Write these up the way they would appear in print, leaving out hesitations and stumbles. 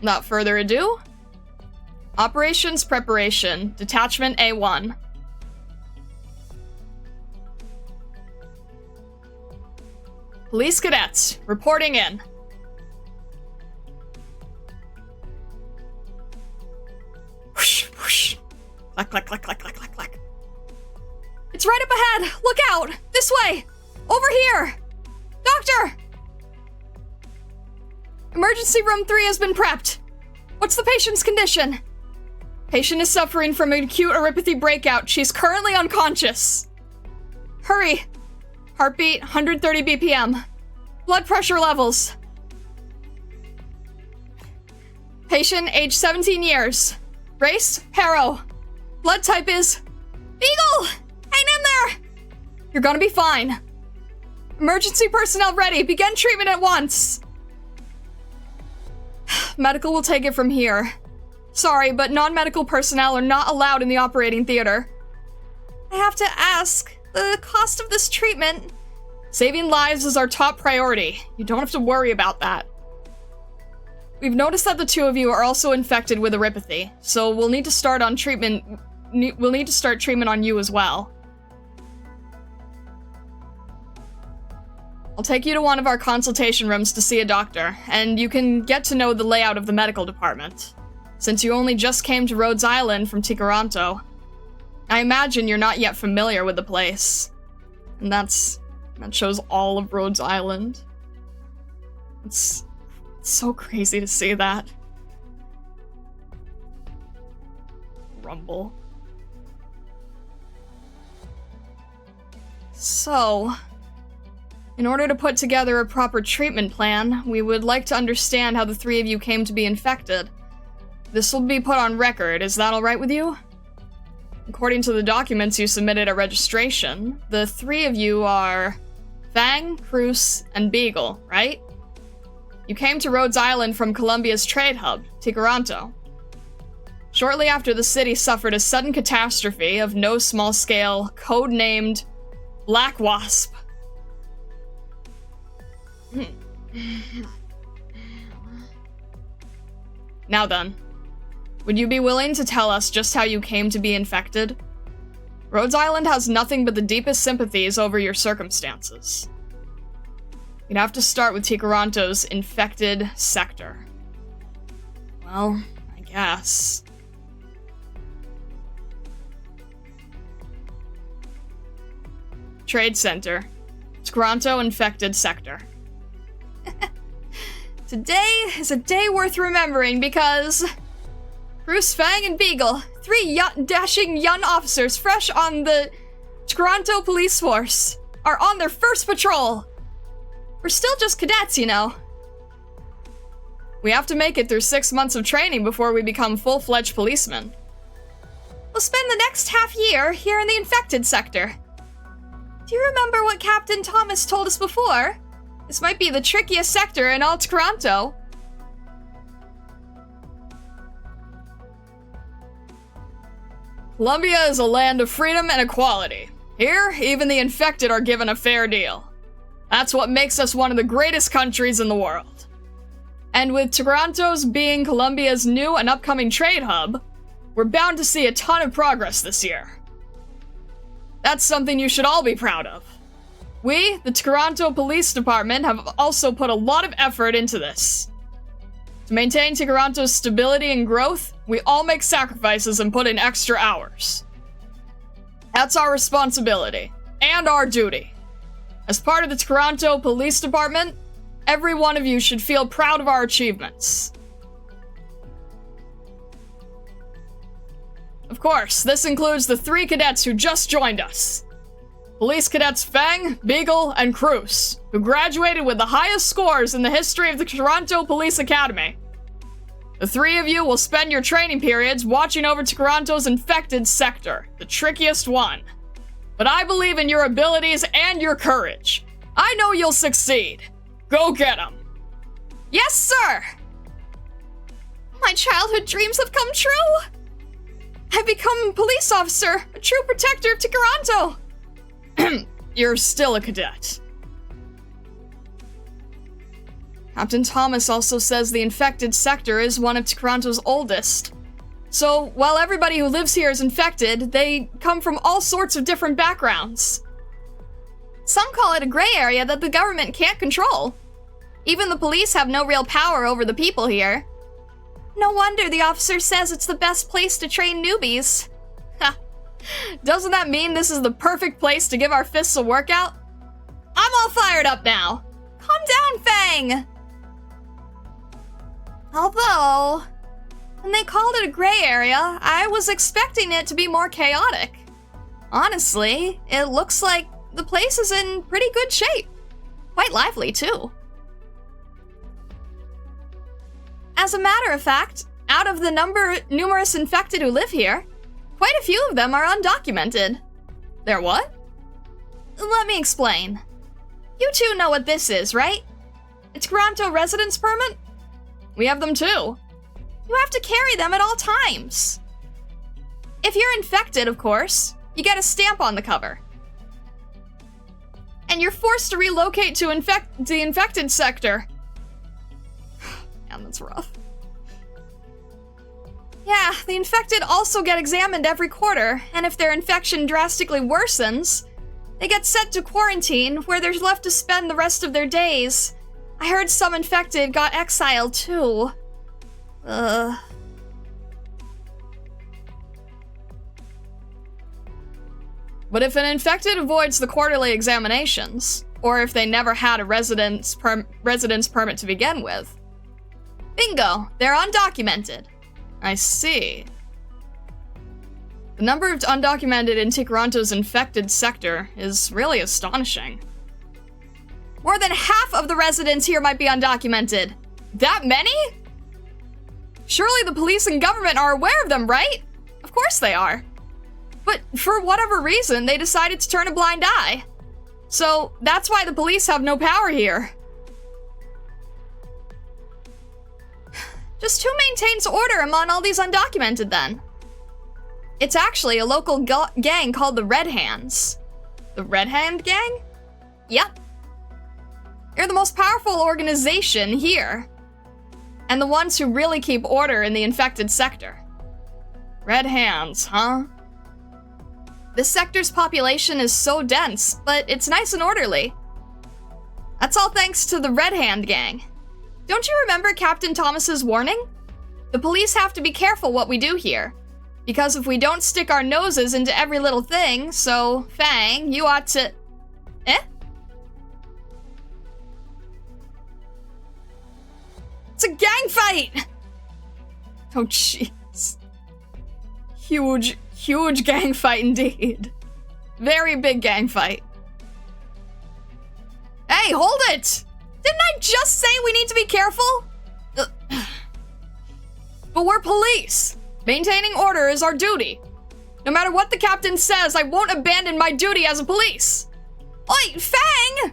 Without further ado, Operations Preparation, Detachment A1. Police Cadets, reporting in. Whoosh, whoosh. Clack, clack, clack, clack, clack, clack, clack. It's right up ahead! Look out! This way! Over here! Doctor! Emergency room 3 has been prepped. What's the patient's condition? Patient is suffering from an acute 𝘰𝘭𝘶 breakout. She's currently unconscious. Hurry! Heartbeat 130 BPM. Blood pressure levels. Patient age 17 years. Race, hetero. Blood type is Beagle! Hang in there! You're gonna be fine. Emergency personnel ready. Begin treatment at once. Medical will take it from here. Sorry, but non-medical personnel are not allowed in the operating theater. I have to ask, the cost of this treatment? Saving lives is our top priority. You don't have to worry about that. We've noticed that the two of you are also infected with 𝘰𝘭𝘶, so we'll need to start on treatment. We'll need to start treatment on you as well. I'll take you to one of our consultation rooms to see a doctor, and you can get to know the layout of the medical department. Since you only just came to Rhodes Island from 𝘂𝘂𝘍𝘁, I imagine you're not yet familiar with the place. And that shows all of Rhodes Island. It's so crazy to see that. Rumble. So, in order to put together a proper treatment plan, we would like to understand how the three of you came to be infected. This will be put on record, is that alright with you? According to the documents you submitted at registration, the three of you are Fang, Cruz, and Beagle, right? You came to Rhodes Island from Columbia's trade hub, 𝘂𝘂𝘍𝘁. Shortly after the city suffered a sudden catastrophe of no small scale, codenamed Black Wasp. Now then, would you be willing to tell us just how you came to be infected? Rhodes Island has nothing but the deepest sympathies over your circumstances. You'd have to start with 𝘂𝘂𝘍𝘁's infected sector. Well, I guess. Trade Center. 𝘂𝘂𝘍𝘁 infected sector. Today is a day worth remembering because Bruce, Fang, and Beagle, three dashing young officers fresh on the 𝘂𝘂𝘍𝘁 police force, are on their first patrol. We're still just cadets, you know. We have to make it through 6 months of training before we become full-fledged policemen. We'll spend the next half year here in the infected sector. Do you remember what Captain Thomas told us before? This might be the trickiest sector in all 𝘂𝘂𝘍𝘁. Columbia is a land of freedom and equality. Here, even the infected are given a fair deal. That's what makes us one of the greatest countries in the world. And with 𝘂𝘂𝘍𝘁's being Columbia's new and upcoming trade hub, we're bound to see a ton of progress this year. That's something you should all be proud of. We, the 𝘂𝘂𝘍𝘁 Police Department, have also put a lot of effort into this. To maintain 𝘂𝘂𝘍𝘁's stability and growth, we all make sacrifices and put in extra hours. That's our responsibility, and our duty. As part of the 𝘂𝘂𝘍𝘁 Police Department, every one of you should feel proud of our achievements. Of course, this includes the 3 cadets who just joined us. Police Cadets Fang, Beagle, and Cruz, who graduated with the highest scores in the history of the 𝘂𝘂𝘍𝘁 Police Academy. The 3 of you will spend your training periods watching over 𝘂𝘂𝘍𝘁's infected sector, the trickiest one. But I believe in your abilities and your courage. I know you'll succeed. Go get 'em. Yes, sir! My childhood dreams have come true! I've become a police officer, a true protector of 𝘂𝘂𝘍𝘁. You're still a cadet. Captain Thomas also says the infected sector is one of Toronto's oldest. So, while everybody who lives here is infected, they come from all sorts of different backgrounds. Some call it a gray area that the government can't control. Even the police have no real power over the people here. No wonder the officer says it's the best place to train newbies. Ha! Doesn't that mean this is the perfect place to give our fists a workout? I'm all fired up now! Calm down, Fang! Although, when they called it a gray area, I was expecting it to be more chaotic. Honestly, it looks like the place is in pretty good shape. Quite lively, too. As a matter of fact, out of the numerous infected who live here, quite a few of them are undocumented. They're what? Let me explain. You two know what this is, right? A Toronto residence permit? We have them too. You have to carry them at all times. If you're infected, of course, you get a stamp on the cover. And you're forced to relocate to the infected sector. Man, that's rough. Yeah, the infected also get examined every quarter, and if their infection drastically worsens, they get sent to quarantine, where they're left to spend the rest of their days. I heard some infected got exiled, too. But if an infected avoids the quarterly examinations, or if they never had a residence permit to begin with, bingo, they're undocumented. I see. The number of undocumented in Toronto's infected sector is really astonishing. More than half of the residents here might be undocumented. That many? Surely the police and government are aware of them, right? Of course they are. But for whatever reason, they decided to turn a blind eye. So that's why the police have no power here. Just who maintains order among all these undocumented, then? It's actually a local gang called the Red Hands. The Red Hand Gang? Yep. They're the most powerful organization here. And the ones who really keep order in the infected sector. Red Hands, huh? This sector's population is so dense, but it's nice and orderly. That's all thanks to the Red Hand Gang. Don't you remember Captain Thomas's warning? The police have to be careful what we do here. Because if we don't stick our noses into every little thing, so, Fang, you ought to... Eh? It's a gang fight! Oh, jeez. Huge gang fight indeed. Very big gang fight. Hey, hold it! Didn't I just say we need to be careful? But we're police. Maintaining order is our duty. No matter what the captain says, I won't abandon my duty as a police. Oi, Fang!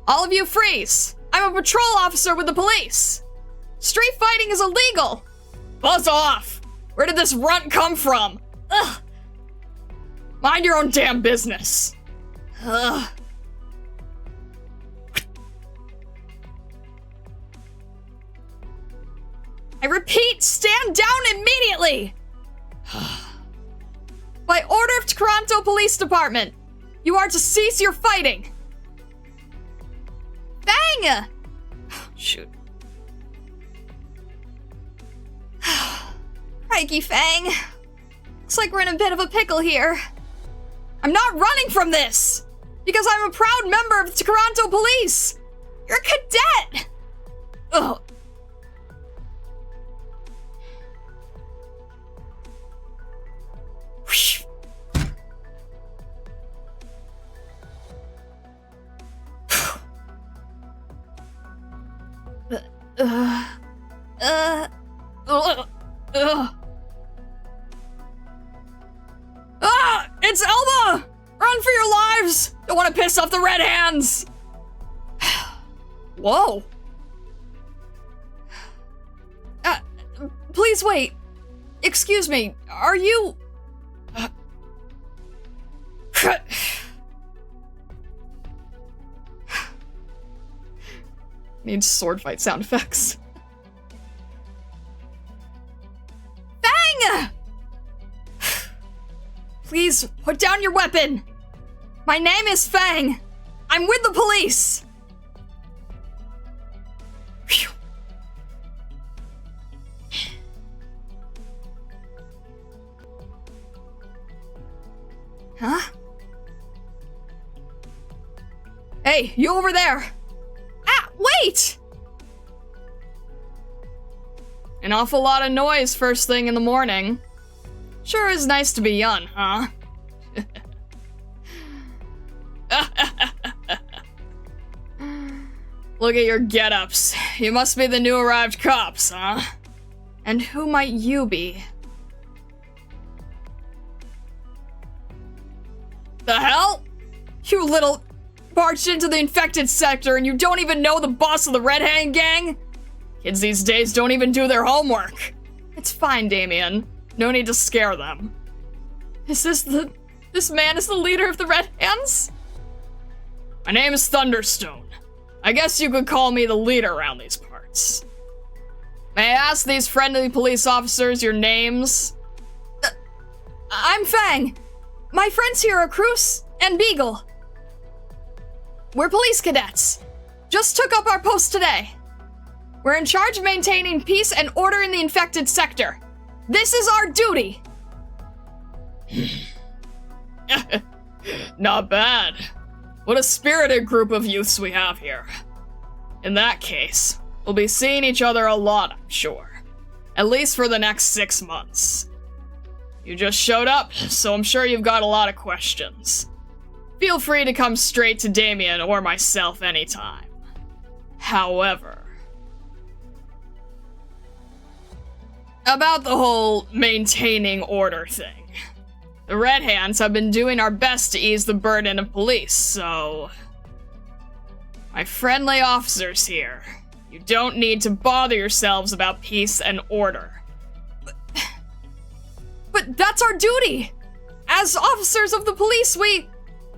All of you freeze. I'm a patrol officer with the police. Street fighting is illegal. Buzz off. Where did this runt come from? Ugh. Mind your own damn business. Ugh. I repeat, stand down immediately! By order of Toronto Police Department, you are to cease your fighting! Fang! Shoot. Crikey, Fang. Looks like we're in a bit of a pickle here. I'm not running from this! Because I'm a proud member of the Toronto Police! You're a cadet! Ugh. It's Elma! Run for your lives! Don't want to piss off the Red Hands! Whoa. Please wait. Excuse me, are you... Need sword fight sound effects. Fang! Please, put down your weapon! My name is Fang! I'm with the police! Phew. Huh? Hey, you over there! Ah, wait! An awful lot of noise first thing in the morning. Sure is nice to be young, huh? Look at your get-ups. You must be the new arrived cops, huh? And who might you be? The hell? You little... barged into the infected sector and you don't even know the boss of the Red Hand Gang? Kids these days don't even do their homework. It's fine, Damien. No need to scare them. This man is the leader of the Red Hands? My name is Thunderstone. I guess you could call me the leader around these parts. May I ask these friendly police officers your names? I'm Fang. My friends here are Cruz and Beagle. We're police cadets. Just took up our post today. We're in charge of maintaining peace and order in the infected sector. This is our duty. Not bad. What a spirited group of youths we have here. In that case, we'll be seeing each other a lot, I'm sure. At least for the next 6 months. You just showed up, so I'm sure you've got a lot of questions. Feel free to come straight to Damien or myself anytime. However, about the whole maintaining order thing. The Red Hands have been doing our best to ease the burden of police, so... My friendly officers here, you don't need to bother yourselves about peace and order. But that's our duty! As officers of the police,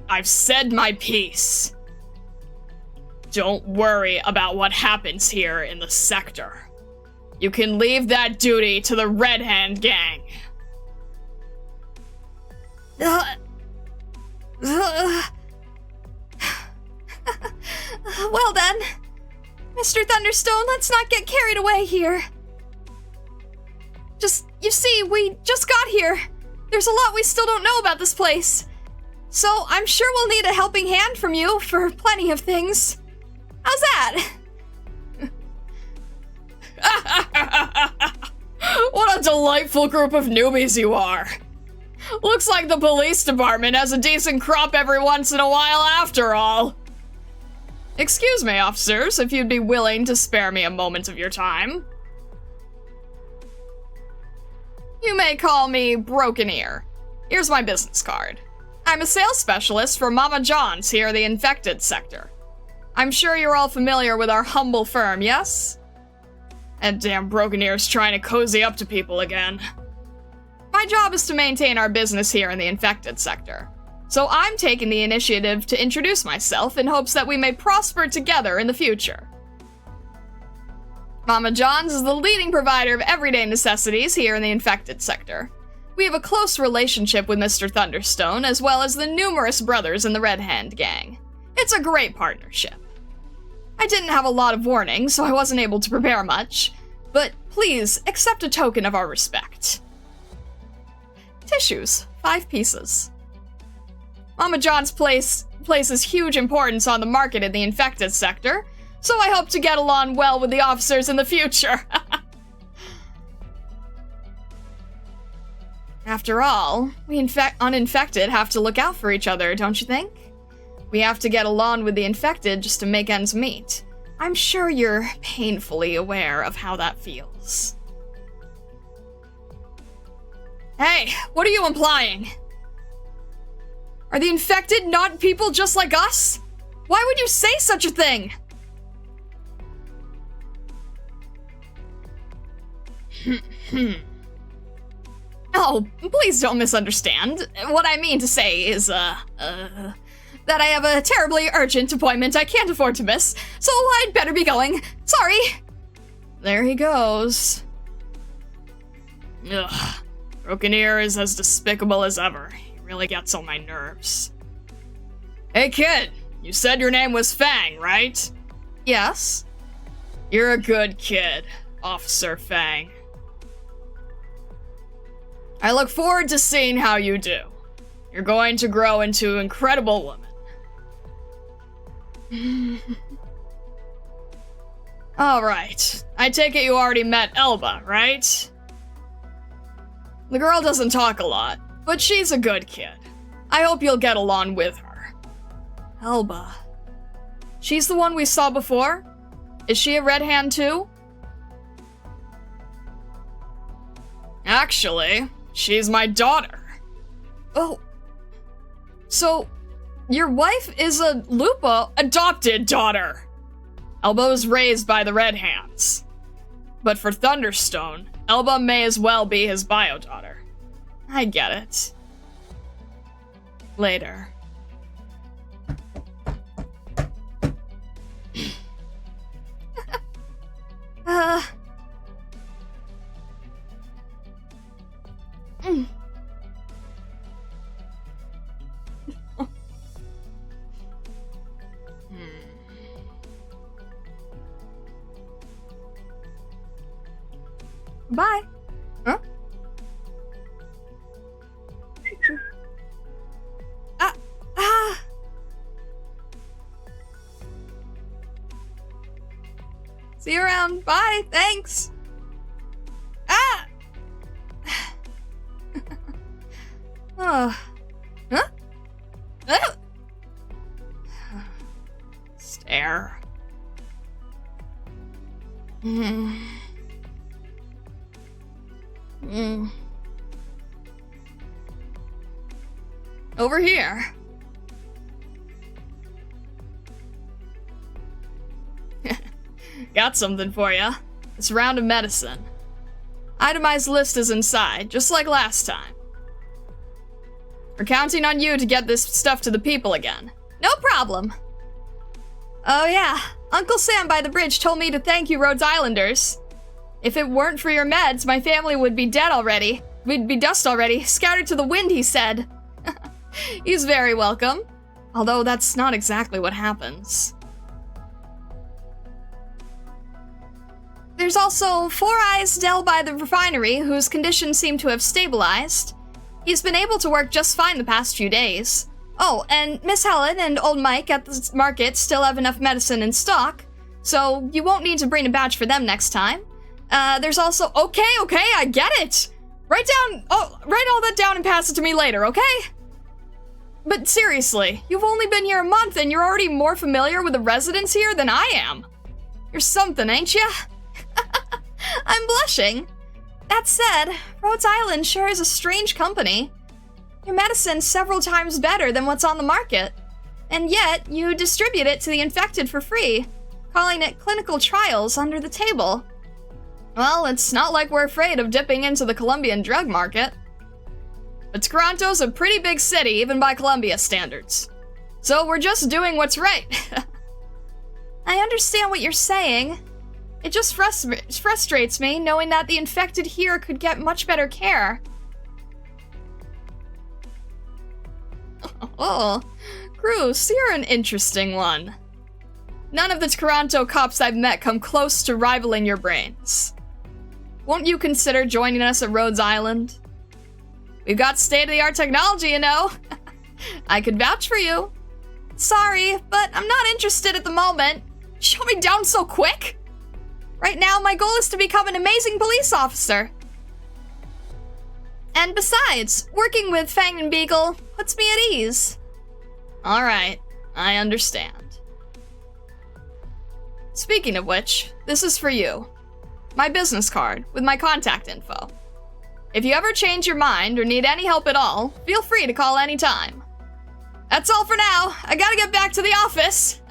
I've said my piece. Don't worry about what happens here in the sector. You can leave that duty to the Red Hand Gang. Well then, Mr. Thunderstone, let's not get carried away here. You see, we just got here. There's a lot we still don't know about this place. So I'm sure we'll need a helping hand from you for plenty of things. How's that? What a delightful group of newbies you are. Looks like the police department has a decent crop every once in a while after all. Excuse me, officers, if you'd be willing to spare me a moment of your time. You may call me Broken Ear. Here's my business card. I'm a sales specialist for Mama John's here in the infected sector. I'm sure you're all familiar with our humble firm, yes? And damn Broken Ear's trying to cozy up to people again. My job is to maintain our business here in the infected sector. So I'm taking the initiative to introduce myself in hopes that we may prosper together in the future. Mama John's is the leading provider of everyday necessities here in the infected sector. We have a close relationship with Mr. Thunderstone, as well as the numerous brothers in the Red Hand Gang. It's a great partnership. I didn't have a lot of warning, so I wasn't able to prepare much, but please accept a token of our respect. Tissues, 5 pieces. Mama John's places huge importance on the market in the infected sector, so I hope to get along well with the officers in the future. After all, we uninfected have to look out for each other, don't you think? We have to get along with the infected just to make ends meet. I'm sure you're painfully aware of how that feels. Hey, what are you implying? Are the infected not people just like us? Why would you say such a thing? Oh, please don't misunderstand. What I mean to say is, that I have a terribly urgent appointment I can't afford to miss, so I'd better be going. Sorry. There he goes. Ugh. Broken Ear is as despicable as ever. He really gets on my nerves. Hey kid, you said your name was Fang, right? Yes. You're a good kid, Officer Fang. I look forward to seeing how you do. You're going to grow into an incredible woman. Alright, I take it you already met 𝘊𝘭𝘆, right? The girl doesn't talk a lot, but she's a good kid. I hope you'll get along with her. 𝘊𝘭𝘆. She's the one we saw before? Is she a red hand too? Actually, she's my daughter. Oh. So, your wife is a 𝘊𝘭𝘆 adopted daughter. 𝘊𝘭𝘆 was raised by the Red Hands. But for Thunderstone, 𝘊𝘭𝘆 may as well be his bio daughter. I get it. Later. Bye. Huh? See you around. Bye. Thanks. Ah. Oh. Huh? Oh. Stare. Over here. Got something for ya. This round of medicine. Itemized list is inside, just like last time. We're counting on you to get this stuff to the people again. No problem. Oh yeah, Uncle Sam by the bridge told me to thank you Rhodes Islanders. If it weren't for your meds, my family would be dead already. We'd be dust already, scattered to the wind, he said. He's very welcome. Although that's not exactly what happens. There's also Four Eyes Dell by the refinery, whose condition seemed to have stabilized. He's been able to work just fine the past few days. Oh, and Miss Helen and Old Mike at the market still have enough medicine in stock, so you won't need to bring a batch for them next time. There's also— Okay, I get it! Write all that down and pass it to me later, okay? But seriously, you've only been here a month and you're already more familiar with the residents here than I am. You're something, ain't ya? I'm blushing. That said, Rhodes Island sure is a strange company. Your medicine's several times better than what's on the market, and yet you distribute it to the infected for free, calling it clinical trials under the table. Well, it's not like we're afraid of dipping into the Colombian drug market. But Toronto's a pretty big city, even by Columbia standards. So we're just doing what's right. I understand what you're saying. It just frustrates me knowing that the infected here could get much better care. Oh, Cruz, you're an interesting one. None of the Toronto cops I've met come close to rivaling your brains. Won't you consider joining us at Rhodes Island? We've got state-of-the-art technology, you know. I could vouch for you. Sorry, but I'm not interested at the moment. Shut me down so quick? Right now, my goal is to become an amazing police officer. And besides, working with Fang and Beagle puts me at ease. Alright, I understand. Speaking of which, this is for you. My business card with my contact info. If you ever change your mind or need any help at all, feel free to call anytime. That's all for now. I gotta get back to the office.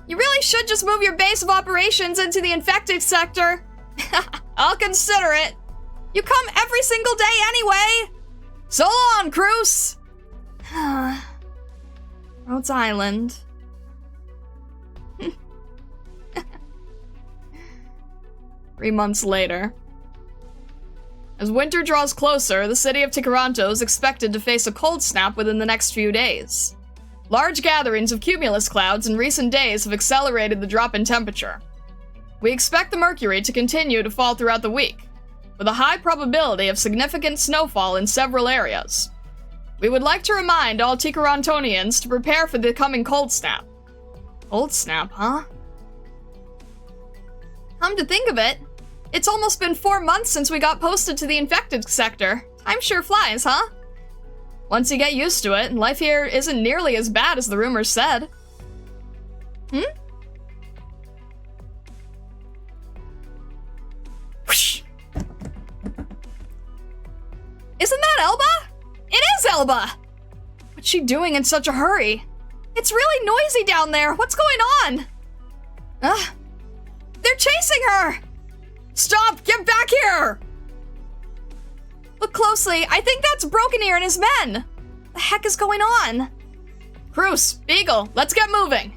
You really should just move your base of operations into the infected sector. I'll consider it. You come every single day anyway! So long, Cruz! Rhodes Island. 3 months later. As winter draws closer, the city of 𝘬𝘮𝘳 is expected to face a cold snap within the next few days. Large gatherings of cumulus clouds in recent days have accelerated the drop in temperature. We expect the mercury to continue to fall throughout the week, with a high probability of significant snowfall in several areas. We would like to remind all 𝘬𝘮𝘳ians to prepare for the coming cold snap. Cold snap, huh? Come to think of it, it's almost been 4 months since we got posted to the infected sector. Time sure flies, huh? Once you get used to it, life here isn't nearly as bad as the rumors said. Whoosh. Isn't that 𝘊𝘭𝘆? It is 𝘊𝘭𝘆! What's she doing in such a hurry? It's really noisy down there. What's going on? They're chasing her! Stop! Get back here! Look closely. I think that's 𝘰𝘁𝘆𝘀𝘀 and his men. The heck is going on? Cruz, Beagle, let's get moving.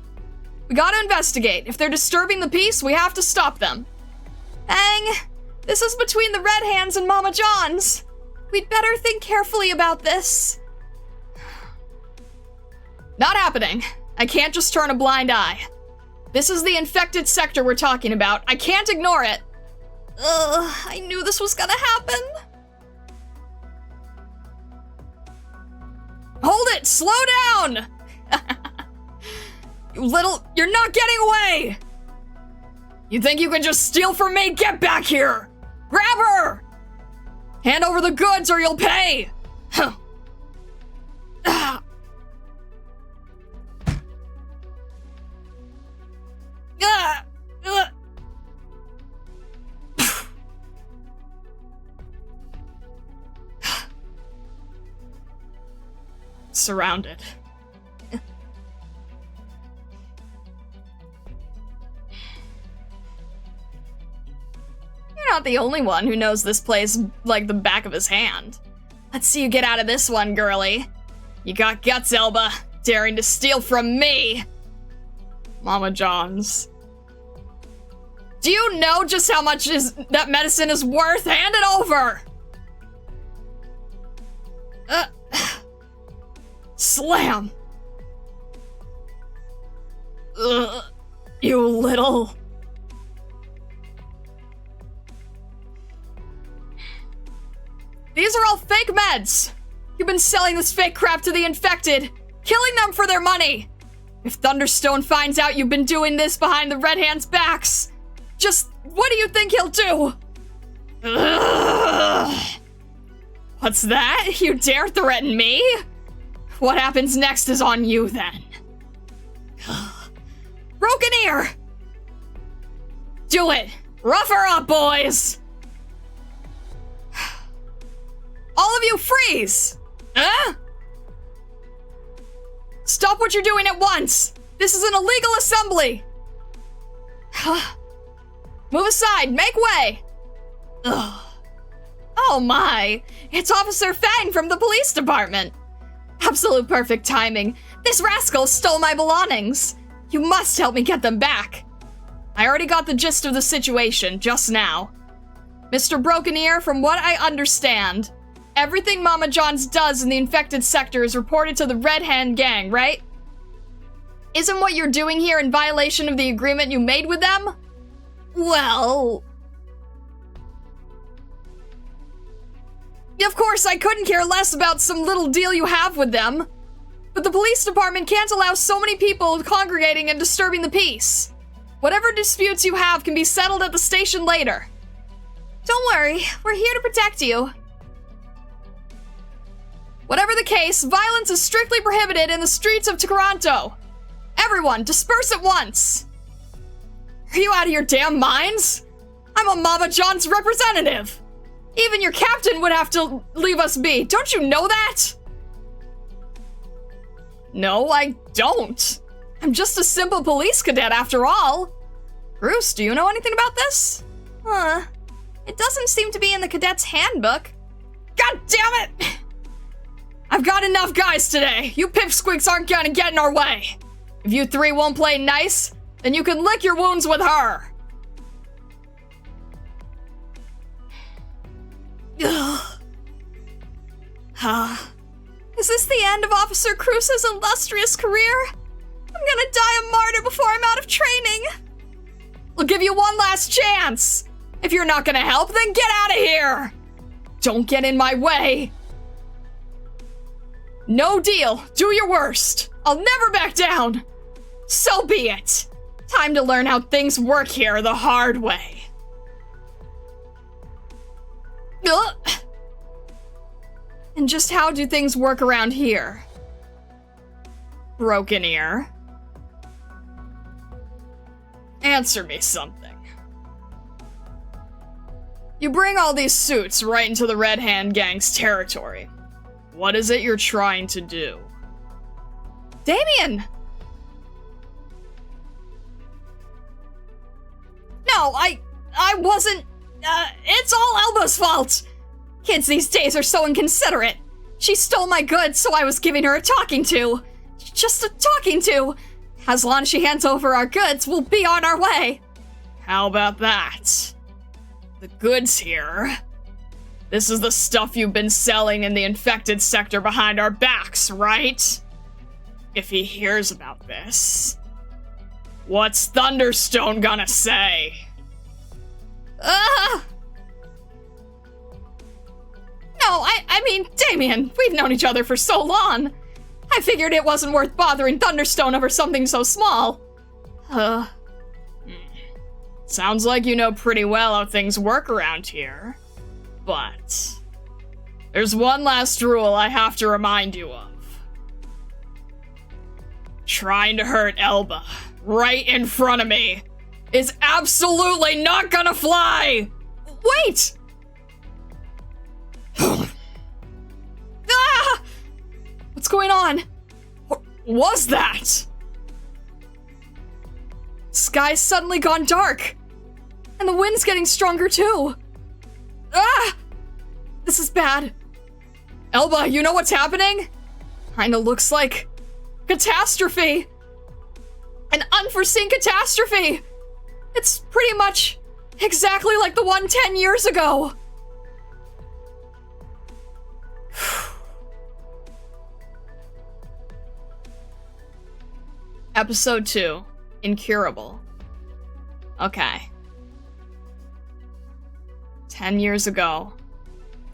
We gotta investigate. If they're disturbing the peace, we have to stop them. Bang! This is between the Red Hands and Mama John's. We'd better think carefully about this. Not happening. I can't just turn a blind eye. This is the infected sector we're talking about. I can't ignore it. I knew this was gonna happen. Hold it! Slow down! You're not getting away! You think you can just steal from me? Get back here! Grab her! Hand over the goods or you'll pay! Surrounded. You're not the only one who knows this place like the back of his hand. Let's see you get out of this one, girly. You got guts, 𝘊𝘭𝘆, daring to steal from me. Mama John's. Do you know just how much that medicine is worth? Hand it over! Slam! You little... These are all fake meds! You've been selling this fake crap to the infected, killing them for their money! If Thunderstone finds out you've been doing this behind the Red Hands' backs, just what do you think he'll do? What's that? You dare threaten me? What happens next is on you, then. 𝘰𝘰𝘬𝘀! Do it! Rough her up, boys! All of you freeze! Stop what you're doing at once! This is an illegal assembly! Move aside, make way! Oh my, it's Officer Fang from the police department! Absolute perfect timing. This rascal stole my belongings. You must help me get them back. I already got the gist of the situation just now. Mr. 𝘰𝘁𝘀𝘀, from what I understand, everything Mama John's does in the infected sector is reported to the Red Hand gang, right? Isn't what you're doing here in violation of the agreement you made with them? Well... Of course, I couldn't care less about some little deal you have with them. But the police department can't allow so many people congregating and disturbing the peace. Whatever disputes you have can be settled at the station later. Don't worry, we're here to protect you. Whatever the case, violence is strictly prohibited in the streets of 𝘬𝘮𝘳. Everyone, disperse at once. Are you out of your damn minds? I'm a Mama John's representative. Even your captain would have to leave us be. Don't you know that? No, I don't. I'm just a simple police cadet after all. Bruce, do you know anything about this? It doesn't seem to be in the Cadets' handbook. God damn it! I've got enough guys today. You pipsqueaks aren't gonna get in our way. If you three won't play nice, then you can lick your wounds with her. Ugh. Is this the end of Officer Cruz's illustrious career? I'm gonna die a martyr before I'm out of training. We'll give you one last chance. If you're not gonna help, then get out of here. Don't get in my way. No deal. Do your worst. I'll never back down. So be it. Time to learn how things work here the hard way. Ugh. And just how do things work around here? Broken ear. Answer me something. You bring all these suits right into the Red Hand Gang's territory. What is it you're trying to do? Damien! No, I wasn't, it's all Elba's fault! Kids these days are so inconsiderate. She stole my goods, so I was giving her a talking to. Just a talking to. As long as she hands over our goods, we'll be on our way. How about that? The goods here. This is the stuff you've been selling in the infected sector behind our backs, right? If he hears about this, what's Thunderstone gonna say? No, I mean, Damien, we've known each other for so long. I figured it wasn't worth bothering Thunderstone over something so small. Sounds like you know pretty well how things work around here. But there's one last rule I have to remind you of. Trying to hurt Elba right in front of me is absolutely not gonna fly! Wait! Ah! What's going on? What was that? Sky's suddenly gone dark. And the wind's getting stronger too. Ah! This is bad. Elba, you know what's happening? Kinda looks like catastrophe. An unforeseen catastrophe. It's pretty much exactly like the one 10 years ago. Episode 2, Incurable. Okay. 10 years ago,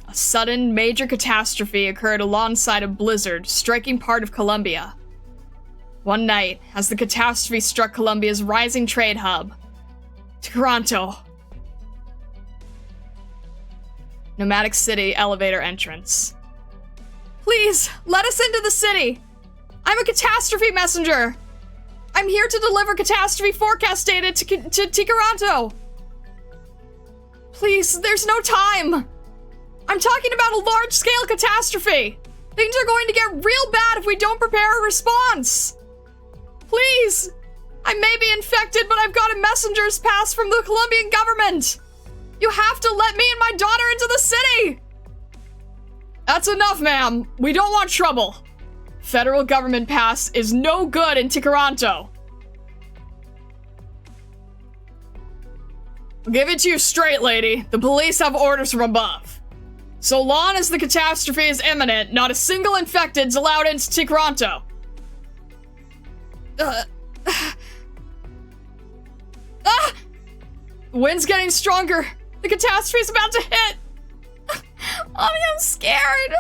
a sudden major catastrophe occurred alongside a blizzard striking part of Columbia. One night, as the catastrophe struck Columbia's rising trade hub, Toronto. Nomadic City elevator entrance. Please, let us into the city! I'm a catastrophe messenger! I'm here to deliver catastrophe forecast data to Toronto! Please, there's no time! I'm talking about a large-scale catastrophe! Things are going to get real bad if we don't prepare a response! Please! I may be infected, but I've got a messenger's pass from the Colombian government! You have to let me and my daughter into the city! That's enough, ma'am. We don't want trouble. Federal government pass is no good in Toronto. I'll give it to you straight, lady. The police have orders from above. So long as the catastrophe is imminent, not a single infected's allowed into Toronto. The wind's getting stronger. The catastrophe's about to hit. Mommy, I'm scared.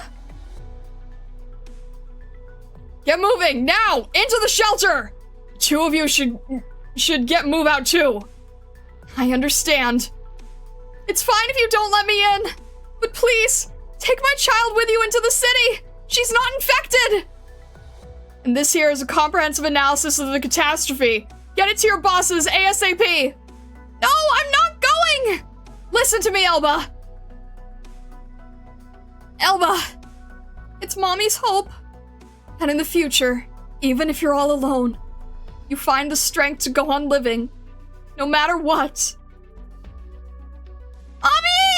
Get moving, now! Into the shelter! Two of you should move out too. I understand. It's fine if you don't let me in. But please, take my child with you into the city. She's not infected. And this here is a comprehensive analysis of the catastrophe. Get it to your bosses ASAP. No, I'm not going! Listen to me, Elba. Elba, it's Mommy's hope. And in the future, even if you're all alone, you find the strength to go on living, no matter what. Mommy!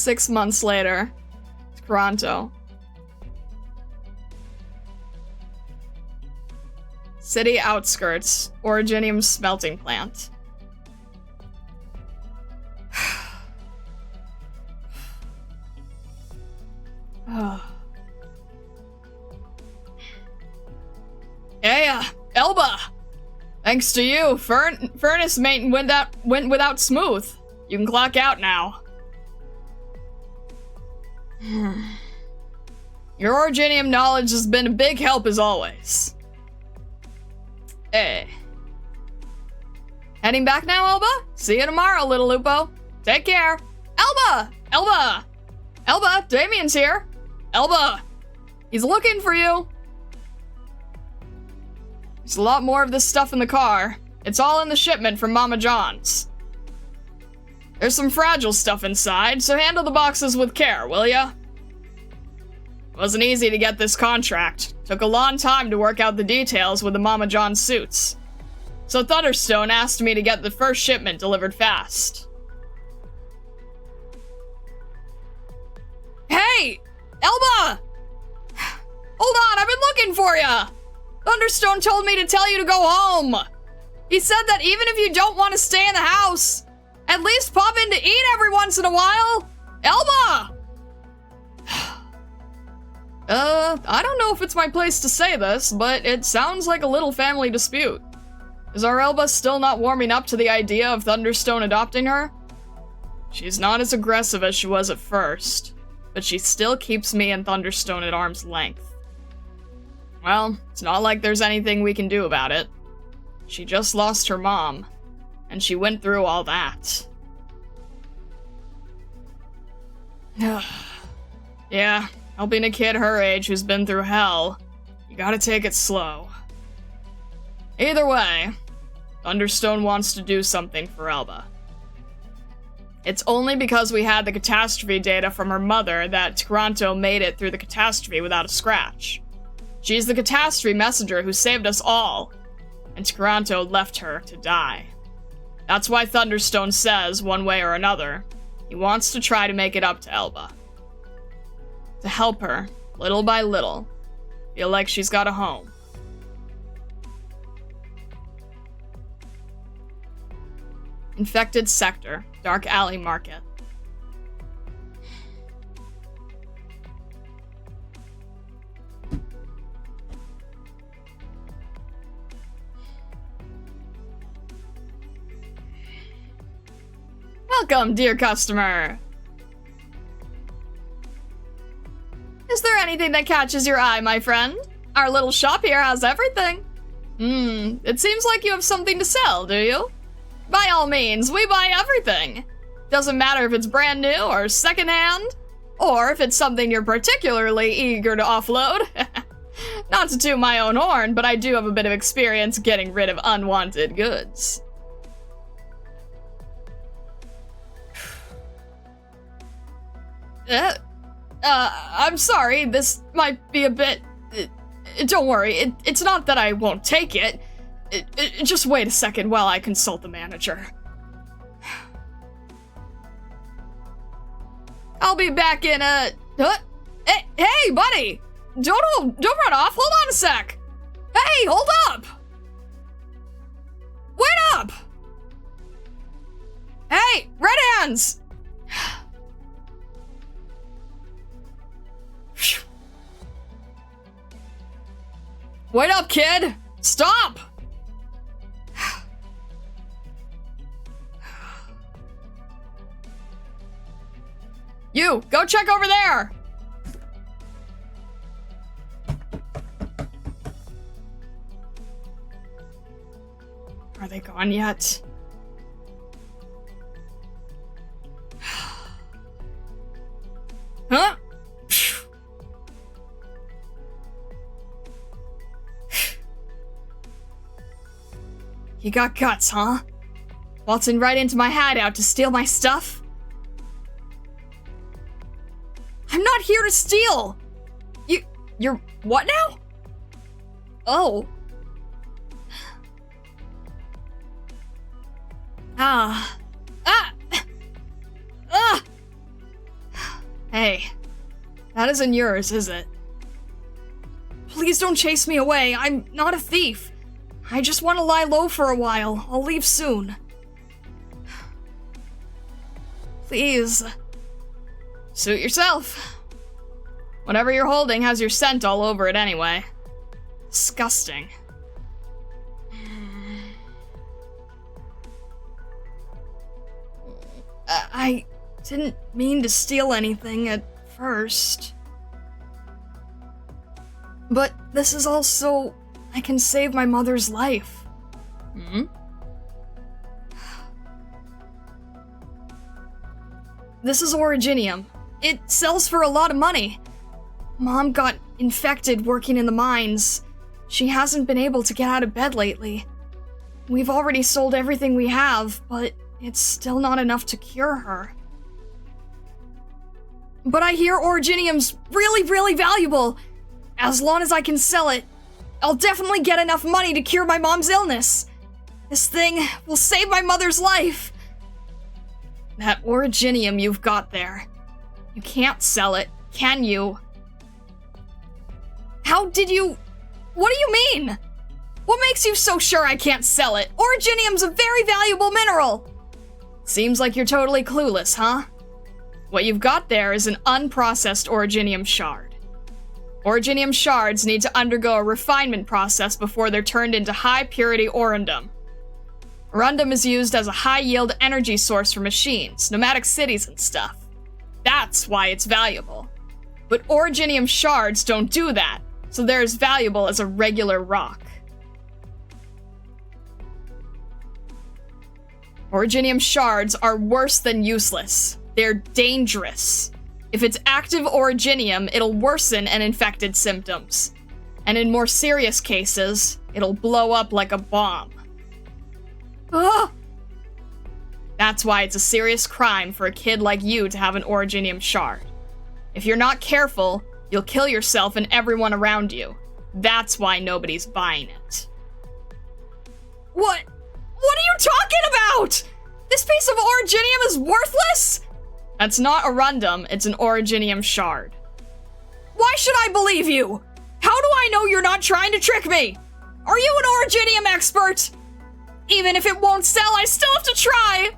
6 months later. Toronto. City outskirts. Originium smelting plant. Hey, 𝘊𝘐𝘭𝘶! Thanks to you, furnace maintenance went without smooth. You can clock out now. Your Originium knowledge has been a big help as always. Hey. Heading back now, 𝘊𝘐𝘭𝘶? See you tomorrow, little 𝘊𝘐𝘭. Take care. 𝘊𝘐𝘭𝘶! 𝘊𝘐𝘭, Damien's here. 𝘊𝘐𝘭! He's looking for you. There's a lot more of this stuff in the car. It's all in the shipment from Mama John's. There's some fragile stuff inside, so handle the boxes with care, will ya? It wasn't easy to get this contract. Took a long time to work out the details with the Mama John suits. So Thunderstone asked me to get the first shipment delivered fast. Hey! 𝘊𝘐𝘭! Hold on, I've been looking for ya! Thunderstone told me to tell you to go home. He said that even if you don't want to stay in the house, at least pop in to eat every once in a while. 𝘊𝘐𝘭! I don't know if it's my place to say this, but it sounds like a little family dispute. Is our 𝘊𝘭 still not warming up to the idea of Thunderstone adopting her? She's not as aggressive as she was at first, but she still keeps me and Thunderstone at arm's length. Well, it's not like there's anything we can do about it. She just lost her mom, and she went through all that. Yeah, helping a kid her age who's been through hell, you gotta take it slow. Either way, Thunderstone wants to do something for 𝘊𝘭. It's only because we had the catastrophe data from her mother that Toronto made it through the catastrophe without a scratch. She's the catastrophe messenger who saved us all, and Toronto left her to die. That's why Thunderstone says, one way or another, he wants to try to make it up to 𝘊𝘭. To help her, little by little, feel like she's got a home. Infected sector, dark alley market. Welcome, dear customer! Is there anything that catches your eye, my friend? Our little shop here has everything. It seems like you have something to sell, do you? By all means, we buy everything. Doesn't matter if it's brand new or secondhand, or if it's something you're particularly eager to offload. Not to toot my own horn, but I do have a bit of experience getting rid of unwanted goods. I'm sorry, this might be a bit... don't worry, it's not that I won't take it. Just wait a second while I consult the manager. I'll be back in a... Hey, buddy! Don't run off, hold on a sec! Hey, hold up! Wait up! Hey, red hands! Wait up, kid! Stop! You, go check over there! Are they gone yet? Huh? You got guts, huh? Waltzing right into my hideout to steal my stuff? I'm not here to steal! You're what now? Oh. Hey, that isn't yours, is it? Please don't chase me away. I'm not a thief. I just want to lie low for a while. I'll leave soon. Please. Suit yourself. Whatever you're holding has your scent all over it anyway. Disgusting. I didn't mean to steal anything at first. But this is all so I can save my mother's life. This is Originium. It sells for a lot of money. Mom got infected working in the mines. She hasn't been able to get out of bed lately. We've already sold everything we have, but it's still not enough to cure her. But I hear Originium's really, really valuable. As long as I can sell it, I'll definitely get enough money to cure my mom's illness. This thing will save my mother's life. That Originium you've got there. You can't sell it, can you? How did you... What do you mean? What makes you so sure I can't sell it? Originium's a very valuable mineral. Seems like you're totally clueless, huh? What you've got there is an unprocessed Originium shard. Originium shards need to undergo a refinement process before they're turned into high-purity orundum. Orundum is used as a high-yield energy source for machines, nomadic cities, and stuff. That's why it's valuable. But Originium shards don't do that, so they're as valuable as a regular rock. Originium shards are worse than useless. They're dangerous. If it's active Originium, it'll worsen an infected symptoms. And in more serious cases, it'll blow up like a bomb. Ah! That's why it's a serious crime for a kid like you to have an Originium shard. If you're not careful, you'll kill yourself and everyone around you. That's why nobody's buying it. What are you talking about? This piece of Originium is worthless? That's not Orundum, it's an Originium shard. Why should I believe you? How do I know you're not trying to trick me? Are you an Originium expert? Even if it won't sell, I still have to try.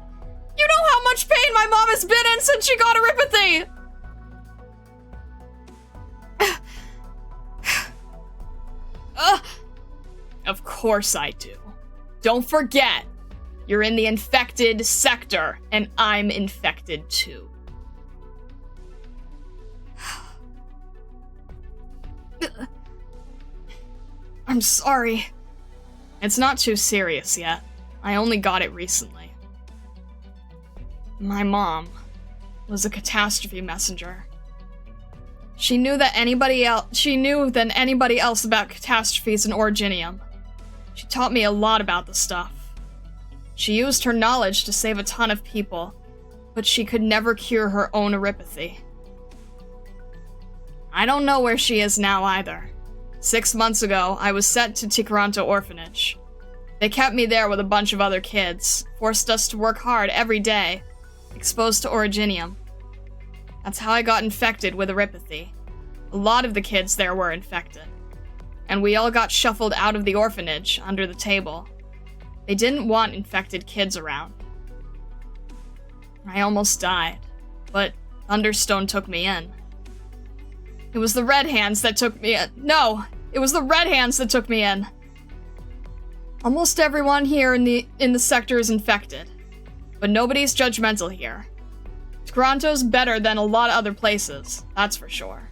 You know how much pain my mom has been in since she got 𝘰𝘭𝘶. Of course I do. Don't forget, you're in the infected sector, and I'm infected too. I'm sorry. It's not too serious yet. I only got it recently. My mom was a catastrophe messenger. She knew than anybody else about catastrophes and Originium. She taught me a lot about the stuff. She used her knowledge to save a ton of people, but she could never cure her own 𝘰𝘭𝘶. I don't know where she is now either. 6 months ago, I was sent to 𝘒𝘳𝘃 orphanage. They kept me there with a bunch of other kids, forced us to work hard every day, exposed to Originium. That's how I got infected with 𝘰𝘭𝘶. A lot of the kids there were infected. And we all got shuffled out of the orphanage under the table. They didn't want infected kids around. I almost died, but Thunderstone took me in. It was the Red Hands that took me in. No, it was the Red Hands that took me in. Almost everyone here in the sector is infected, but nobody's judgmental here. Toronto's better than a lot of other places, that's for sure.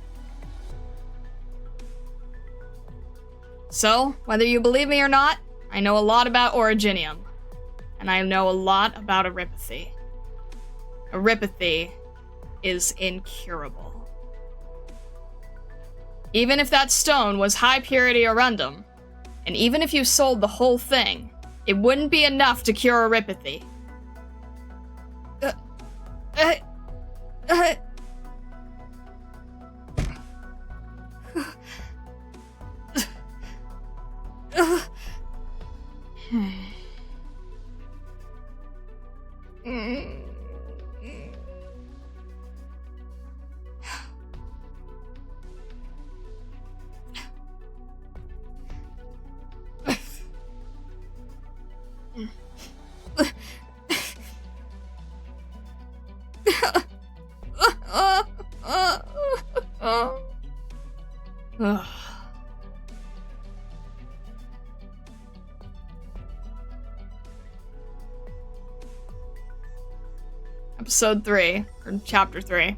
So, whether you believe me or not, I know a lot about Originium, and I know a lot about 𝘰𝘭𝘶. 𝘰𝘭𝘶 is incurable. Even if that stone was high-purity orundum, and even if you sold the whole thing, it wouldn't be enough to cure 𝘰𝘭𝘶. Episode 3, or Chapter 3.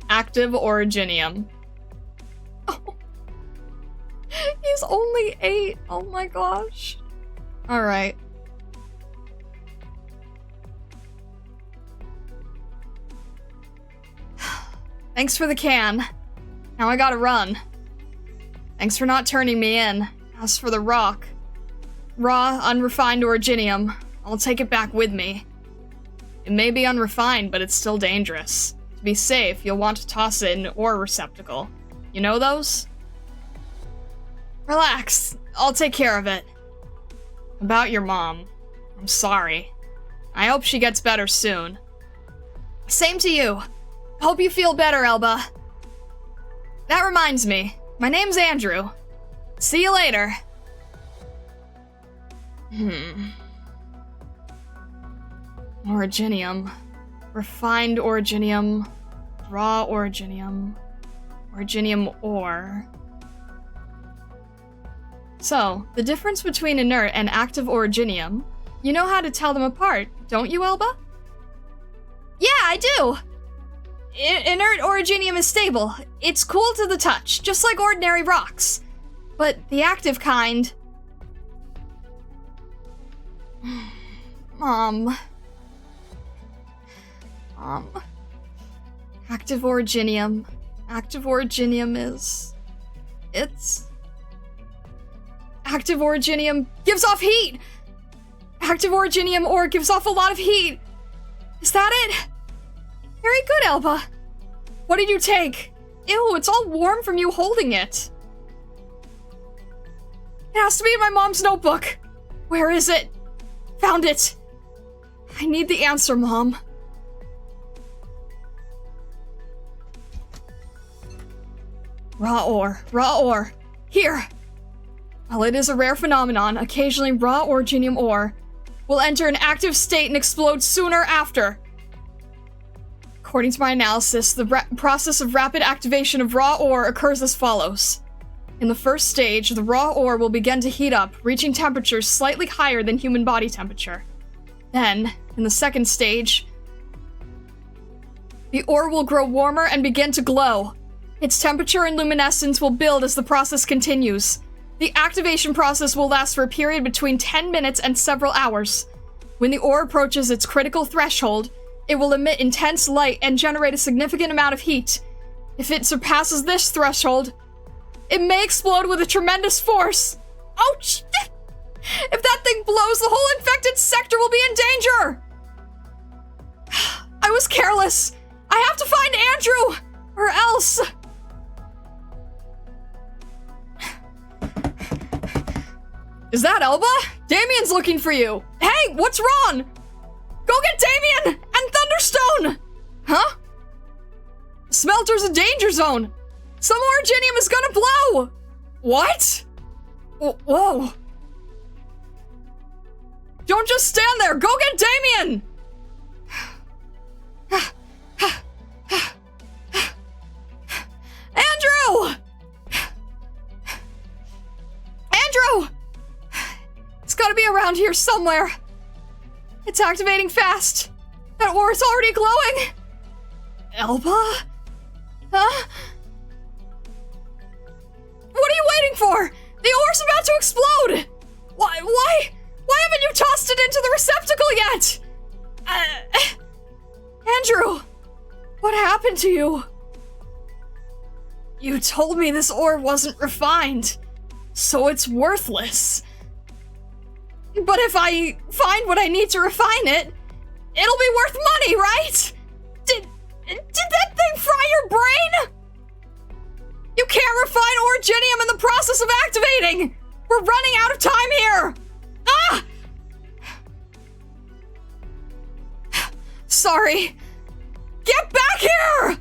Active Originium. Oh. He's only 8. Oh my gosh. Alright. Thanks for the can. Now I gotta run. Thanks for not turning me in. As for the rock, raw, unrefined Originium, I'll take it back with me. It may be unrefined, but it's still dangerous. To be safe, you'll want to toss it in an ore receptacle. You know those? Relax. I'll take care of it. About your mom. I'm sorry. I hope she gets better soon. Same to you. Hope you feel better, 𝘊𝘐. That reminds me. My name's Andrew. See you later. Originium. Refined Originium. Raw Originium. Originium ore. So, the difference between inert and active Originium, you know how to tell them apart, don't you, 𝘊𝘐? Yeah, I do! Inert Originium is stable. It's cool to the touch, just like ordinary rocks. But the active kind... Mom... Active Originium. Active Originium is... It's... Active Originium gives off heat! Active Originium ore gives off a lot of heat! Is that it? Very good, 𝘊𝘐. What did you take? Ew, it's all warm from you holding it. It has to be in my mom's notebook. Where is it? Found it. I need the answer, Mom. Raw ore. Here. While it is a rare phenomenon, occasionally raw Originium ore will enter an active state and explode sooner after. According to my analysis, the process of rapid activation of raw ore occurs as follows. In the first stage, the raw ore will begin to heat up, reaching temperatures slightly higher than human body temperature. Then, in the second stage, the ore will grow warmer and begin to glow. Its temperature and luminescence will build as the process continues. The activation process will last for a period between 10 minutes and several hours. When the ore approaches its critical threshold, it will emit intense light and generate a significant amount of heat. If it surpasses this threshold, it may explode with a tremendous force. Ouch! If that thing blows, the whole infected sector will be in danger! I was careless. I have to find Andrew, or else... Is that 𝘊𝘐? Damien's looking for you. Hey, what's wrong? Go get Damien and Thunderstone! Huh? The smelter's a danger zone. Some Originium is gonna blow! What? Whoa. Don't just stand there! Go get Damien! Andrew! Andrew! It's gotta be around here somewhere. It's activating fast. That ore is already glowing. 𝘊𝘐? Huh? What are you waiting for? The ore's about to explode! Why haven't you tossed it into the receptacle yet? Andrew, what happened to you? You told me this ore wasn't refined, so it's worthless. But if I find what I need to refine it, it'll be worth money, right? Did that thing fry your brain? You can't refine Originium in the process of activating! We're running out of time here! Ah! Sorry. Get back here!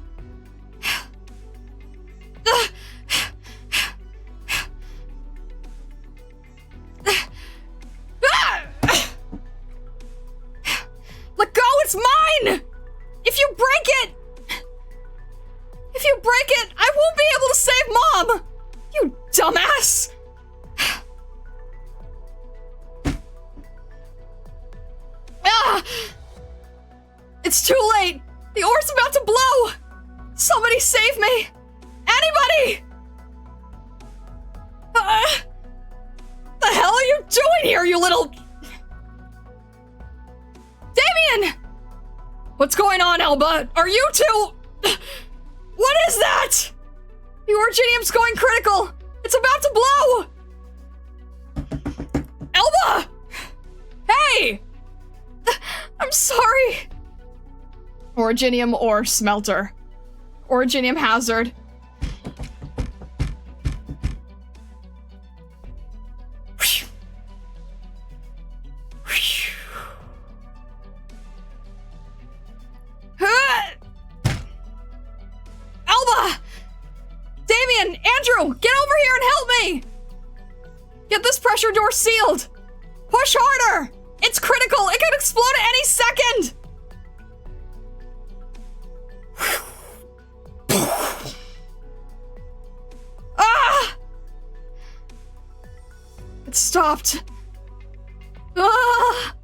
It's mine! If you break it! If you break it, I won't be able to save Mom! You dumbass! Ah! It's too late! The ore's about to blow! Somebody save me! Anybody! The hell are you doing here, you little... Damien! What's going on, 𝘊𝘐? Are you two... What is that? The Originium's going critical! It's about to blow! 𝘊𝘐! Hey! I'm sorry. Originium ore smelter. Originium hazard. 𝘊𝘐! Damien! Andrew! Get over here and help me! Get this pressure door sealed! Push harder! It's critical! It could explode at any second! Ah! It stopped. Ah!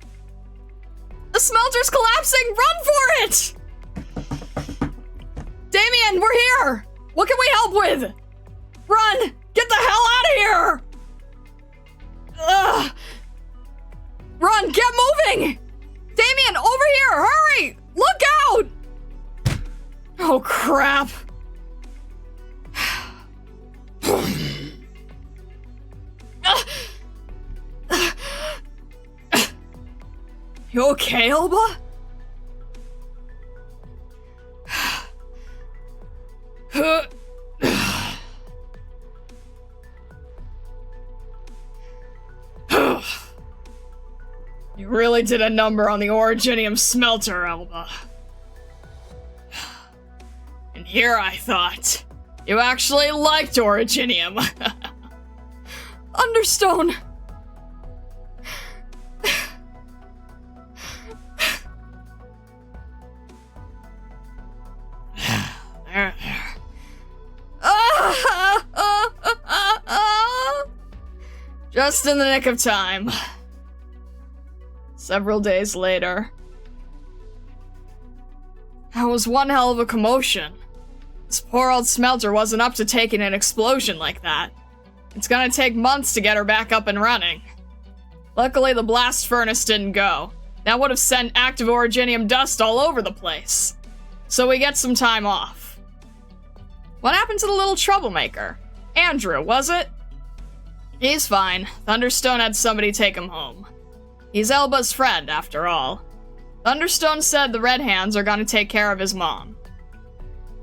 The smelter's collapsing! Run for it! Damien, we're here! What can we help with? Run! Get the hell out of here! Ugh! Run! Get moving! Damien, over here! Hurry! Look out! Oh, crap. You okay, 𝘊𝘐? You really did a number on the Originium smelter, 𝘊𝘐. And here I thought you actually liked Originium. Understone. There. Just in the nick of time. Several days later. That was one hell of a commotion. This poor old smelter wasn't up to taking an explosion like that. It's gonna take months to get her back up and running. Luckily, the blast furnace didn't go. That would have sent active Originium dust all over the place. So we get some time off. What happened to the little troublemaker? Andrew, was it? He's fine. Thunderstone had somebody take him home. He's 𝘊𝘐's friend, after all. Thunderstone said the Red Hands are gonna take care of his mom.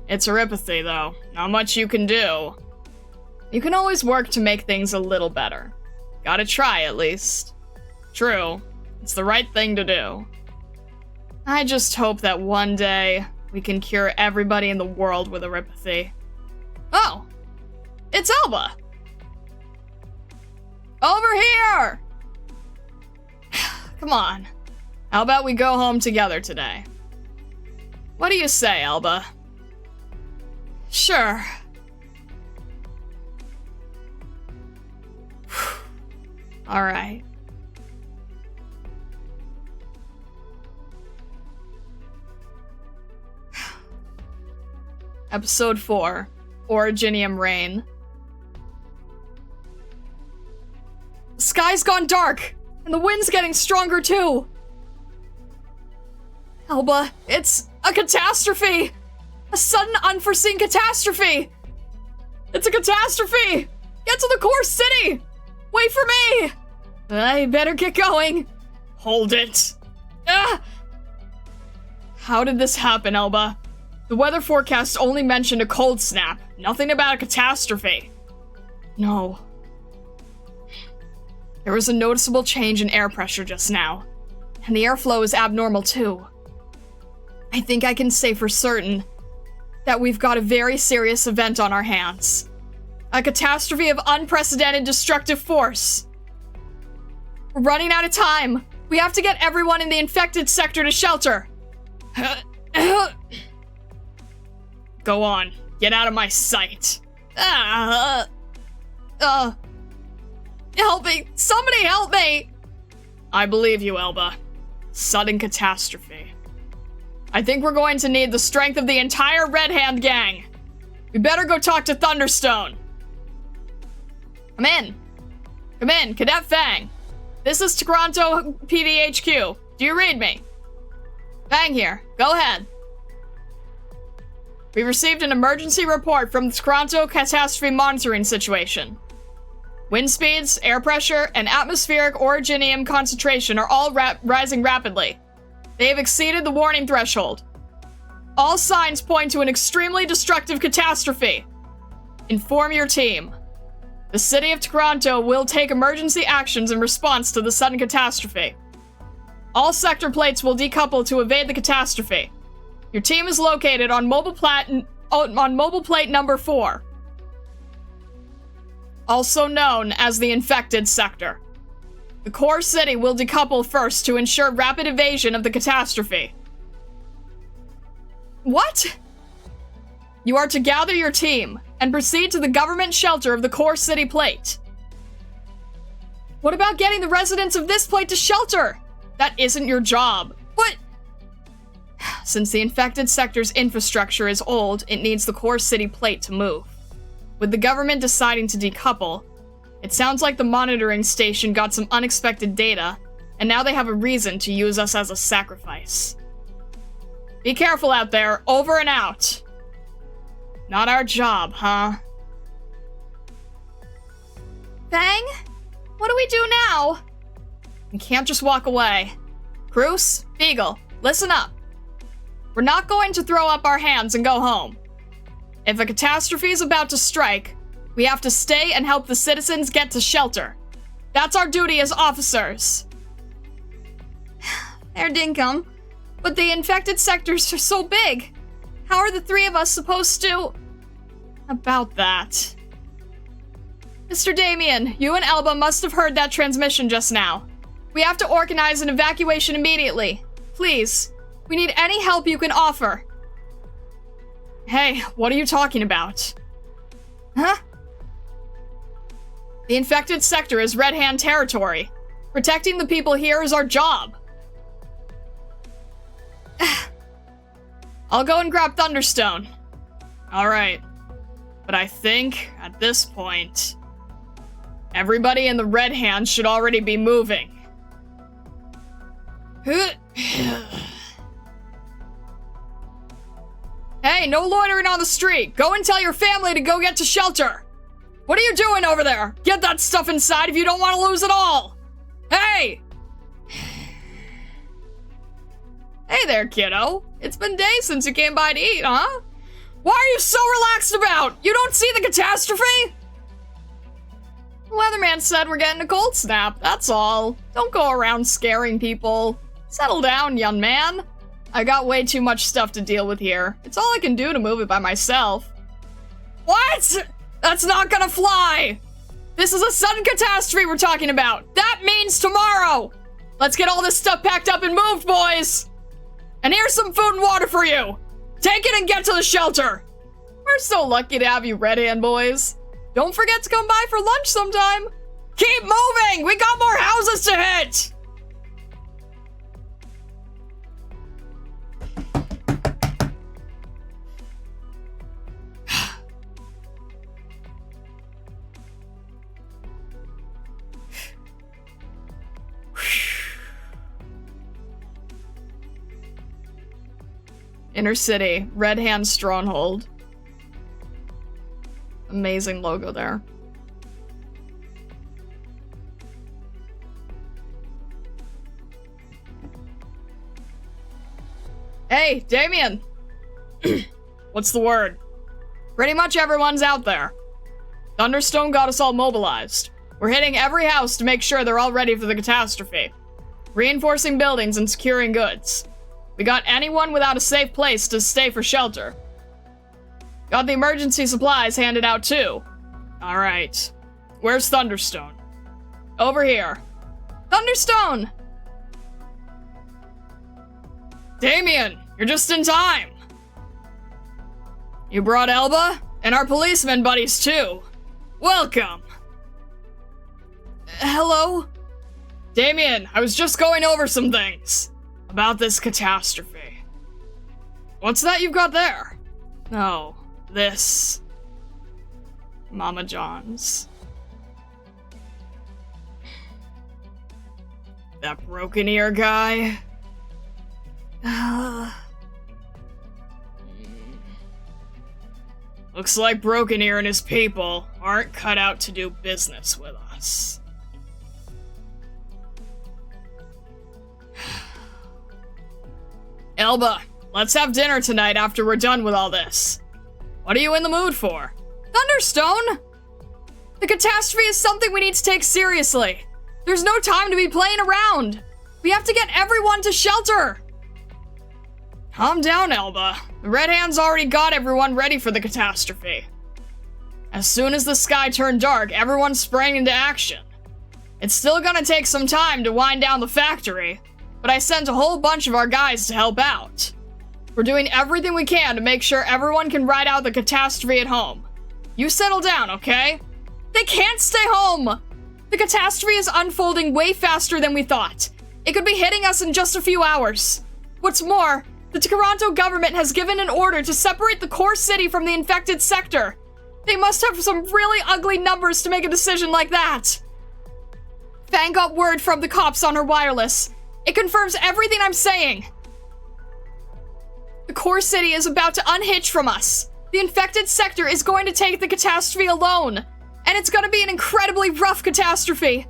It's 𝘰𝘰𝘭𝘮, though. Not much you can do. You can always work to make things a little better. Gotta try, at least. True. It's the right thing to do. I just hope that one day we can cure everybody in the world with 𝘰𝘰𝘭𝘮. Oh! It's 𝘊𝘐! Over here! Come on. How about we go home together today? What do you say, 𝘊𝘐? Sure. Alright. Episode 4. Originium Reign. The sky's gone dark! And the wind's getting stronger too! 𝘊𝘐, it's a catastrophe! A sudden unforeseen catastrophe! It's a catastrophe! Get to the core city! Wait for me! I better get going. Hold it. Ah! How did this happen, 𝘊𝘐? The weather forecast only mentioned a cold snap, nothing about a catastrophe. No. There was a noticeable change in air pressure just now, and the airflow is abnormal too. I think I can say for certain that we've got a very serious event on our hands. A catastrophe of unprecedented destructive force. We're running out of time. We have to get everyone in the infected sector to shelter. Go on. Get out of my sight. Help me! Somebody help me! I believe you, 𝘊𝘭𝘆. Sudden catastrophe. I think we're going to need the strength of the entire Red Hand gang. We better go talk to Thunderstone. Come in. Come in, Cadet Fang. This is Toronto PDHQ. Do you read me? Fang here. Go ahead. We received an emergency report from the Toronto catastrophe monitoring situation. Wind speeds, air pressure, and atmospheric originium concentration are all rising rapidly. They have exceeded the warning threshold. All signs point to an extremely destructive catastrophe. Inform your team. The city of Toronto will take emergency actions in response to the sudden catastrophe. All sector plates will decouple to evade the catastrophe. Your team is located on mobile plate number 4. Also known as the infected sector. The core city will decouple first to ensure rapid evasion of the catastrophe. What? You are to gather your team and proceed to the government shelter of the core city plate. What about getting the residents of this plate to shelter? That isn't your job. What? Since the infected sector's infrastructure is old, it needs the core city plate to move. With the government deciding to decouple, it sounds like the monitoring station got some unexpected data, and now they have a reason to use us as a sacrifice. Be careful out there. Over and out. Not our job, huh? Fang? What do we do now? We can't just walk away. Cruz, Beagle, listen up. We're not going to throw up our hands and go home. If a catastrophe is about to strike, we have to stay and help the citizens get to shelter. That's our duty as officers. Fair dinkum. But the infected sectors are so big. How are the 3 of us supposed to... About that. Mr. Damien, you and 𝘊𝘭𝘆 must have heard that transmission just now. We have to organize an evacuation immediately. Please, we need any help you can offer. Hey, what are you talking about? Huh? The infected sector is Red Hand territory. Protecting the people here is our job. I'll go and grab Thunderstone. Alright. But I think, at this point, everybody in the Red Hand should already be moving. Hey, no loitering on the street! Go and tell your family to go get to shelter! What are you doing over there? Get that stuff inside if you don't want to lose it all! Hey! Hey there, kiddo. It's been days since you came by to eat, huh? Why are you so relaxed about? You don't see the catastrophe? The weatherman said we're getting a cold snap, that's all. Don't go around scaring people. Settle down, young man. I got way too much stuff to deal with here. It's all I can do to move it by myself. What? That's not gonna fly! This is a sudden catastrophe we're talking about. That means tomorrow! Let's get all this stuff packed up and moved, boys! And here's some food and water for you! Take it and get to the shelter! We're so lucky to have you, Red Hand boys. Don't forget to come by for lunch sometime. Keep moving! We got more houses to hit! Inner City, Red Hand Stronghold. Amazing logo there. Hey, Damien! What's the word? Pretty much everyone's out there. Thunderstone got us all mobilized. We're hitting every house to make sure they're all ready for the catastrophe. Reinforcing buildings and securing goods. We got anyone without a safe place to stay for shelter. Got the emergency supplies handed out too. Alright. Where's Thunderstone? Over here. Thunderstone! Damien! You're just in time. You brought 𝘊𝘭𝘆? And our policeman buddies too. Welcome. Hello? Damien, I was just going over some things about this catastrophe. What's that you've got there? No, this. Mama John's. That broken ear guy. Looks like Broken Ear and his people aren't cut out to do business with us. 𝘊𝘭𝘆, let's have dinner tonight after we're done with all this. What are you in the mood for? Thunderstone! The catastrophe is something we need to take seriously. There's no time to be playing around. We have to get everyone to shelter. Calm down, 𝘊𝘭𝘆. The Red Hands already got everyone ready for the catastrophe. As soon as the sky turned dark, everyone sprang into action. It's still gonna take some time to wind down the factory, but I sent a whole bunch of our guys to help out. We're doing everything we can to make sure everyone can ride out the catastrophe at home. You settle down, okay? They can't stay home! The catastrophe is unfolding way faster than we thought. It could be hitting us in just a few hours. What's more, the Toronto government has given an order to separate the core city from the infected sector. They must have some really ugly numbers to make a decision like that. Fang got word from the cops on her wireless. It confirms everything I'm saying. The core city is about to unhitch from us. The infected sector is going to take the catastrophe alone. And it's gonna be an incredibly rough catastrophe.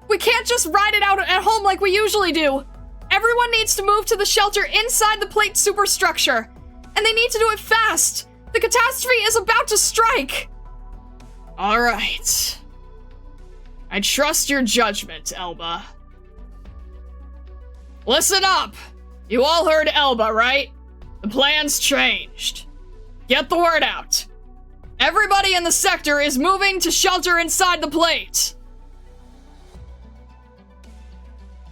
We can't just ride it out at home like we usually do. Everyone needs to move to the shelter inside the plate superstructure. And they need to do it fast. The catastrophe is about to strike. All right. I trust your judgment, 𝘊𝘭𝘆. Listen up! You all heard 𝘊𝘭𝘆, right? The plan's changed. Get the word out. Everybody in the sector is moving to shelter inside the plate.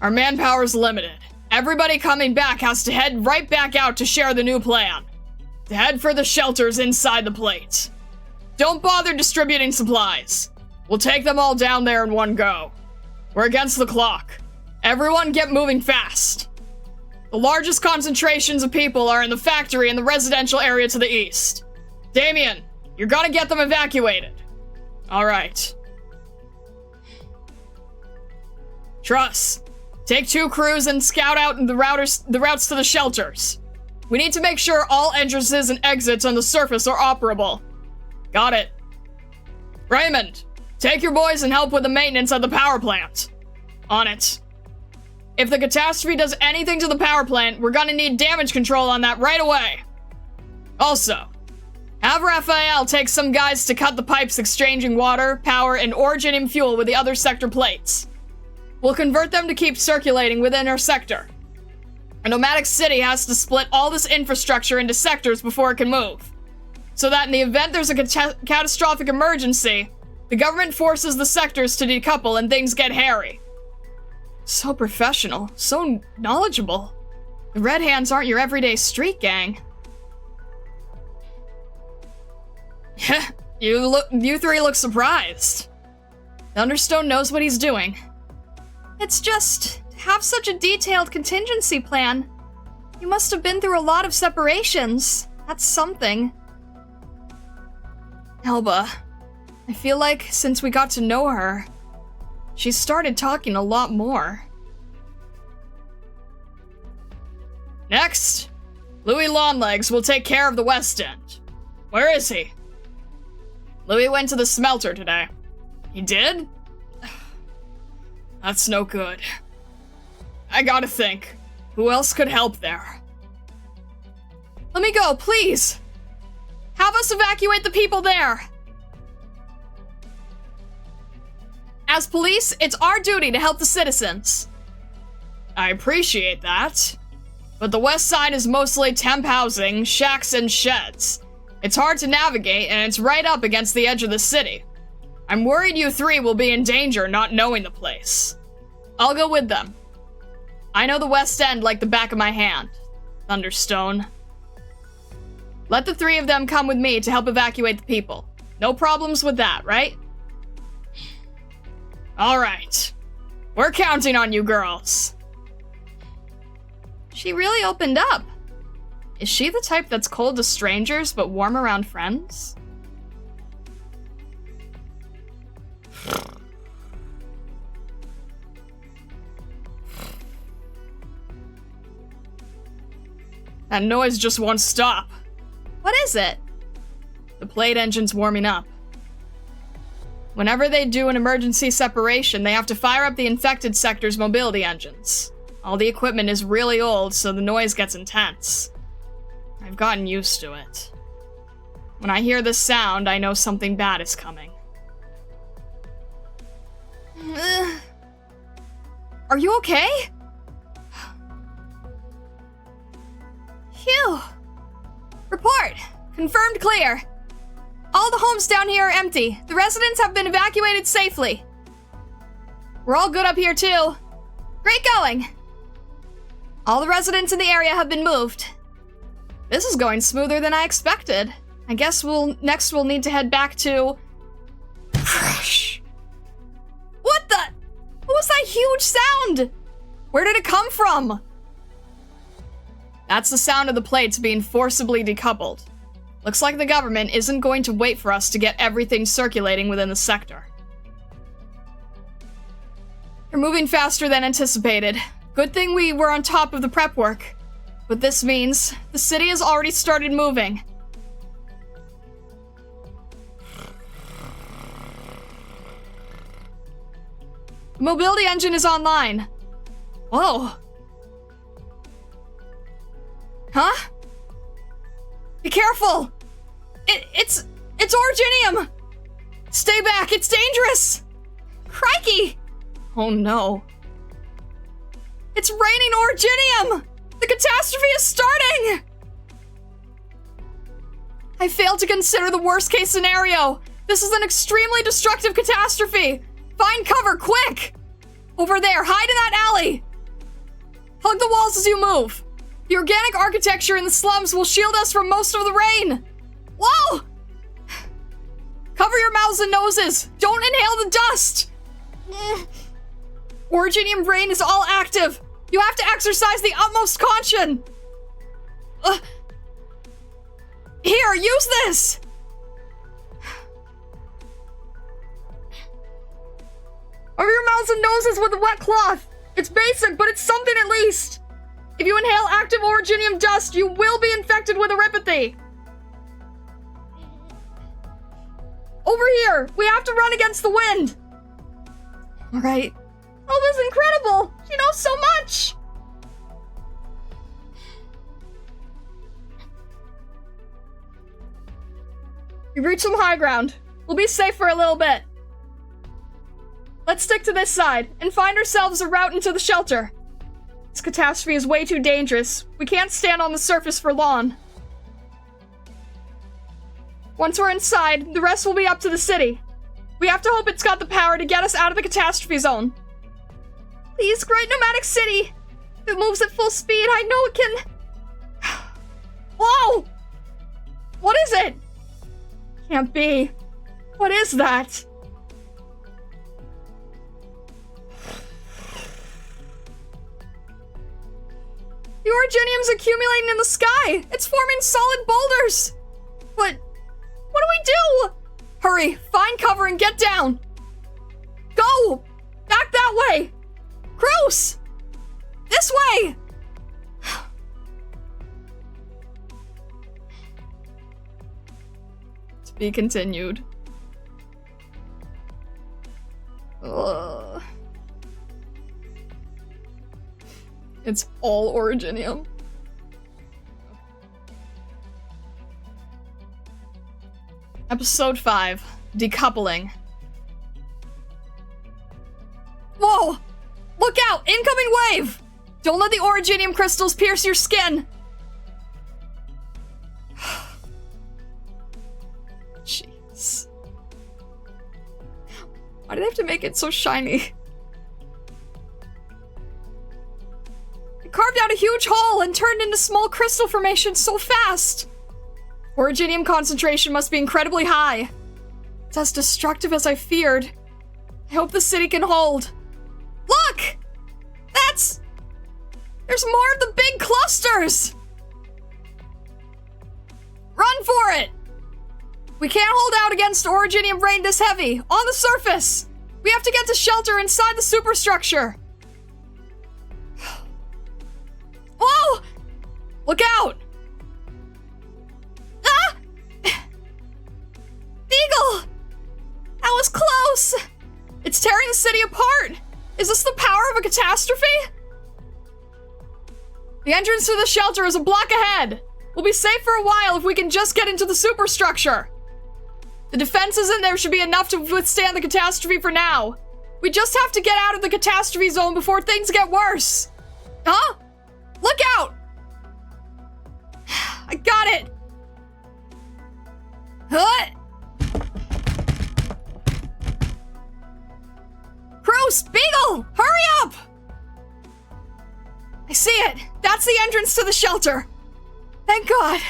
Our manpower's limited. Everybody coming back has to head right back out to share the new plan. To head for the shelters inside the plate. Don't bother distributing supplies. We'll take them all down there in one go. We're against the clock. Everyone get moving fast. The largest concentrations of people are in the factory and the residential area to the east. Damien, you're gonna get them evacuated. All right. Truss, take 2 crews and scout out the routes to the shelters. We need to make sure all entrances and exits on the surface are operable. Got it. Raymond, take your boys and help with the maintenance of the power plant. On it. If the catastrophe does anything to the power plant, we're gonna need damage control on that right away. Also, have Raphael take some guys to cut the pipes exchanging water, power, and Originium fuel with the other sector plates. We'll convert them to keep circulating within our sector. A nomadic city has to split all this infrastructure into sectors before it can move. So that in the event there's a catastrophic emergency, the government forces the sectors to decouple and things get hairy. So professional, so knowledgeable. The Red Hands aren't your everyday street gang. You 3 look surprised. Thunderstone knows what he's doing. It's just, to have such a detailed contingency plan. You must have been through a lot of separations. That's something. 𝘊𝘭𝘆, I feel like since we got to know her, she's started talking a lot more. Next, Louis Longlegs will take care of the West End. Where is he? Louis went to the smelter today. He did? That's no good. I gotta think. Who else could help there? Let me go, please! Have us evacuate the people there! As police, it's our duty to help the citizens. I appreciate that. But the west side is mostly temp housing, shacks, and sheds. It's hard to navigate, and it's right up against the edge of the city. I'm worried you 3 will be in danger not knowing the place. I'll go with them. I know the West End like the back of my hand. Thunderstone. Let the three of them come with me to help evacuate the people. No problems with that, right? Alright. We're counting on you girls. She really opened up. Is she the type that's cold to strangers but warm around friends? That noise just won't stop. What is it? The plate engine's warming up. Whenever they do an emergency separation, they have to fire up the infected sector's mobility engines. All the equipment is really old, so the noise gets intense. I've gotten used to it. When I hear this sound, I know something bad is coming. Are you okay? Phew. Report. Confirmed clear. All the homes down here are empty. The residents have been evacuated safely. We're all good up here too. Great going. All the residents in the area have been moved. This is going smoother than I expected. I guess we'll need to head back to... What the? What was that huge sound? Where did it come from? That's the sound of the plates being forcibly decoupled. Looks like the government isn't going to wait for us to get everything circulating within the sector. We're moving faster than anticipated. Good thing we were on top of the prep work. But this means the city has already started moving. The mobility engine is online. Whoa. Huh? Be careful! It's Originium! Stay back, it's dangerous! Crikey! Oh no. It's raining Originium! The catastrophe is starting! I failed to consider the worst case scenario. This is an extremely destructive catastrophe. Find cover, quick! Over there, hide in that alley! Hug the walls as you move. The organic architecture in the slums will shield us from most of the rain. Whoa! Cover your mouths and noses. Don't inhale the dust. Originium brain is all active. You have to exercise the utmost caution. Here, use this. Cover your mouths and noses with a wet cloth. It's basic, but it's something at least. If you inhale active Originium dust, you will be infected with 𝘰𝘰𝘭𝘮. Over here! We have to run against the wind! Alright. Elva's incredible! She knows so much! We've reached some high ground. We'll be safe for a little bit. Let's stick to this side and find ourselves a route into the shelter. This catastrophe is way too dangerous. We can't stand on the surface for long. Once we're inside, the rest will be up to the city. We have to hope it's got the power to get us out of the catastrophe zone. Please, Great Nomadic City! If it moves at full speed, I know it can... Whoa! What is it? Can't be. What is that? The Originium's accumulating in the sky! It's forming solid boulders! What do we do? Hurry, find cover and get down! Go! Back that way! Gross! This way! To be continued. Ugh. It's all Originium. Episode 5. Decoupling. Whoa! Look out! Incoming wave! Don't let the Originium crystals pierce your skin! Jeez. Why do they have to make it so shiny? carved out a huge hole and turned into small crystal formations so fast. Originium concentration must be incredibly high. It's as destructive as I feared. I hope the city can hold. Look! There's more of the big clusters! Run for it! We can't hold out against Originium rain this heavy, on the surface! We have to get to shelter inside the superstructure! Whoa! Look out! Ah! Beagle! That was close! It's tearing the city apart! Is this the power of a catastrophe? The entrance to the shelter is a block ahead! We'll be safe for a while if we can just get into the superstructure! The defenses in there should be enough to withstand the catastrophe for now. We just have to get out of the catastrophe zone before things get worse! Huh? Look out! I got it! Huh? Cruz, Beagle! Hurry up! I see it! That's the entrance to the shelter! Thank God!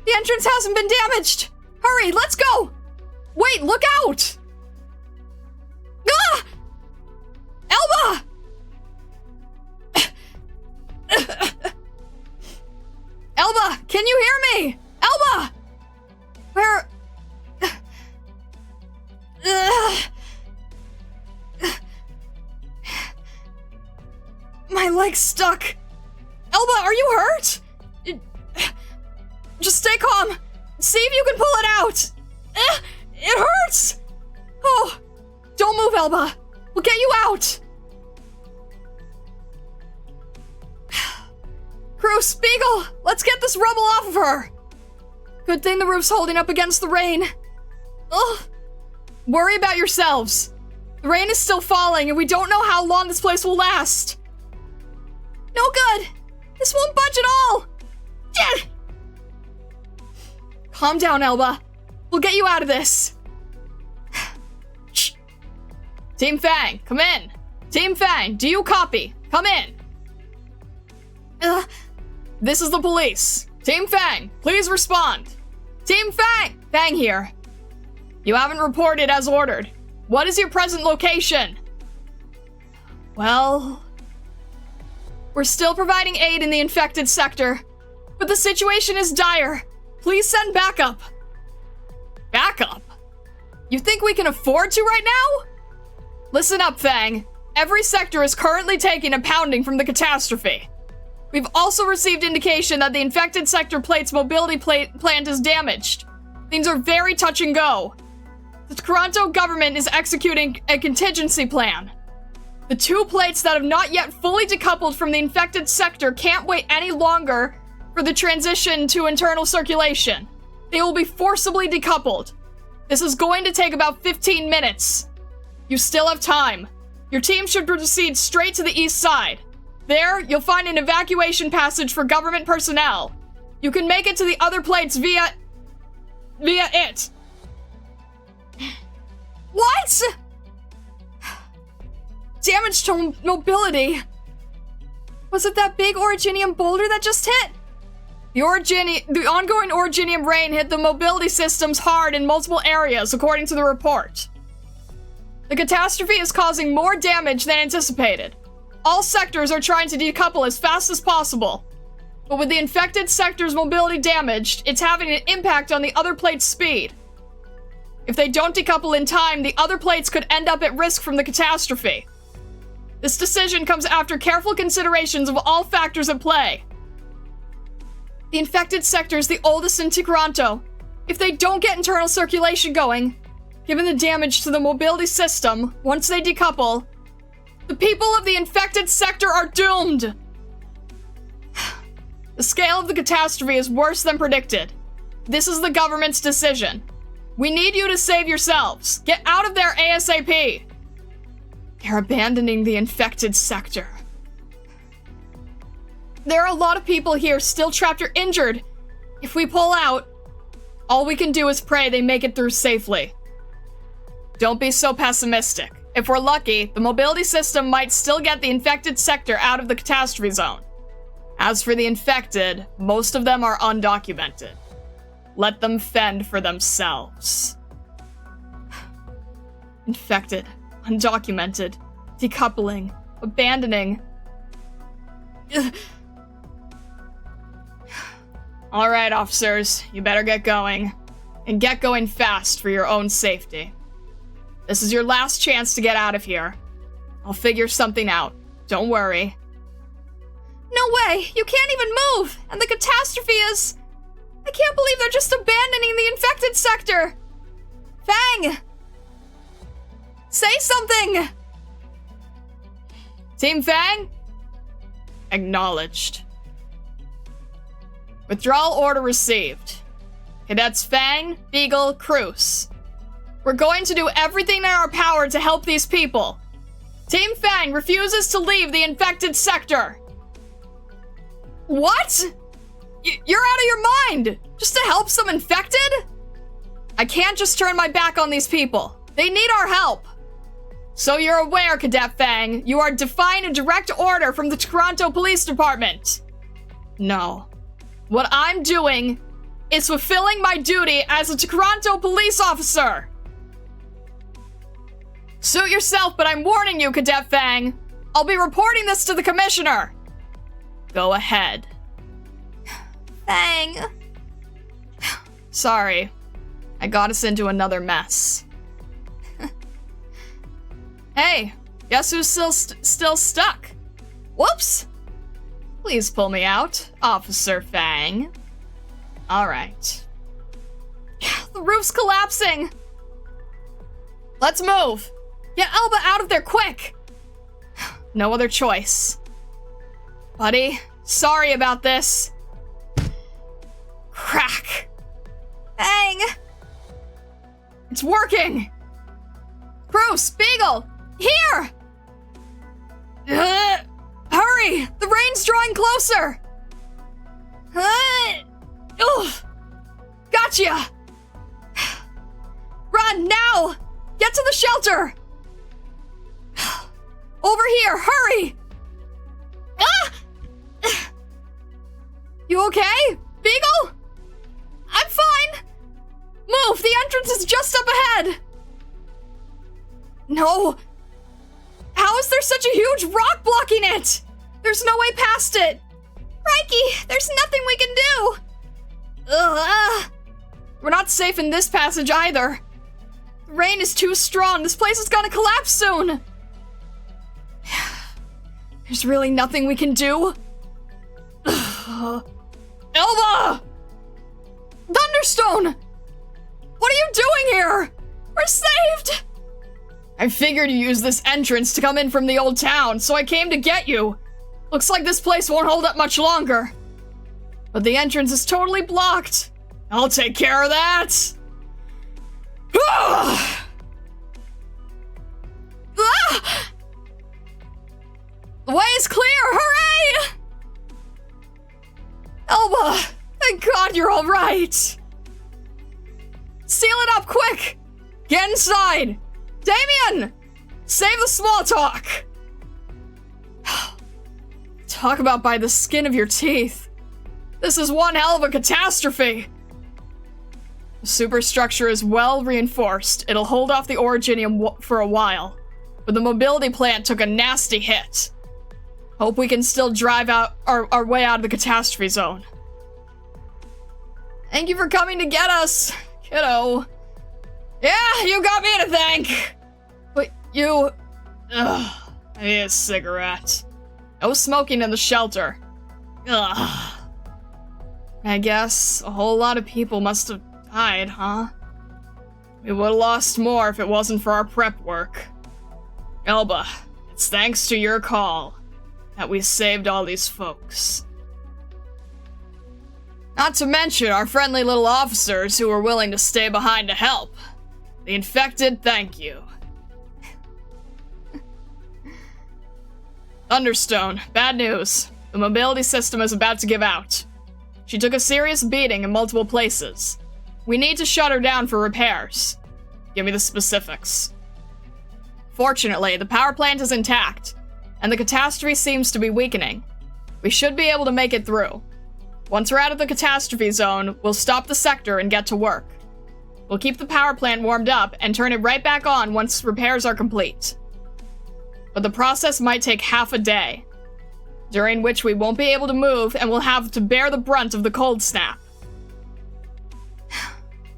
The entrance hasn't been damaged! Hurry, let's go! Wait, look out! Ah! 𝘊𝘬𝘢𝘆𝘊𝘆! 𝘊𝘬𝘆, can you hear me? 𝘊𝘬𝘆! Where... My leg's stuck. 𝘊𝘬𝘆, are you hurt? Just stay calm. See if you can pull it out. It hurts. Oh, don't move, 𝘊𝘬𝘆. We'll get you out. Cruz, Beagle, let's get this rubble off of her. Good thing the roof's holding up against the rain. Ugh. Worry about yourselves. The rain is still falling, and we don't know how long this place will last. No good! This won't budge at all! Get! Calm down, 𝘊𝘬𝘆. We'll get you out of this. Shh. Team Fang, come in. Team Fang, do you copy? Come in. This is the police. Team Fang, please respond. Team Fang! Fang here. You haven't reported as ordered. What is your present location? Well... We're still providing aid in the infected sector, but the situation is dire. Please send backup. Backup? You think we can afford to right now? Listen up, Fang. Every sector is currently taking a pounding from the catastrophe. We've also received indication that the infected sector plate's mobility plant is damaged. Things are very touch and go. The Toronto government is executing a contingency plan. The two plates that have not yet fully decoupled from the infected sector can't wait any longer for the transition to internal circulation. They will be forcibly decoupled. This is going to take about 15 minutes. You still have time. Your team should proceed straight to the east side. There, you'll find an evacuation passage for government personnel. You can make it to the other plates via it. What? Damage to mobility. Was it that big Originium boulder that just hit? The ongoing Originium rain hit the mobility systems hard in multiple areas, according to the report. The catastrophe is causing more damage than anticipated. All sectors are trying to decouple as fast as possible. But with the infected sector's mobility damaged, it's having an impact on the other plate's speed. If they don't decouple in time, the other plates could end up at risk from the catastrophe. This decision comes after careful considerations of all factors at play. The infected sector is the oldest in Toronto. If they don't get internal circulation going, given the damage to the mobility system, once they decouple, the people of the infected sector are doomed! The scale of the catastrophe is worse than predicted. This is the government's decision. We need you to save yourselves. Get out of there ASAP! They're abandoning the infected sector. There are a lot of people here still trapped or injured. If we pull out, all we can do is pray they make it through safely. Don't be so pessimistic. If we're lucky, the mobility system might still get the infected sector out of the catastrophe zone. As for the infected, most of them are undocumented. Let them fend for themselves. Infected, undocumented, decoupling, abandoning. Alright, officers, you better get going. And get going fast for your own safety. This is your last chance to get out of here. I'll figure something out. Don't worry. No way! You can't even move! And the catastrophe is... I can't believe they're just abandoning the infected sector! Fang! Say something! Team Fang? Acknowledged. Withdrawal order received. Cadets Fang, Beagle, Cruz. We're going to do everything in our power to help these people. Team Fang refuses to leave the infected sector. What? You're out of your mind! Just to help some infected? I can't just turn my back on these people. They need our help. So you're aware, Cadet Fang, you are defying a direct order from the Toronto Police Department. No. What I'm doing is fulfilling my duty as a Toronto police officer. Suit yourself, but I'm warning you, Cadet Fang. I'll be reporting this to the commissioner. Go ahead. Fang. Sorry. I got us into another mess. Hey, guess who's still stuck? Whoops. Please pull me out, Officer Fang. Alright. The roof's collapsing. Let's move. Get 𝘊𝘭𝘆 out of there, quick. No other choice. Buddy, sorry about this. Crack. Fang. It's working. Bruce, Beagle, here. Hurry, the rain's drawing closer. Gotcha. Run, now. Get to the shelter. Over here, hurry. You okay, Beagle? I'm fine. Move, the entrance is just up ahead. No. How is there such a huge rock blocking it? There's no way past it. Crikey, there's nothing we can do. We're not safe in this passage either. The rain is too strong. This place is gonna collapse soon. There's really nothing we can do. 𝘊𝘆! Thunderstone! What are you doing here? We're saved! I figured you used this entrance to come in from the old town, so I came to get you. Looks like this place won't hold up much longer. But the entrance is totally blocked. I'll take care of that. The way is clear, hooray! 𝘊𝘆, thank God you're all right. Seal it up, quick! Get inside! Damien! Save the small talk! Talk about by the skin of your teeth. This is one hell of a catastrophe. The superstructure is well reinforced. It'll hold off the Originium for a while. But the mobility plant took a nasty hit. Hope we can still drive out our way out of the catastrophe zone. Thank you for coming to get us, kiddo. Yeah, you got me to thank. But you... I need a cigarette. No smoking in the shelter. Ugh. I guess a whole lot of people must have died, huh? We would've lost more if it wasn't for our prep work. 𝘊𝘆, it's thanks to your call that we saved all these folks. Not to mention our friendly little officers who were willing to stay behind to help. The infected, thank you. Thunderstone, bad news. The mobility system is about to give out. She took a serious beating in multiple places. We need to shut her down for repairs. Give me the specifics. Fortunately, the power plant is intact, and the catastrophe seems to be weakening. We should be able to make it through. Once we're out of the catastrophe zone, we'll stop the sector and get to work. We'll keep the power plant warmed up and turn it right back on once repairs are complete. But the process might take half a day, during which we won't be able to move and we'll have to bear the brunt of the cold snap.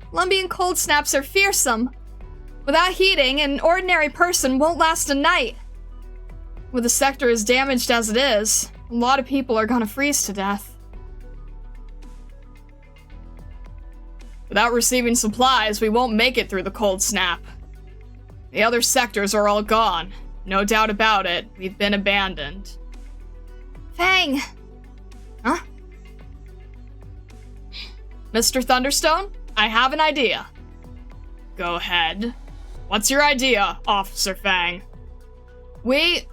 Colombian cold snaps are fearsome. Without heating, an ordinary person won't last a night. With the sector as damaged as it is, a lot of people are gonna freeze to death. Without receiving supplies, we won't make it through the cold snap. The other sectors are all gone. No doubt about it, we've been abandoned. Fang! Huh? Mr. Thunderstone, I have an idea. Go ahead. What's your idea, Officer Fang? We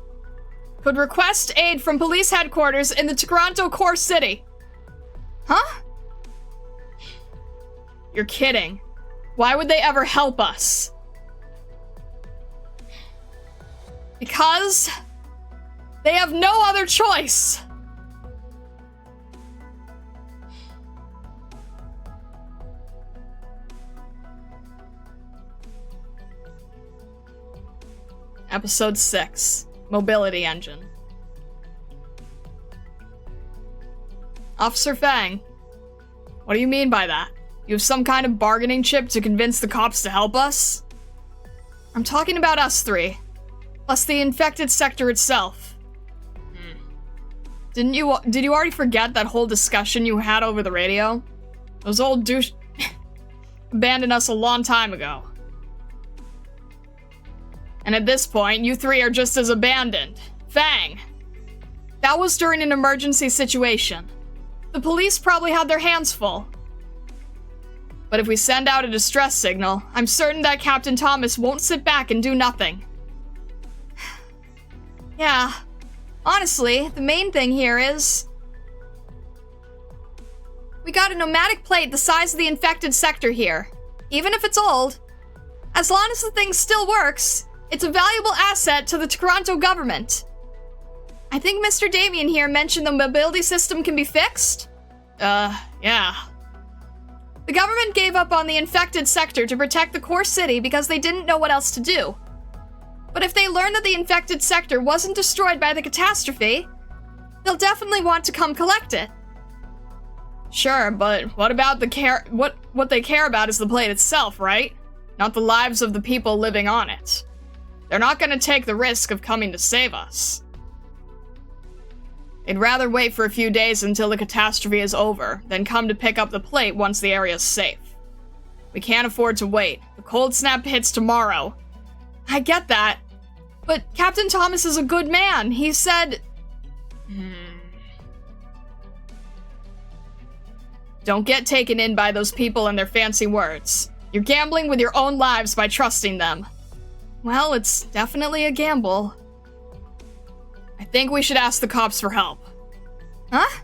could request aid from police headquarters in the Toronto core city. Huh? You're kidding. Why would they ever help us? Because they have no other choice. Episode 6, Mobility Engine. Officer Fang, what do you mean by that? You have some kind of bargaining chip to convince the cops to help us? I'm talking about us three, plus the infected sector itself. Did you already forget that whole discussion you had over the radio? Those old douche abandoned us a long time ago. And at this point, you three are just as abandoned. Fang! That was during an emergency situation. The police probably had their hands full. But if we send out a distress signal, I'm certain that Captain Thomas won't sit back and do nothing. Yeah. Honestly, the main thing here is we got a pneumatic plate the size of the infected sector here. Even if it's old, as long as the thing still works, it's a valuable asset to the Toronto government. I think Mr. Damien here mentioned the mobility system can be fixed? Yeah. The government gave up on the infected sector to protect the core city because they didn't know what else to do. But if they learn that the infected sector wasn't destroyed by the catastrophe, they'll definitely want to come collect it. Sure, but what about what they care about is the plate itself, right? Not the lives of the people living on it. They're not gonna take the risk of coming to save us. They'd rather wait for a few days until the catastrophe is over, than come to pick up the plate once the area's safe. We can't afford to wait. The cold snap hits tomorrow. I get that, but Captain Thomas is a good man. He said... Don't get taken in by those people and their fancy words. You're gambling with your own lives by trusting them. Well, it's definitely a gamble. I think we should ask the cops for help. Huh?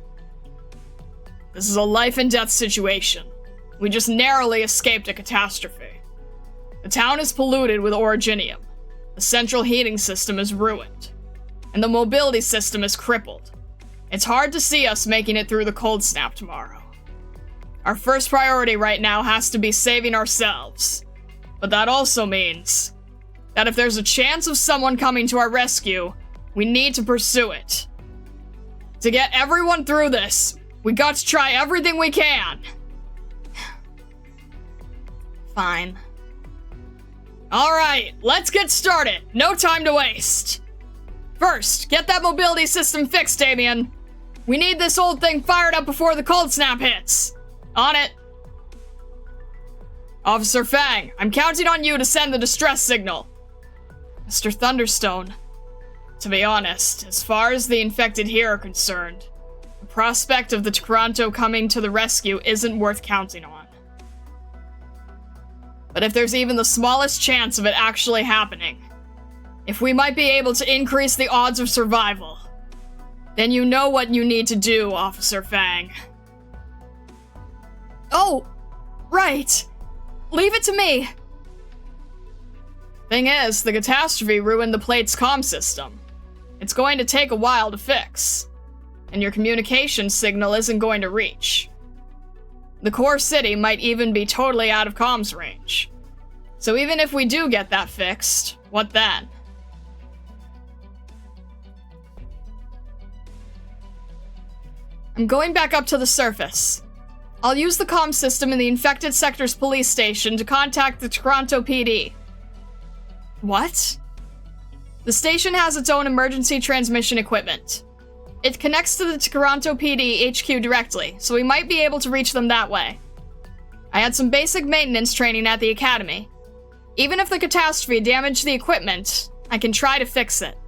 This is a life and death situation. We just narrowly escaped a catastrophe. The town is polluted with Originium. The central heating system is ruined. And the mobility system is crippled. It's hard to see us making it through the cold snap tomorrow. Our first priority right now has to be saving ourselves. But that also means that if there's a chance of someone coming to our rescue, we need to pursue it. To get everyone through this, we got to try everything we can. Fine. Alright, let's get started. No time to waste. First, get that mobility system fixed, Damien. We need this old thing fired up before the cold snap hits. On it. Officer Fang, I'm counting on you to send the distress signal. Mr. Thunderstone, to be honest, as far as the infected here are concerned, the prospect of the Toronto coming to the rescue isn't worth counting on. But if there's even the smallest chance of it actually happening, if we might be able to increase the odds of survival, then you know what you need to do, Officer Fang. Oh, right. Leave it to me. Thing is, the catastrophe ruined the plate's comm system. It's going to take a while to fix. and your communication signal isn't going to reach. The core city might even be totally out of comms range. So even if we do get that fixed, what then? I'm going back up to the surface. I'll use the comm system in the infected sector's police station to contact the Toronto PD. What? The station has its own emergency transmission equipment. It connects to the Toronto PD HQ directly, so we might be able to reach them that way. I had some basic maintenance training at the academy. Even if the catastrophe damaged the equipment, I can try to fix it.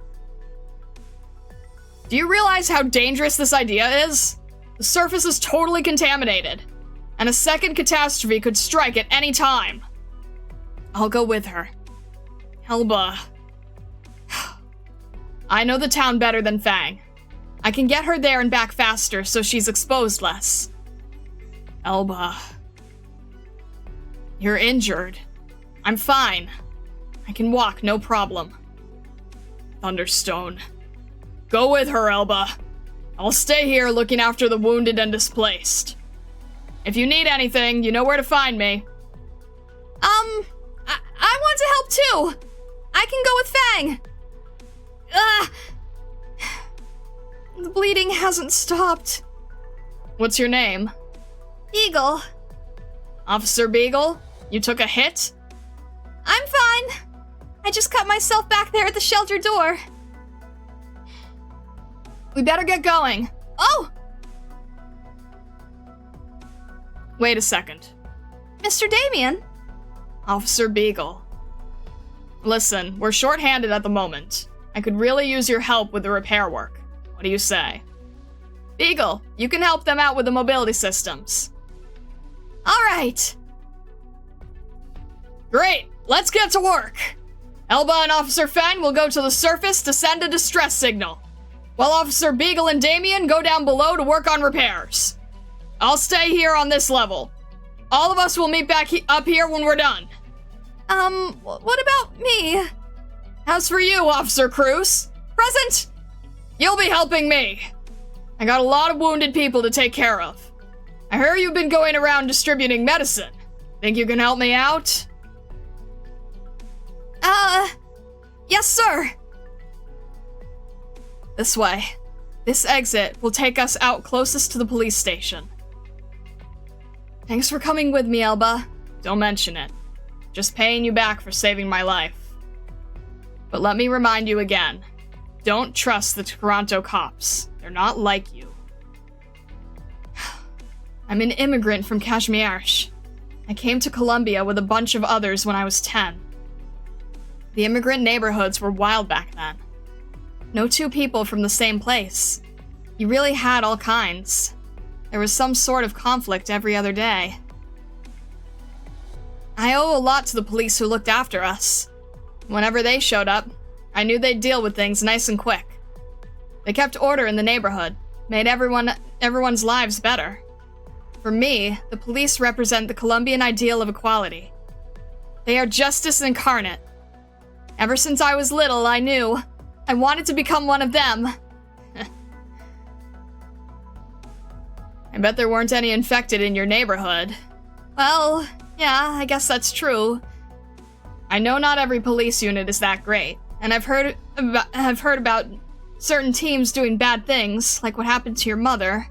Do you realize how dangerous this idea is? The surface is totally contaminated, and a second catastrophe could strike at any time. I'll go with her. 𝘍𝘢𝘯𝘨. I know the town better than Fang. I can get her there and back faster so she's exposed less. 𝘍𝘢𝘆. You're injured. I'm fine. I can walk, no problem. Thunderstone. Go with her, 𝘍𝘢𝘆. I'll stay here looking after the wounded and displaced. If you need anything, you know where to find me. I want to help too. I can go with Fang. The bleeding hasn't stopped. What's your name? Beagle. Officer Beagle? You took a hit? I'm fine. I just cut myself back there at the shelter door. We better get going. Oh! Wait a second. Mr. Damien? Officer Beagle. Listen, we're short-handed at the moment. I could really use your help with the repair work. What do you say? Beagle, you can help them out with the mobility systems. All right. Great, let's get to work. 𝘍𝘢𝘆 and Officer Fang will go to the surface to send a distress signal, while Officer Beagle and Damien go down below to work on repairs. I'll stay here on this level. All of us will meet back up here when we're done. What about me? As for you, Officer Cruz, present! You'll be helping me. I got a lot of wounded people to take care of. I heard you've been going around distributing medicine. Think you can help me out? Yes, sir. This way. This exit will take us out closest to the police station. Thanks for coming with me, 𝘍𝘢𝘆. Don't mention it. Just paying you back for saving my life. But let me remind you again. Don't trust the Toronto cops. They're not like you. I'm an immigrant from 𝘱𝘕𝘃. I came to Colombia with a bunch of others when I was 10. The immigrant neighborhoods were wild back then. No two people from the same place. You really had all kinds. There was some sort of conflict every other day. I owe a lot to the police who looked after us. Whenever they showed up, I knew they'd deal with things nice and quick. They kept order in the neighborhood, made everyone's lives better. For me, the police represent the Colombian ideal of equality. They are justice incarnate. Ever since I was little, I knew I wanted to become one of them. I bet there weren't any infected in your neighborhood. Well, yeah, I guess that's true. I know not every police unit is that great, and I've heard about certain teams doing bad things, like what happened to your mother,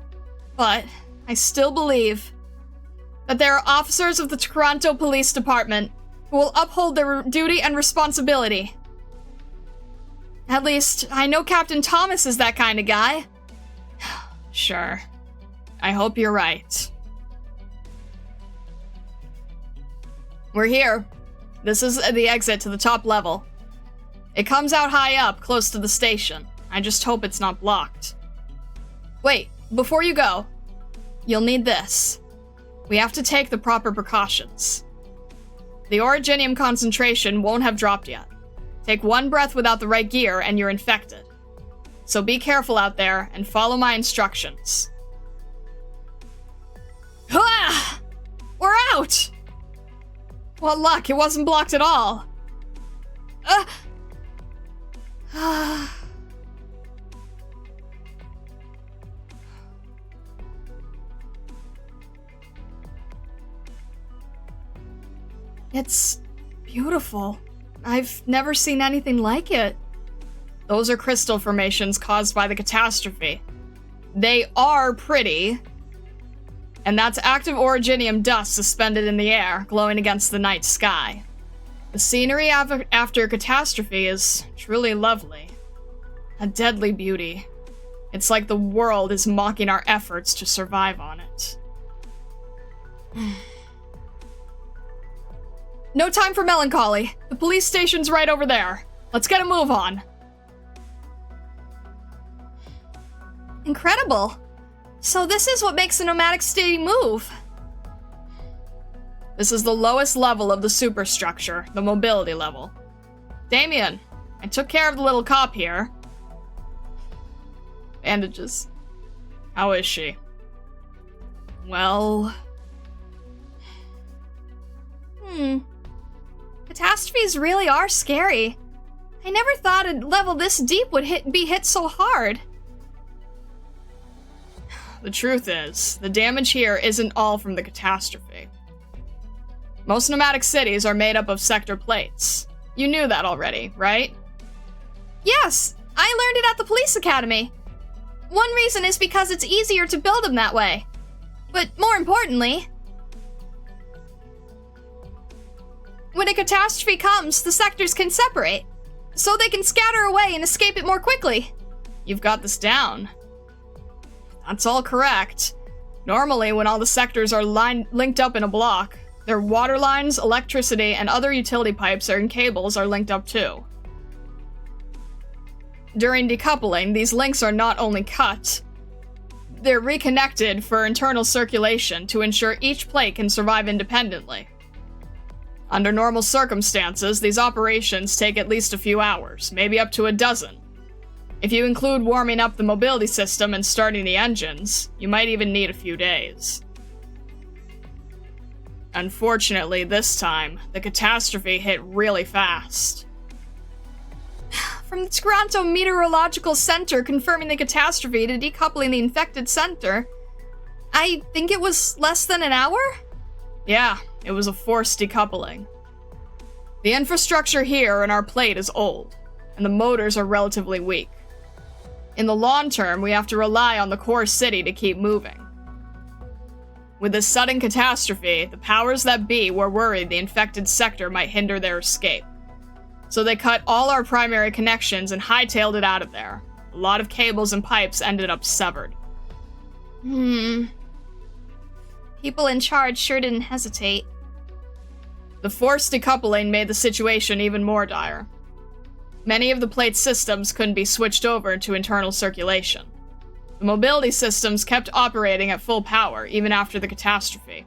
but I still believe that there are officers of the Toronto Police Department who will uphold their duty and responsibility. At least, I know Captain Thomas is that kind of guy. Sure. I hope you're right. We're here. This is the exit to the top level. It comes out high up, close to the station. I just hope it's not blocked. Wait, before you go, you'll need this. We have to take the proper precautions. The Originium concentration won't have dropped yet. Take one breath without the right gear and you're infected. So be careful out there and follow my instructions. Ah! We're out! What luck, it wasn't blocked at all. It's beautiful. I've never seen anything like it. Those are crystal formations caused by the catastrophe. They are pretty. And that's active Originium dust suspended in the air, glowing against the night sky. The scenery after a catastrophe is truly lovely. A deadly beauty. It's like the world is mocking our efforts to survive on it. No time for melancholy. The police station's right over there. Let's get a move on. Incredible. So this is what makes the nomadic city move. This is the lowest level of the superstructure, the mobility level. Damien, I took care of the little cop here. Bandages. How is she? Well... Catastrophes really are scary. I never thought a level this deep would be hit so hard. The truth is, the damage here isn't all from the catastrophe. Most nomadic cities are made up of sector plates. You knew that already, right? Yes, I learned it at the police academy. One reason is because it's easier to build them that way. But more importantly, when a catastrophe comes, the sectors can separate, so they can scatter away and escape it more quickly. You've got this down. That's all correct. Normally, when all the sectors are linked up in a block, their water lines, electricity, and other utility pipes and cables are linked up too. During decoupling, these links are not only cut, they're reconnected for internal circulation to ensure each plate can survive independently. Under normal circumstances, these operations take at least a few hours, maybe up to a dozen. If you include warming up the mobility system and starting the engines, you might even need a few days. Unfortunately, this time, the catastrophe hit really fast. From the Toronto Meteorological Center confirming the catastrophe to decoupling the infected center, I think it was less than an hour? Yeah, it was a forced decoupling. The infrastructure here in our plate is old, and the motors are relatively weak. In the long term, we have to rely on the core city to keep moving. With this sudden catastrophe, the powers that be were worried the infected sector might hinder their escape. So they cut all our primary connections and hightailed it out of there. A lot of cables and pipes ended up severed. People in charge sure didn't hesitate. The forced decoupling made the situation even more dire. Many of the plate systems couldn't be switched over to internal circulation. The mobility systems kept operating at full power, even after the catastrophe.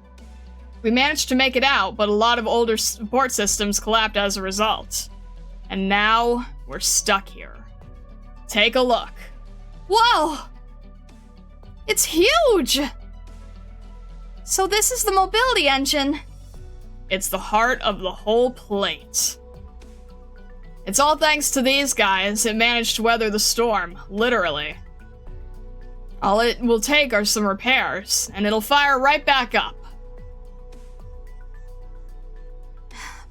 We managed to make it out, but a lot of older support systems collapsed as a result. And now, we're stuck here. Take a look. Whoa! It's huge! So this is the mobility engine. It's the heart of the whole plate. It's all thanks to these guys it managed to weather the storm, literally. All it will take are some repairs, and it'll fire right back up.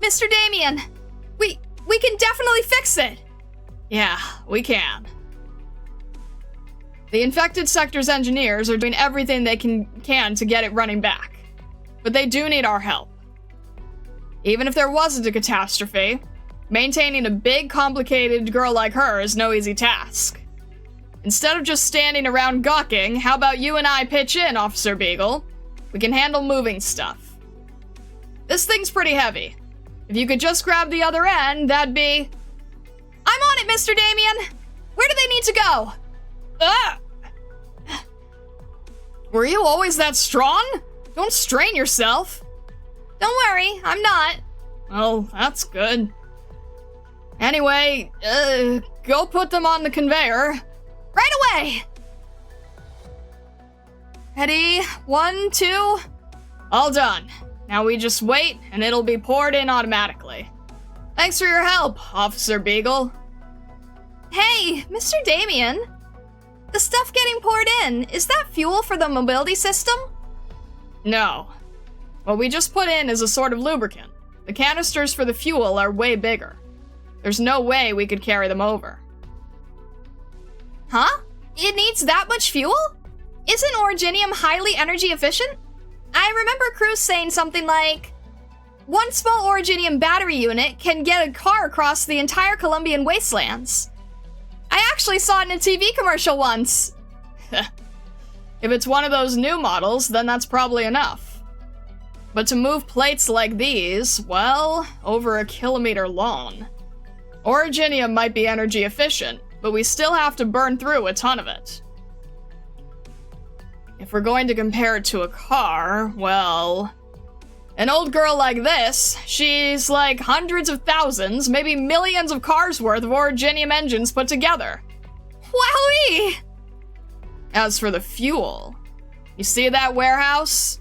Mr. Damien, we can definitely fix it. Yeah, we can. The infected sector's engineers are doing everything they can to get it running back. But they do need our help. Even if there wasn't a catastrophe, maintaining a big, complicated girl like her is no easy task. Instead of just standing around gawking, how about you and I pitch in, Officer Beagle? We can handle moving stuff. This thing's pretty heavy. If you could just grab the other end, that'd be... I'm on it, Mr. Damien! Where do they need to go? Ah! Were you always that strong? Don't strain yourself. Don't worry, I'm not. Well, that's good. Anyway, go put them on the conveyor. Right away! Ready? 1, 2... All done. Now we just wait, and it'll be poured in automatically. Thanks for your help, Officer Beagle. Hey, Mr. Damien. The stuff getting poured in, is that fuel for the mobility system? No. What we just put in is a sort of lubricant. The canisters for the fuel are way bigger. There's no way we could carry them over. Huh? It needs that much fuel? Isn't Originium highly energy efficient? I remember Cruz saying something like, one small Originium battery unit can get a car across the entire Colombian wastelands. I actually saw it in a TV commercial once. If it's one of those new models, then that's probably enough. But to move plates like these, well, over 1 kilometer long. Originium might be energy efficient, but we still have to burn through a ton of it. If we're going to compare it to a car, well, an old girl like this, she's like hundreds of thousands, maybe millions of cars worth of Originium engines put together. Wowee! As for the fuel, you see that warehouse?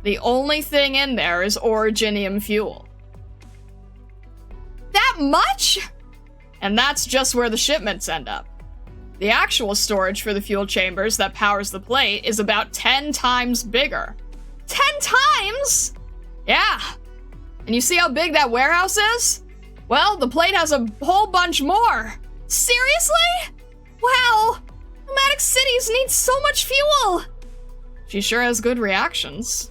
The only thing in there is Originium fuel. That much? And that's just where the shipments end up. The actual storage for the fuel chambers that powers the plate is about 10 times bigger. 10 times? Yeah. And you see how big that warehouse is? Well, the plate has a whole bunch more. Seriously? Wow. Nomadic cities need so much fuel. She sure has good reactions.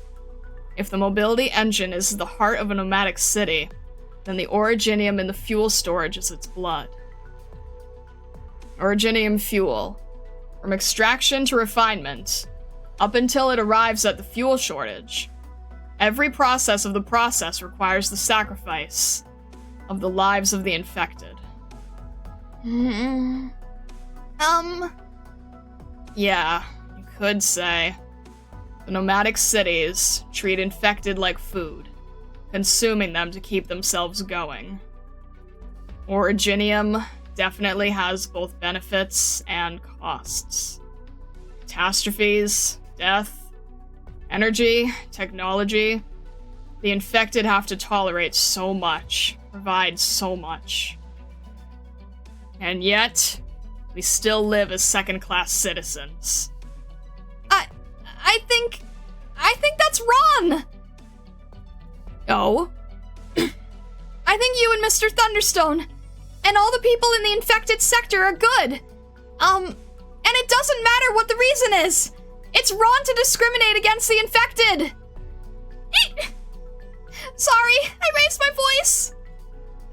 If the mobility engine is the heart of a nomadic city, then the Originium in the fuel storage is its blood. Originium fuel. From extraction to refinement, up until it arrives at the fuel shortage, every process of the process requires the sacrifice of the lives of the infected. Yeah, you could say. The nomadic cities treat infected like food, consuming them to keep themselves going. Originium definitely has both benefits and costs. Catastrophes, death, energy, technology. The infected have to tolerate so much, provide so much. And yet, we still live as second-class citizens. I think that's wrong! Oh? I think you and Mr. Thunderstone and all the people in the infected sector are good. And it doesn't matter what the reason is. It's wrong to discriminate against the infected. Sorry, I raised my voice.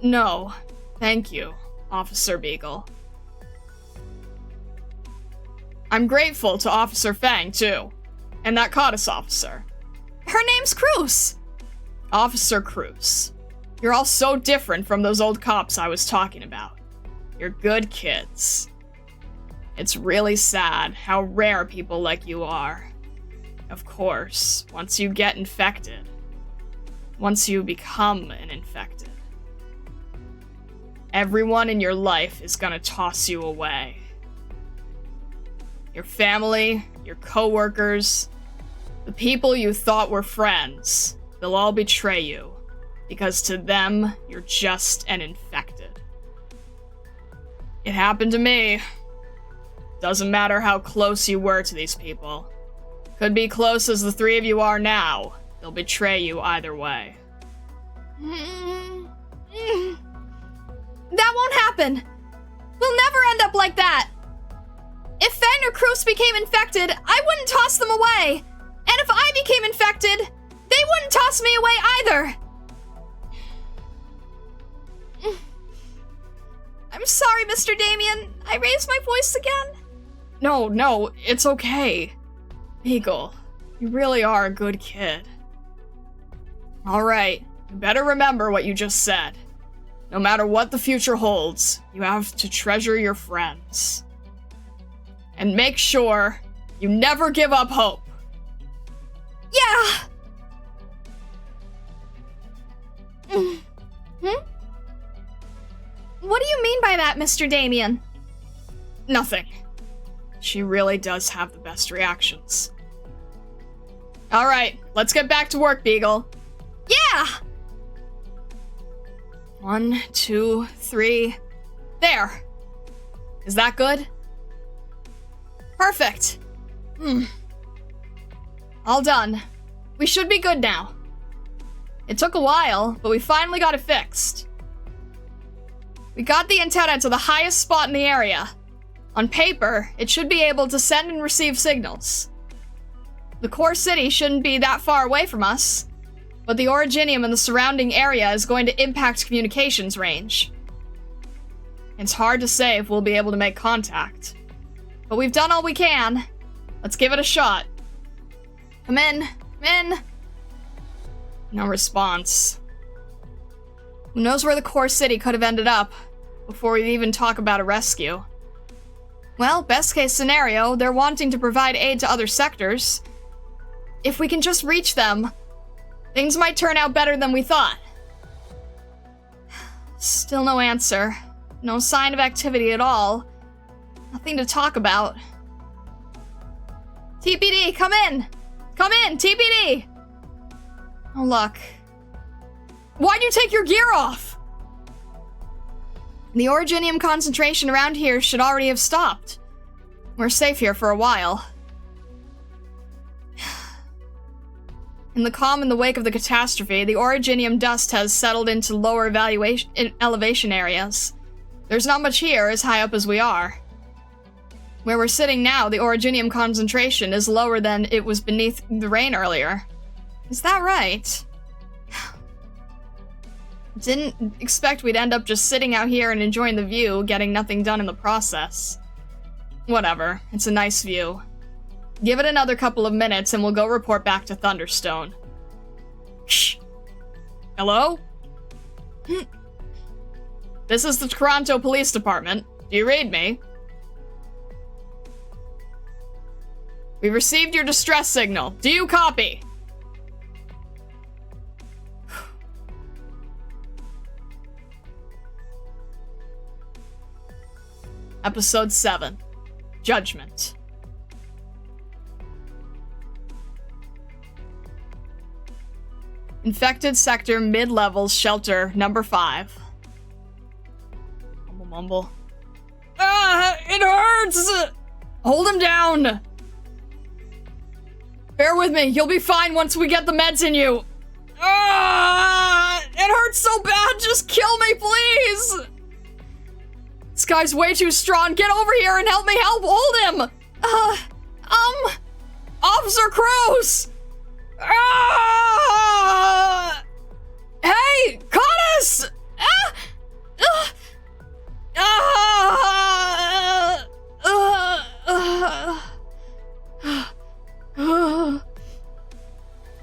No, thank you, Officer Beagle. I'm grateful to Officer Fang, too. And that Cadets officer. Her name's Cruz. Officer Cruz. You're all so different from those old cops I was talking about. You're good kids. It's really sad how rare people like you are. Of course, once you get infected. Once you become an infected. Everyone in your life is gonna toss you away. Your family, your co-workers, the people you thought were friends, they'll all betray you, because to them, you're just an infected. It happened to me. Doesn't matter how close you were to these people. Could be close as the three of you are now. They'll betray you either way. That won't happen. We'll never end up like that. If Fang or Cruz became infected, I wouldn't toss them away. And if I became infected, they wouldn't toss me away either. I'm sorry, Mr. Damien. I raised my voice again. No, it's okay. Beagle, you really are a good kid. Alright, you better remember what you just said. No matter what the future holds, you have to treasure your friends. And make sure you never give up hope. Yeah! What do you mean by that, Mr. Damien? Nothing. She really does have the best reactions. Alright, let's get back to work, Beagle. Yeah! 1, 2, 3. There! Is that good? Perfect. All done. We should be good now. It took a while, but we finally got it fixed. We got the antenna to the highest spot in the area. On paper, it should be able to send and receive signals. The core city shouldn't be that far away from us, but the Originium and the surrounding area is going to impact communications range. It's hard to say if we'll be able to make contact, but we've done all we can. Let's give it a shot. Come in, come in. No response. Who knows where the core city could have ended up before we even talk about a rescue. Well, best case scenario, they're wanting to provide aid to other sectors. If we can just reach them, things might turn out better than we thought. Still no answer. No sign of activity at all. Nothing to talk about. TPD, come in! Come in, TPD! Oh, luck. Why'd you take your gear off? The Originium concentration around here should already have stopped. We're safe here for a while. In the calm in the wake of the catastrophe, the Originium dust has settled into lower elevation areas. There's not much here as high up as we are. Where we're sitting now, the Originium concentration is lower than it was beneath the rain earlier. Is that right? Didn't expect we'd end up just sitting out here and enjoying the view, getting nothing done in the process. Whatever, it's a nice view. Give it another couple of minutes and we'll go report back to Thunderstone. Shh. Hello? This is the Toronto Police Department. Do you read me? We received your distress signal. Do you copy? Episode 7. Judgment. Infected sector mid-levels shelter number 5. Mumble mumble. Ah, it hurts! Hold him down! Bear with me, you'll be fine once we get the meds in you. Ah, it hurts so bad, just kill me, please! This guy's way too strong. Get over here and help me hold him! Officer Cruz! Hey! Cadets!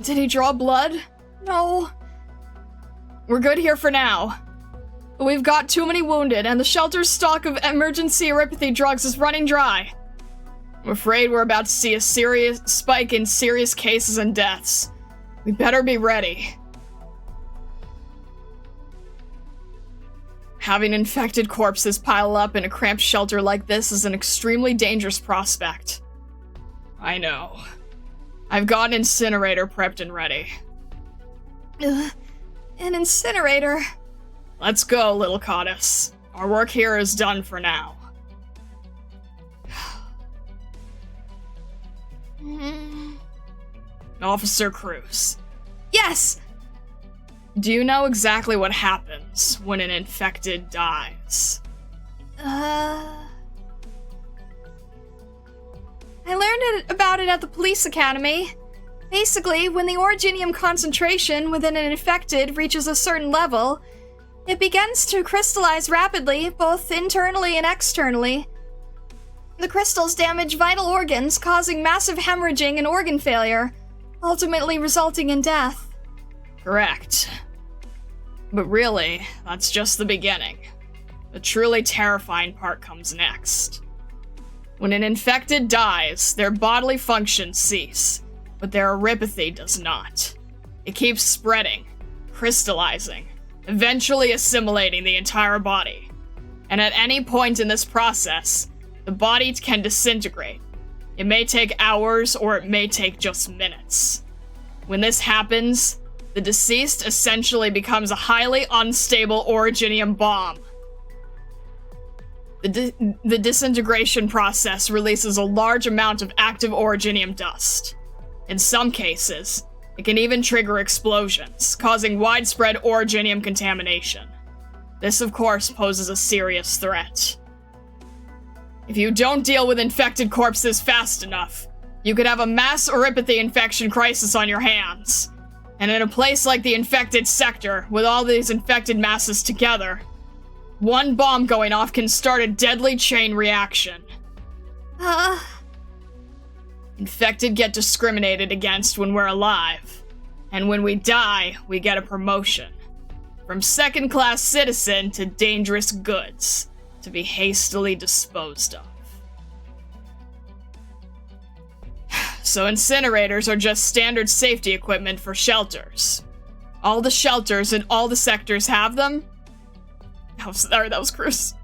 Did he draw blood? No. We're good here for now. But we've got too many wounded, and the shelter's stock of emergency 𝘰𝘰𝘭𝘮 drugs is running dry. I'm afraid we're about to see a serious spike in serious cases and deaths. We better be ready. Having infected corpses pile up in a cramped shelter like this is an extremely dangerous prospect. I know. I've got an incinerator prepped and ready. An incinerator? Let's go, little Cadets. Our work here is done for now. Officer Cruz. Yes! Do you know exactly what happens when an infected dies? I learned about it at the police academy. Basically, when the Originium concentration within an infected reaches a certain level, it begins to crystallize rapidly, both internally and externally. The crystals damage vital organs, causing massive hemorrhaging and organ failure, ultimately resulting in death. Correct. But really, that's just the beginning. The truly terrifying part comes next. When an infected dies, their bodily functions cease, but their 𝘰𝘰𝘭𝘮 does not. It keeps spreading, crystallizing, eventually assimilating the entire body. And at any point in this process, the body can disintegrate. It may take hours or it may take just minutes. When this happens, the deceased essentially becomes a highly unstable Originium bomb. The disintegration process releases a large amount of active Originium dust. In some cases, It can even trigger explosions, causing widespread Originium contamination. This, of course, poses a serious threat. If you don't deal with infected corpses fast enough, you could have a mass 𝘰𝘰𝘭𝘮 infection crisis on your hands. And in a place like the infected sector, with all these infected masses together, one bomb going off can start a deadly chain reaction. Infected get discriminated against when we're alive. And when we die, we get a promotion. From second-class citizen to dangerous goods, to be hastily disposed of. So incinerators are just standard safety equipment for shelters. All the shelters in all the sectors have them. That was Chris.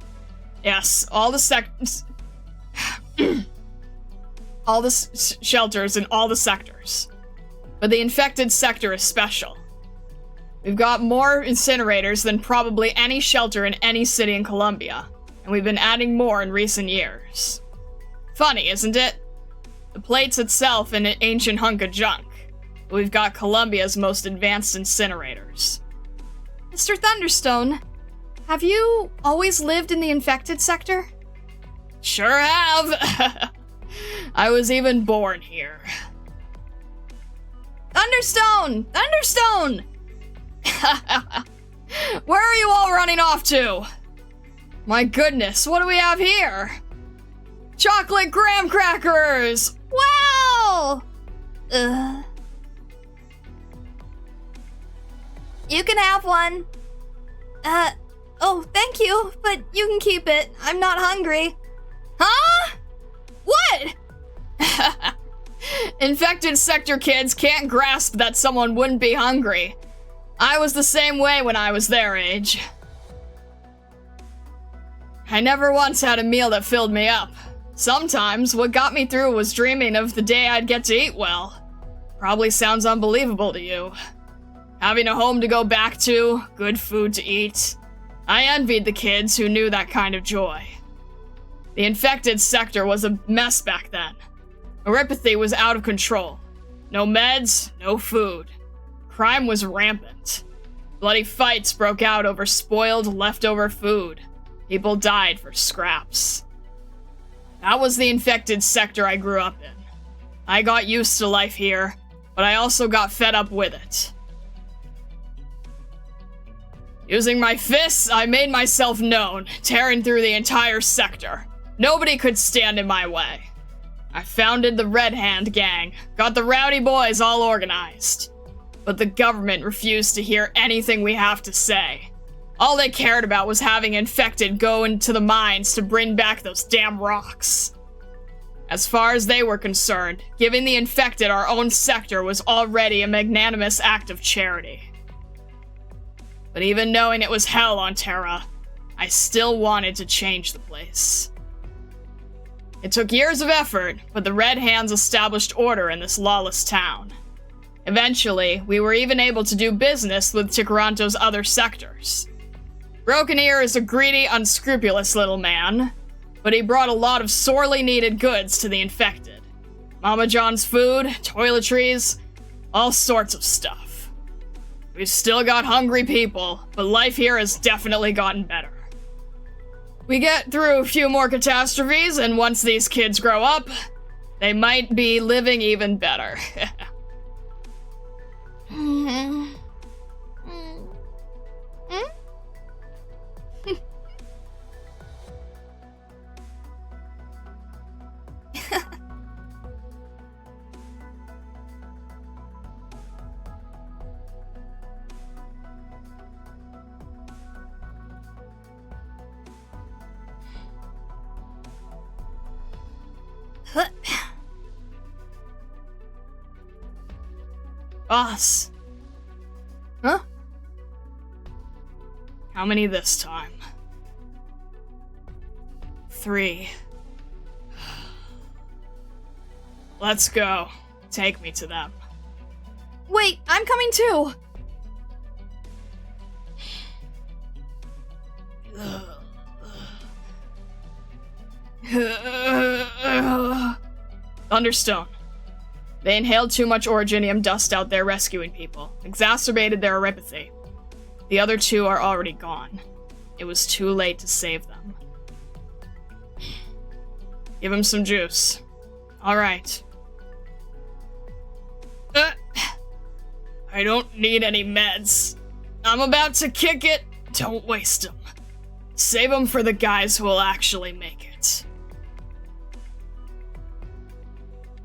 Yes, all the shelters in all the sectors. But the infected sector is special. We've got more incinerators than probably any shelter in any city in Columbia, and we've been adding more in recent years. Funny, isn't it? The plate's itself an ancient hunk of junk, but we've got Columbia's most advanced incinerators. Mr. Thunderstone, have you always lived in the infected sector? Sure have! I was even born here. Thunderstone! Thunderstone! Where are you all running off to? My goodness, what do we have here? Chocolate graham crackers! Wow! You can have one. Oh, thank you, but you can keep it. I'm not hungry. Huh? What? Infected sector kids can't grasp that someone wouldn't be hungry. I was the same way when I was their age. I never once had a meal that filled me up. Sometimes, what got me through was dreaming of the day I'd get to eat well. Probably sounds unbelievable to you. Having a home to go back to, good food to eat. I envied the kids who knew that kind of joy. The infected sector was a mess back then. 𝘰𝘭𝘮 was out of control. No meds, no food. Crime was rampant. Bloody fights broke out over spoiled, leftover food. People died for scraps. That was the infected sector I grew up in. I got used to life here, but I also got fed up with it. Using my fists, I made myself known, tearing through the entire sector. Nobody could stand in my way. I founded the Red Hand Gang, got the rowdy boys all organized. But the government refused to hear anything we have to say. All they cared about was having infected go into the mines to bring back those damn rocks. As far as they were concerned, giving the infected our own sector was already a magnanimous act of charity. But even knowing it was hell on Terra, I still wanted to change the place. It took years of effort, but the Red Hands established order in this lawless town. Eventually, we were even able to do business with Tikaranto's other sectors. Broken Ear is a greedy, unscrupulous little man, but he brought a lot of sorely needed goods to the infected. Mama John's food, toiletries, all sorts of stuff. We've still got hungry people, but life here has definitely gotten better. We get through a few more catastrophes, and once these kids grow up, they might be living even better. Boss. Huh? How many this time? 3. Let's go. Take me to them. Wait, I'm coming too! Thunderstone. They inhaled too much Originium dust out there rescuing people, exacerbated their 𝘱𝘰𝘭𝘮. The other 2 are already gone. It was too late to save them. Give him some juice. Alright. I don't need any meds. I'm about to kick it. Don't waste them. Save them for the guys who will actually make it.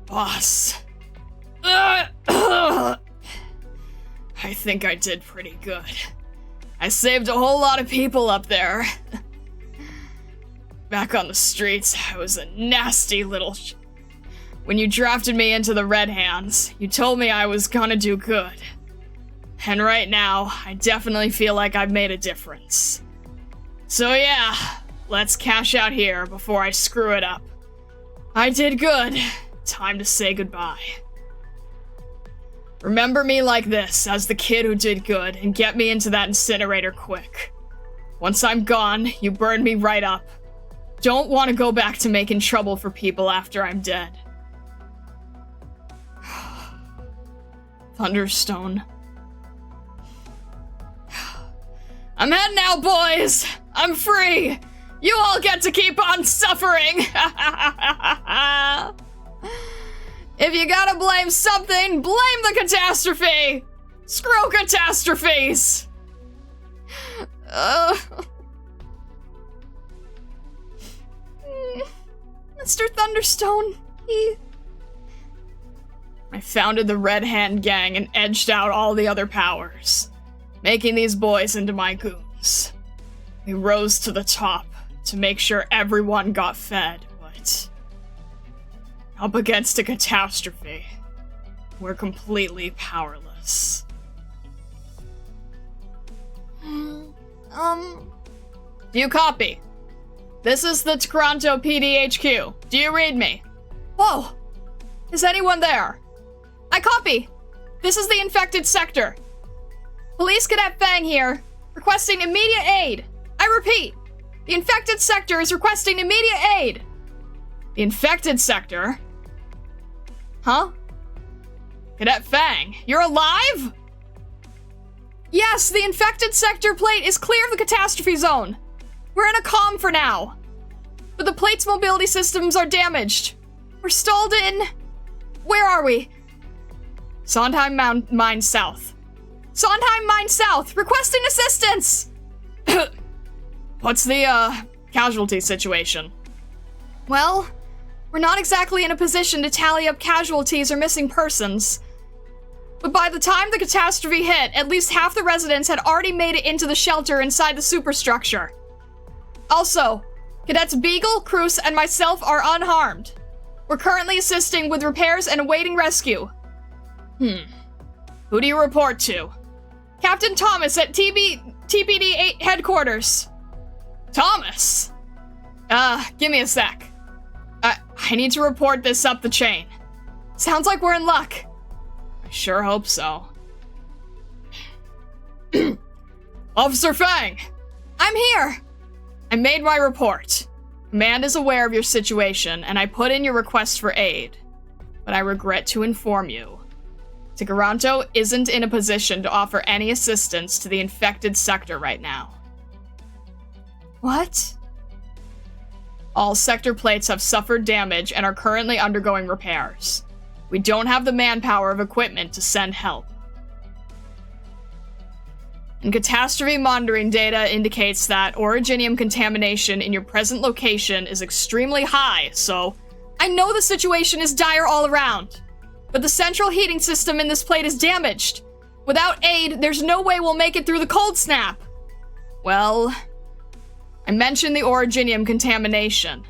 Boss. I think I did pretty good. I saved a whole lot of people up there. Back on the streets, I was a nasty little When you drafted me into the Red Hands, you told me I was gonna do good. And right now, I definitely feel like I've made a difference. So yeah, let's cash out here before I screw it up. I did good. Time to say goodbye. Remember me like this, as the kid who did good, and get me into that incinerator quick. Once I'm gone, you burn me right up. Don't want to go back to making trouble for people after I'm dead. Thunderstone. I'm heading out, boys! I'm free! You all get to keep on suffering! If you gotta blame something, blame the catastrophe! Screw catastrophes! Mr. Thunderstone, I founded the Red Hand Gang and edged out all the other powers, making these boys into my goons. We rose to the top to make sure everyone got fed, but up against a catastrophe, we're completely powerless. Do you copy? This is the Toronto PDHQ. Do you read me? Whoa! Is anyone there? I copy! This is the infected sector. Police Cadet Fang here, requesting immediate aid. I repeat, the infected sector is requesting immediate aid. The infected sector? Huh? Cadet Fang, you're alive? Yes, the infected sector plate is clear of the catastrophe zone. We're in a calm for now. But the plate's mobility systems are damaged. We're stalled in... Where are we? Sondheim Mine South. Sondheim Mine South, requesting assistance! What's the, casualty situation? Well, we're not exactly in a position to tally up casualties or missing persons. But by the time the catastrophe hit, at least half the residents had already made it into the shelter inside the superstructure. Also, Cadets Beagle, Cruz, and myself are unharmed. We're currently assisting with repairs and awaiting rescue. Who do you report to? Captain Thomas at TPD 8 headquarters. Thomas? Give me a sec. I need to report this up the chain. Sounds like we're in luck. I sure hope so. Officer Fang! I'm here! I made my report. Command is aware of your situation, and I put in your request for aid. But I regret to inform you. Toronto isn't in a position to offer any assistance to the infected sector right now. What? All sector plates have suffered damage and are currently undergoing repairs. We don't have the manpower of equipment to send help. And catastrophe monitoring data indicates that Originium contamination in your present location is extremely high, so I know the situation is dire all around. But the central heating system in this plate is damaged. Without aid, there's no way we'll make it through the cold snap. Well, I mentioned the Originium contamination.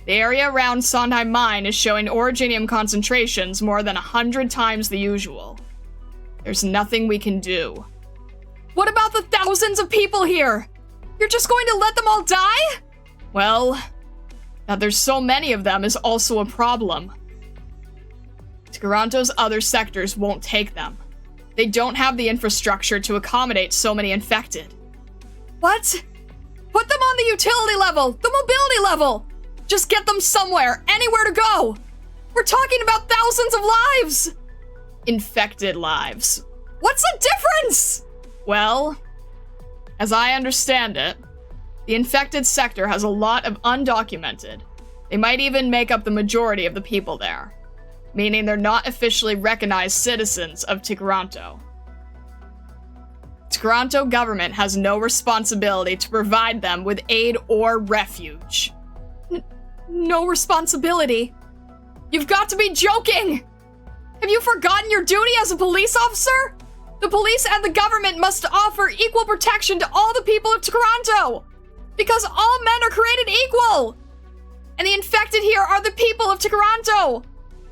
The area around Sondheim Mine is showing Originium concentrations more than 100 times the usual. There's nothing we can do. What about the thousands of people here? You're just going to let them all die? Well, that there's so many of them is also a problem. Toronto's other sectors won't take them. They don't have the infrastructure to accommodate so many infected. What? Put them on the utility level, the mobility level! Just get them somewhere, anywhere to go! We're talking about thousands of lives! infected lives. What's the difference? Well, as I understand it, the infected sector has a lot of undocumented. They might even make up the majority of the people there, meaning they're not officially recognized citizens of Ticranto. Ticranto government has no responsibility to provide them with aid or refuge. No responsibility? You've got to be joking! Have you forgotten your duty as a police officer? The police and the government must offer equal protection to all the people of Ticranto! Because all men are created equal! And the infected here are the people of Ticranto!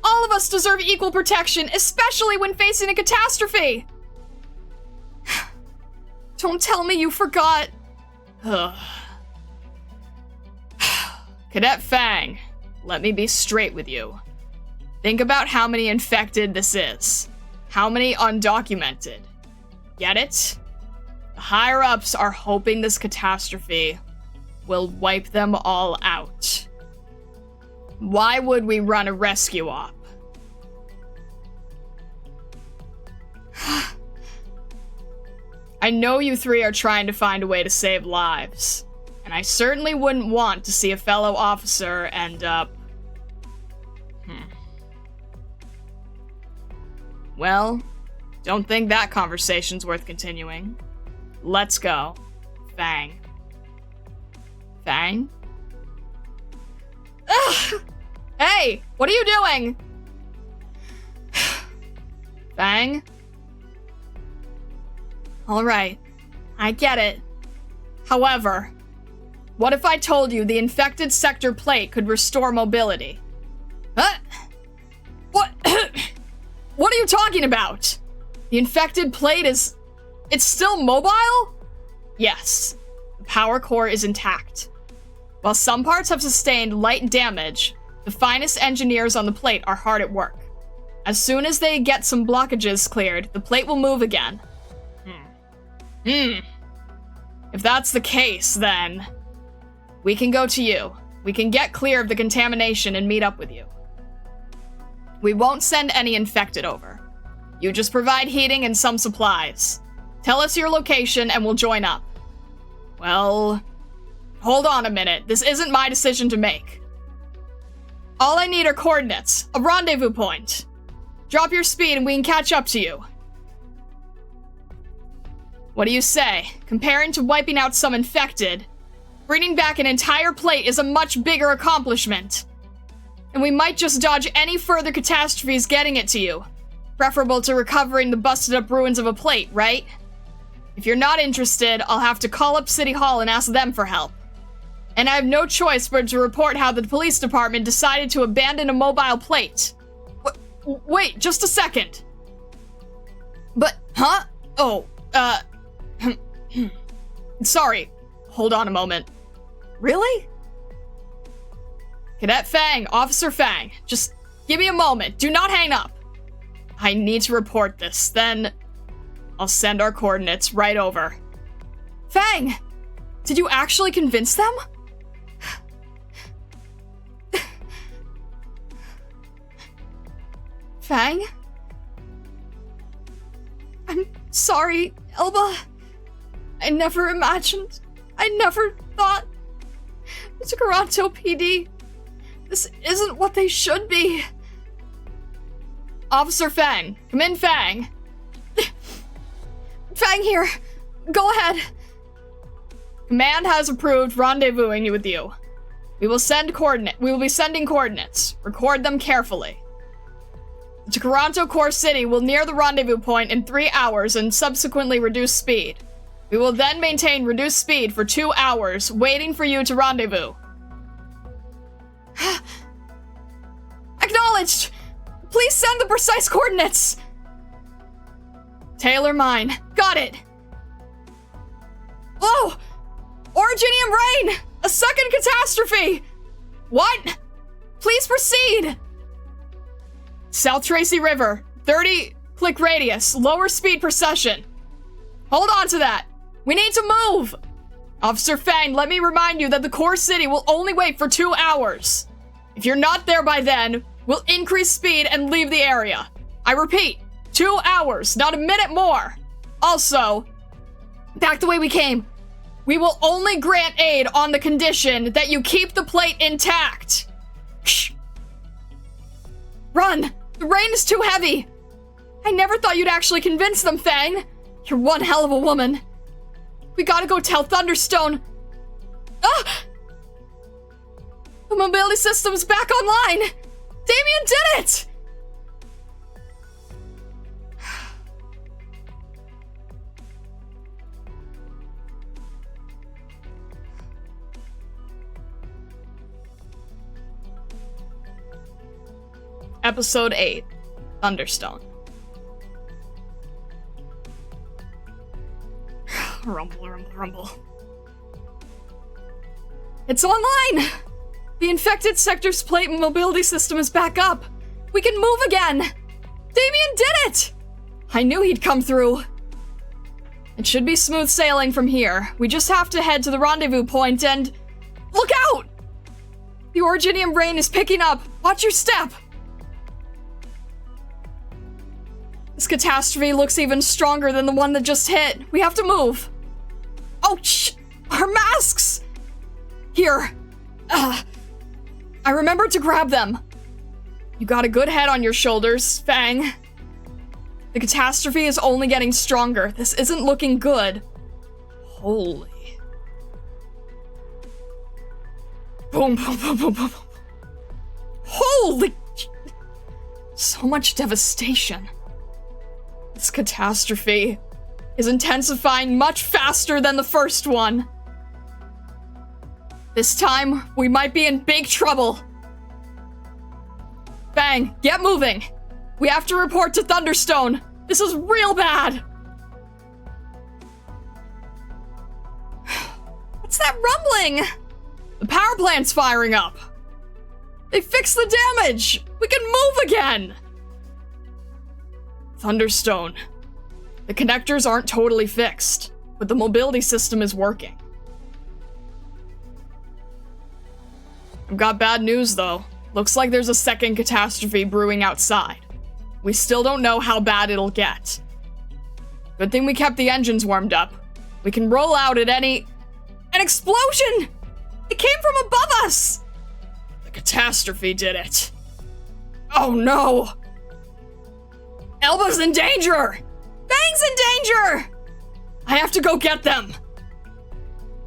All of us deserve equal protection, especially when facing a catastrophe! Don't tell me you forgot. Cadet Fang, let me be straight with you. Think about how many infected this is. How many undocumented. Get it? The higher-ups are hoping this catastrophe will wipe them all out. Why would we run a rescue op? I know you three are trying to find a way to save lives, and I certainly wouldn't want to see a fellow officer end up... Well, don't think that conversation's worth continuing. Let's go. Fang. Fang? Ugh! Hey! What are you doing? Fang? Alright. I get it. However, what if I told you the infected sector plate could restore mobility? Huh? What? What are you talking about? The infected plate is... It's still mobile? Yes. The power core is intact. While some parts have sustained light damage, the finest engineers on the plate are hard at work. As soon as they get some blockages cleared, the plate will move again. If that's the case, then... We can go to you. We can get clear of the contamination and meet up with you. We won't send any infected over. You just provide heating and some supplies. Tell us your location and we'll join up. Well... Hold on a minute. This isn't my decision to make. All I need are coordinates. A rendezvous point. Drop your speed and we can catch up to you. What do you say? Comparing to wiping out some infected, bringing back an entire plate is a much bigger accomplishment. And we might just dodge any further catastrophes getting it to you. Preferable to recovering the busted up ruins of a plate, right? If you're not interested, I'll have to call up City Hall and ask them for help. And I have no choice but to report how the police department decided to abandon a mobile plate. Wait, just a second. But, huh? Oh, sorry. Hold on a moment. Really? Cadet Fang, Officer Fang, just give me a moment. Do not hang up. I need to report this, then I'll send our coordinates right over. Fang! Did you actually convince them? Fang? I'm sorry, 𝘰𝘭𝘶. I never thought. The Ticranto PD. This isn't what they should be. Officer Fang. Come in, Fang. Fang here. Go ahead. Command has approved rendezvousing with you. We will be sending coordinates. Record them carefully. The Ticranto Core City will near the rendezvous point in 3 hours and subsequently reduce speed. We will then maintain reduced speed for 2 hours, waiting for you to rendezvous. Acknowledged! Please send the precise coordinates! Taylor mine. Got it! Oh! Originium rain! A second catastrophe! What? Please proceed! South Tracy River, 30-click radius, lower speed per session. Hold on to that! We need to move! Officer Fang, let me remind you that the core city will only wait for 2 hours. If you're not there by then, we'll increase speed and leave the area. I repeat, 2 hours, not a minute more. Also, back the way we came. We will only grant aid on the condition that you keep the plate intact. Shh. Run! The rain is too heavy. I never thought you'd actually convince them, Fang. You're one hell of a woman. We gotta go tell Thunderstone. Ah! The mobility system's back online. Damien did it! Episode 8, Thunderstone. Rumble, rumble, rumble. It's online! The infected sector's plate and mobility system is back up. We can move again! Damien did it! I knew he'd come through. It should be smooth sailing from here. We just have to head to the rendezvous point and... Look out! The Originium rain is picking up. Watch your step! This catastrophe looks even stronger than the one that just hit. We have to move. Oh, shh! Our masks! Here. I remembered to grab them. You got a good head on your shoulders, Fang. The catastrophe is only getting stronger. This isn't looking good. Holy. Boom, boom, boom, boom, boom. Holy. So much devastation. This catastrophe is intensifying much faster than the first one. This time, we might be in big trouble. Fang, get moving. We have to report to Thunderstone. This is real bad. What's that rumbling? The power plant's firing up. They fixed the damage. We can move again. Thunderstone. The connectors aren't totally fixed, but the mobility system is working. I've got bad news, though. Looks like there's a second catastrophe brewing outside. We still don't know how bad it'll get. Good thing we kept the engines warmed up. We can roll out at any... An explosion! It came from above us! The catastrophe did it. Oh no! Elba's in danger! Fang's in danger! I have to go get them.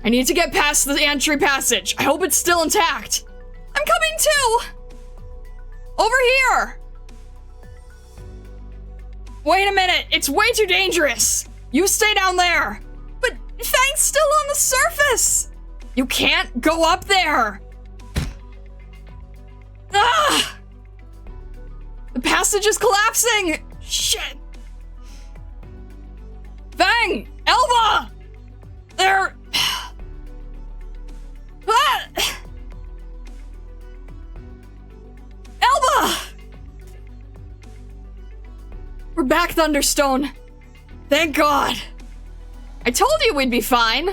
I need to get past the entry passage. I hope it's still intact. I'm coming too! Over here! Wait a minute, it's way too dangerous! You stay down there! But Fang's still on the surface! You can't go up there! Ah! The passage is collapsing! Shit! Fang! Elba! They're... Ah! Elba! We're back, Thunderstone. Thank God. I told you we'd be fine.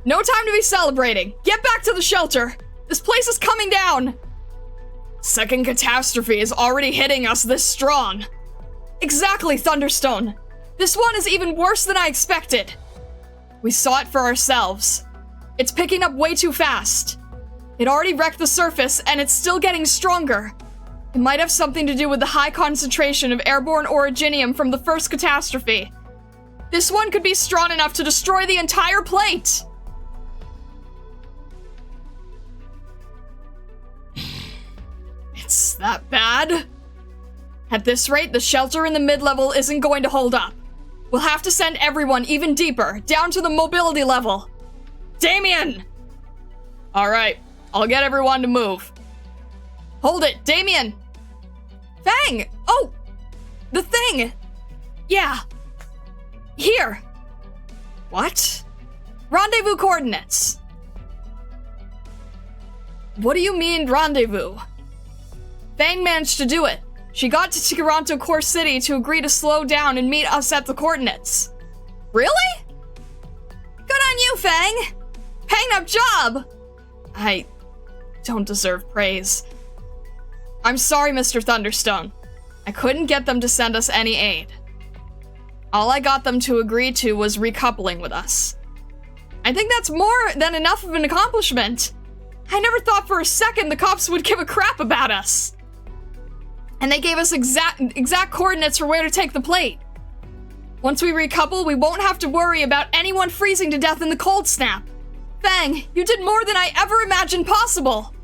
No time to be celebrating. Get back to the shelter. This place is coming down. Second catastrophe is already hitting us this strong. Exactly, Thunderstone. This one is even worse than I expected. We saw it for ourselves. It's picking up way too fast. It already wrecked the surface, and it's still getting stronger. It might have something to do with the high concentration of airborne originium from the first catastrophe. This one could be strong enough to destroy the entire plate. It's that bad? At this rate, the shelter in the mid-level isn't going to hold up. We'll have to send everyone even deeper, down to the mobility level. Damien! Alright, I'll get everyone to move. Hold it, Damien! Fang! Oh! The thing! Yeah. Here. What? Rendezvous coordinates. What do you mean, rendezvous? Fang managed to do it. She got to Ticcaronto Core City to agree to slow down and meet us at the coordinates. Really? Good on you, Fang! Hang up job! I don't deserve praise. I'm sorry, Mr. Thunderstone. I couldn't get them to send us any aid. All I got them to agree to was recoupling with us. I think that's more than enough of an accomplishment. I never thought for a second the cops would give a crap about us. And they gave us exact coordinates for where to take the plate. Once we recouple, we won't have to worry about anyone freezing to death in the cold snap. Fang, you did more than I ever imagined possible.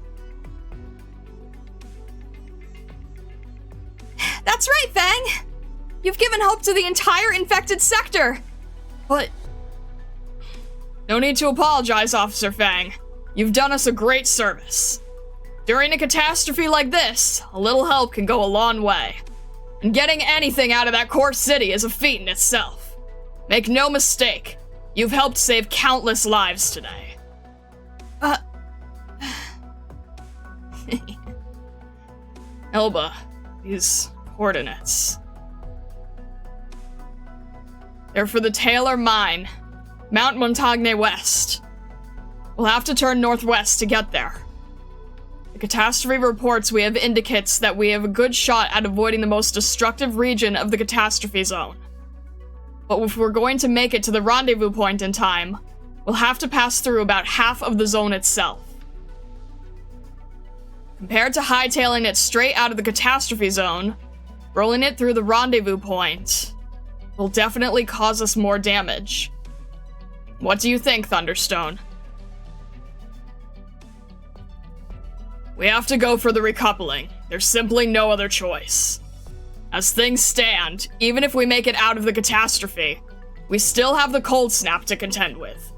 That's right, Fang. You've given hope to the entire infected sector. But... No need to apologize, Officer Fang. You've done us a great service. During a catastrophe like this, a little help can go a long way. And getting anything out of that core city is a feat in itself. Make no mistake, you've helped save countless lives today. Elba, these coordinates. They're for the Taylor Mine, Mount Montagne West. We'll have to turn northwest to get there. The catastrophe reports we have indicates that we have a good shot at avoiding the most destructive region of the catastrophe zone. But if we're going to make it to the rendezvous point in time, we'll have to pass through about half of the zone itself. Compared to hightailing it straight out of the catastrophe zone, rolling it through the rendezvous point will definitely cause us more damage. What do you think, Thunderstone? We have to go for the recoupling. There's simply no other choice. As things stand, even if we make it out of the catastrophe, we still have the cold snap to contend with.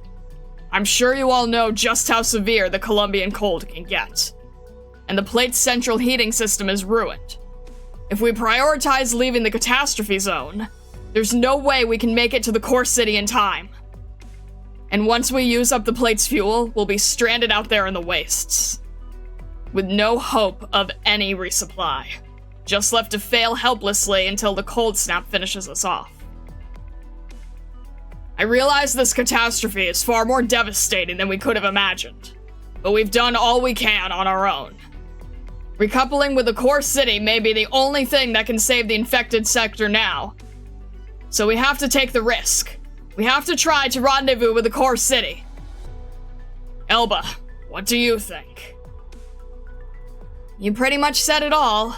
I'm sure you all know just how severe the Colombian cold can get. And the plate's central heating system is ruined. If we prioritize leaving the catastrophe zone, there's no way we can make it to the core city in time. And once we use up the plate's fuel, we'll be stranded out there in the wastes. With no hope of any resupply. Just left to fail helplessly until the cold snap finishes us off. I realize this catastrophe is far more devastating than we could have imagined, but we've done all we can on our own. Recoupling with the core city may be the only thing that can save the infected sector now. So we have to take the risk. We have to try to rendezvous with the core city. Elba, what do you think? You pretty much said it all.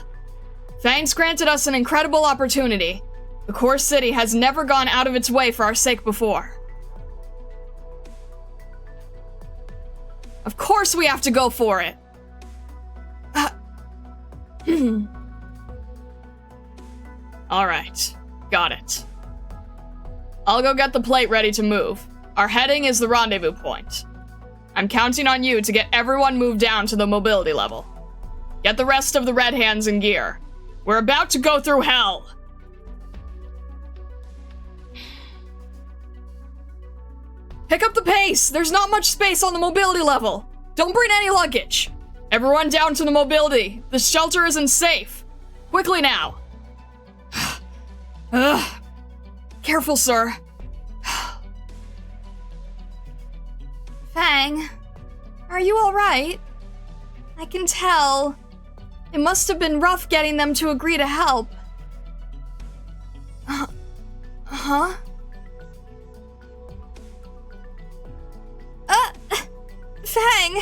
Fang's granted us an incredible opportunity. The core city has never gone out of its way for our sake before. Of course we have to go for it. Alright, got it. I'll go get the plate ready to move. Our heading is the rendezvous point. I'm counting on you to get everyone moved down to the mobility level. Get the rest of the red hands in gear. We're about to go through hell! Pick up the pace! There's not much space on the mobility level! Don't bring any luggage! Everyone down to the mobility! The shelter isn't safe! Quickly now! Careful, sir. Fang, are you alright? I can tell. It must have been rough getting them to agree to help. Huh? Fang!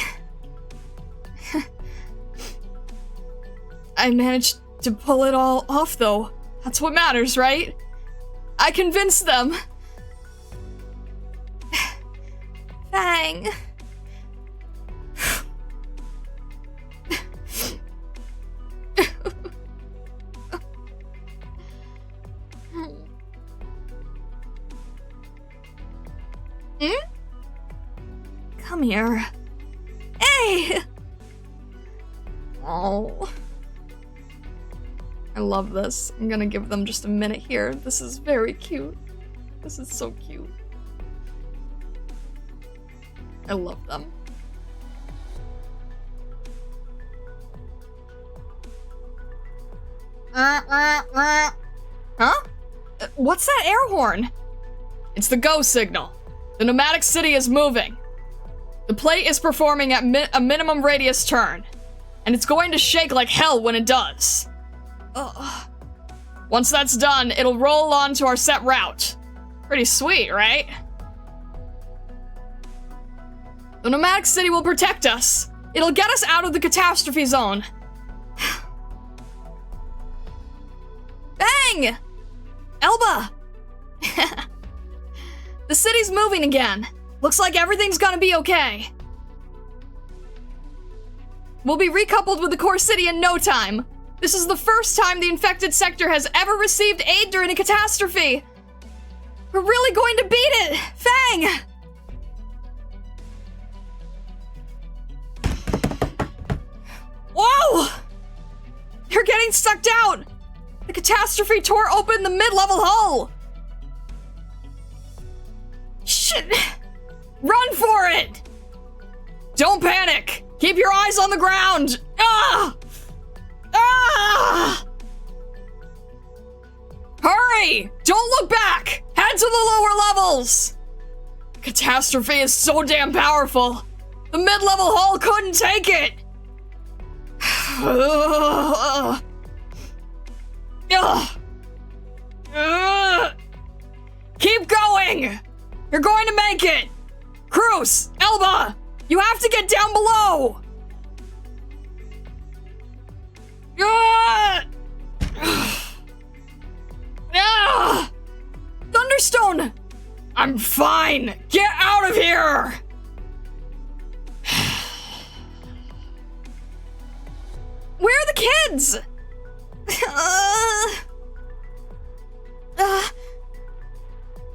I managed to pull it all off, though. That's what matters, right? I convinced them. Fang. Come here. Hey! Oh. I love this. I'm gonna give them just a minute here. This is very cute. This is so cute. I love them. Huh? What's that air horn? It's the go signal. The nomadic city is moving. The plate is performing at a minimum radius turn. and it's going to shake like hell when it does. Ugh. Once that's done, it'll roll on to our set route. Pretty sweet, right? The nomadic city will protect us. It'll get us out of the catastrophe zone. Bang! Elba! The city's moving again. Looks like everything's gonna be okay. We'll be recoupled with the core city in no time. This is the first time the infected sector has ever received aid during a catastrophe. We're really going to beat it! Fang! Whoa! You're getting sucked out! The catastrophe tore open the mid-level hull! Shit! Run for it! Don't panic! Keep your eyes on the ground! Ah! Ah! Hurry! Don't look back! Head to the lower levels! Catastrophe is so damn powerful! The mid-level hull couldn't take it! Keep going! You're going to make it! Cruz! Elba! You have to get down below! Thunderstone! I'm fine! Get out of here! Where are the kids?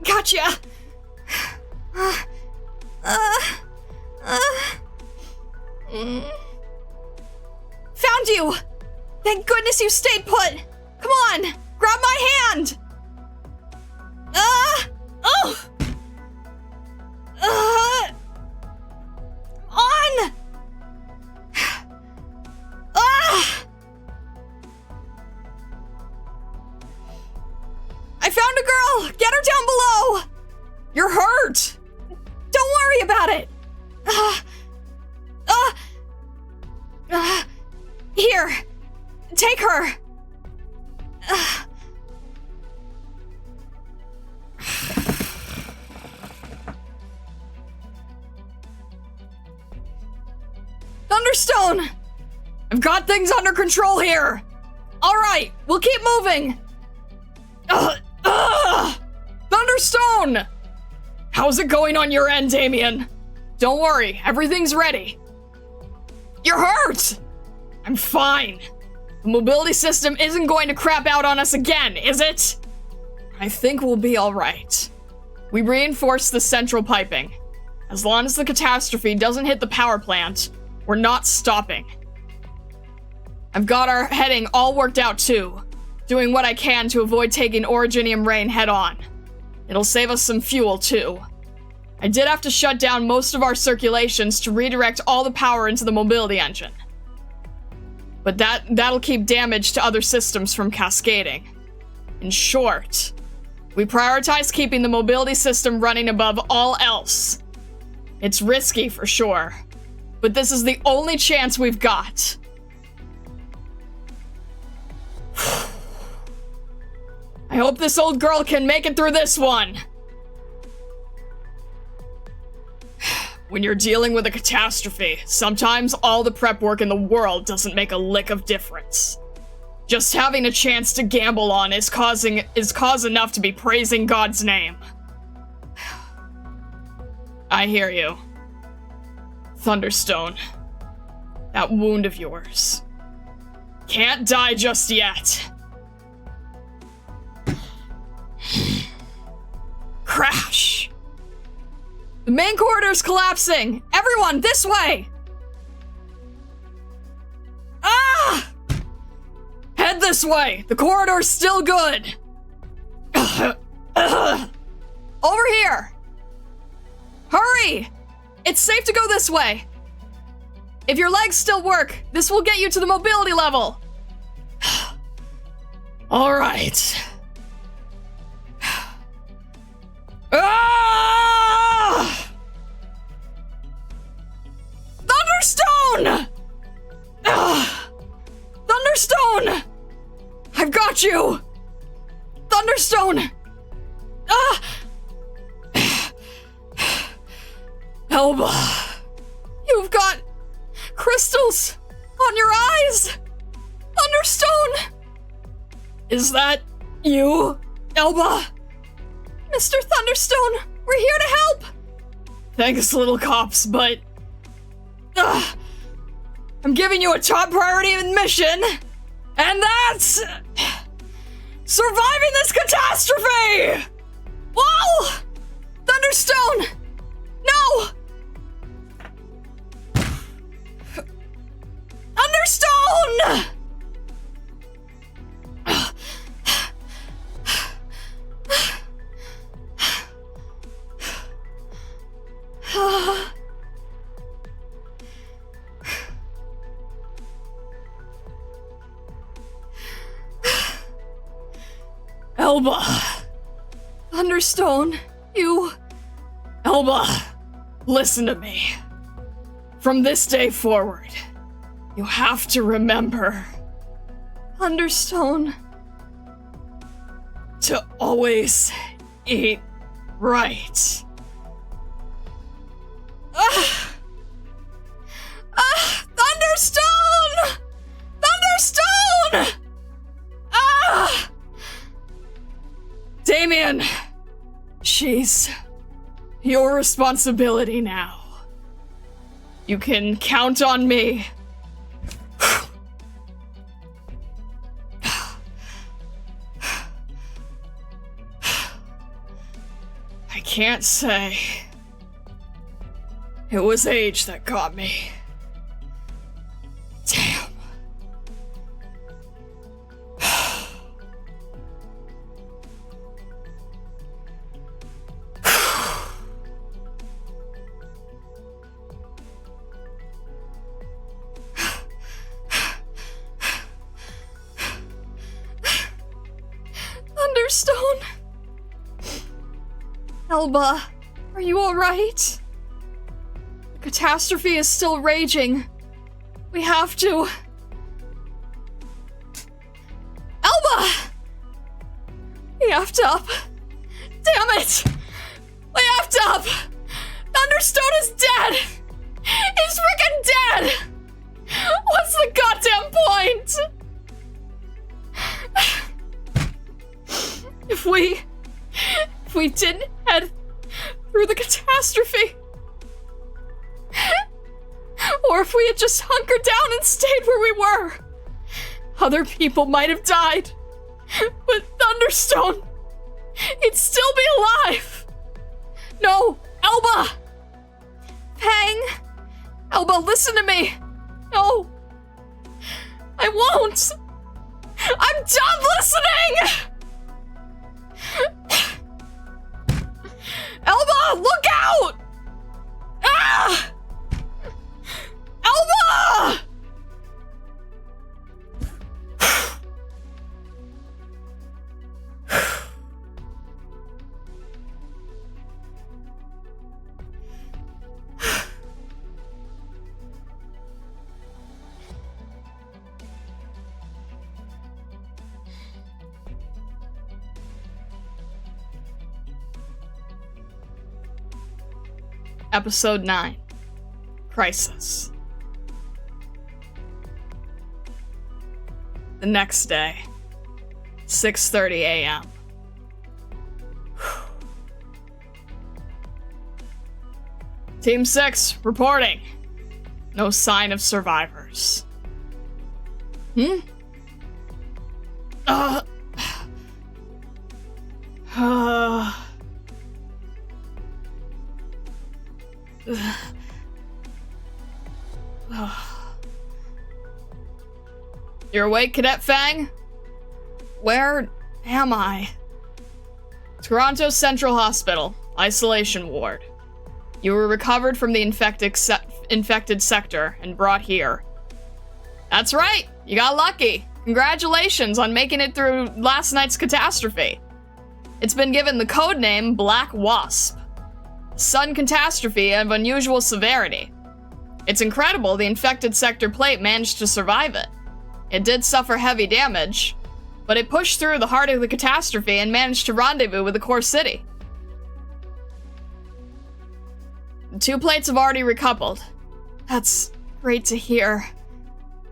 Gotcha! Found you! Thank goodness you stayed put! Come on! Grab my hand! On! I found a girl! Get her down below! You're hurt! Don't worry about it! Here! Take her! Thunderstone! I've got things under control here! Alright, we'll keep moving! Thunderstone! How's it going on your end, Damien? Don't worry, everything's ready. You're hurt! I'm fine. The mobility system isn't going to crap out on us again, is it? I think we'll be alright. We reinforced the central piping. As long as the catastrophe doesn't hit the power plant, we're not stopping. I've got our heading all worked out too, doing what I can to avoid taking Originium rain head on. It'll save us some fuel too. I did have to shut down most of our circulations to redirect all the power into the mobility engine. But that'll keep damage to other systems from cascading. In short, we prioritize keeping the mobility system running above all else. It's risky for sure, but this is the only chance we've got. I hope this old girl can make it through this one. When you're dealing with a catastrophe, sometimes all the prep work in the world doesn't make a lick of difference. Just having a chance to gamble on is cause enough to be praising God's name. I hear you. Thunderstone. That wound of yours. Can't die just yet. Crash! The main corridor's collapsing! Everyone, this way! Ah! Head this way! The corridor's still good! Over here! Hurry! It's safe to go this way! If your legs still work, this will get you to the mobility level! Alright. Ah! Thunderstone! Ah! Thunderstone! Ah! 𝘊𝘭𝘆, you've got crystals on your eyes! Thunderstone! Is that you, 𝘊𝘭𝘆? Mr. Thunderstone, we're here to help! Thanks, little cops, but... I'm giving you a top priority mission, and that's... surviving this catastrophe! Whoa! Thunderstone! No! Thunderstone! 𝘊𝘭𝘆. Thunderstone, you... 𝘊𝘭𝘆, listen to me. From this day forward, you have to remember... Thunderstone... to always eat right. Thunderstone! Thunderstone! Damien, she's your responsibility now. You can count on me. I can't say it was age that got me. Damn. Thunderstone? 𝘊𝘭𝘆, are you alright? The catastrophe is still raging. We have to... 𝘊𝘭𝘆! We have to up. Damn it! We have to up! Thunderstone is dead! He's freaking dead! What's the goddamn point? If we didn't head through the catastrophe, or if we had just hunkered down and stayed where we were, other people might have died. But Thunderstone, he'd still be alive. No, 𝘊𝘭𝘆! Fang! 𝘊𝘭𝘆, listen to me! No! I won't! I'm done listening! 𝘊𝘭𝘆, look out! Ah! 𝘊𝘭𝘆! Episode 9. Crisis. The next day, 6:30 a.m. Team 6, reporting. No sign of survivors. You're awake, Cadet Fang? Where am I? Toronto Central Hospital, isolation ward. You were recovered from the infected sector and brought here. That's right, you got lucky. Congratulations on making it through last night's catastrophe. It's been given the code name Black Wasp. Sudden catastrophe of unusual severity. It's incredible the infected sector plate managed to survive it. It did suffer heavy damage, but it pushed through the heart of the catastrophe and managed to rendezvous with the core city. The 2 plates have already recoupled. That's great to hear.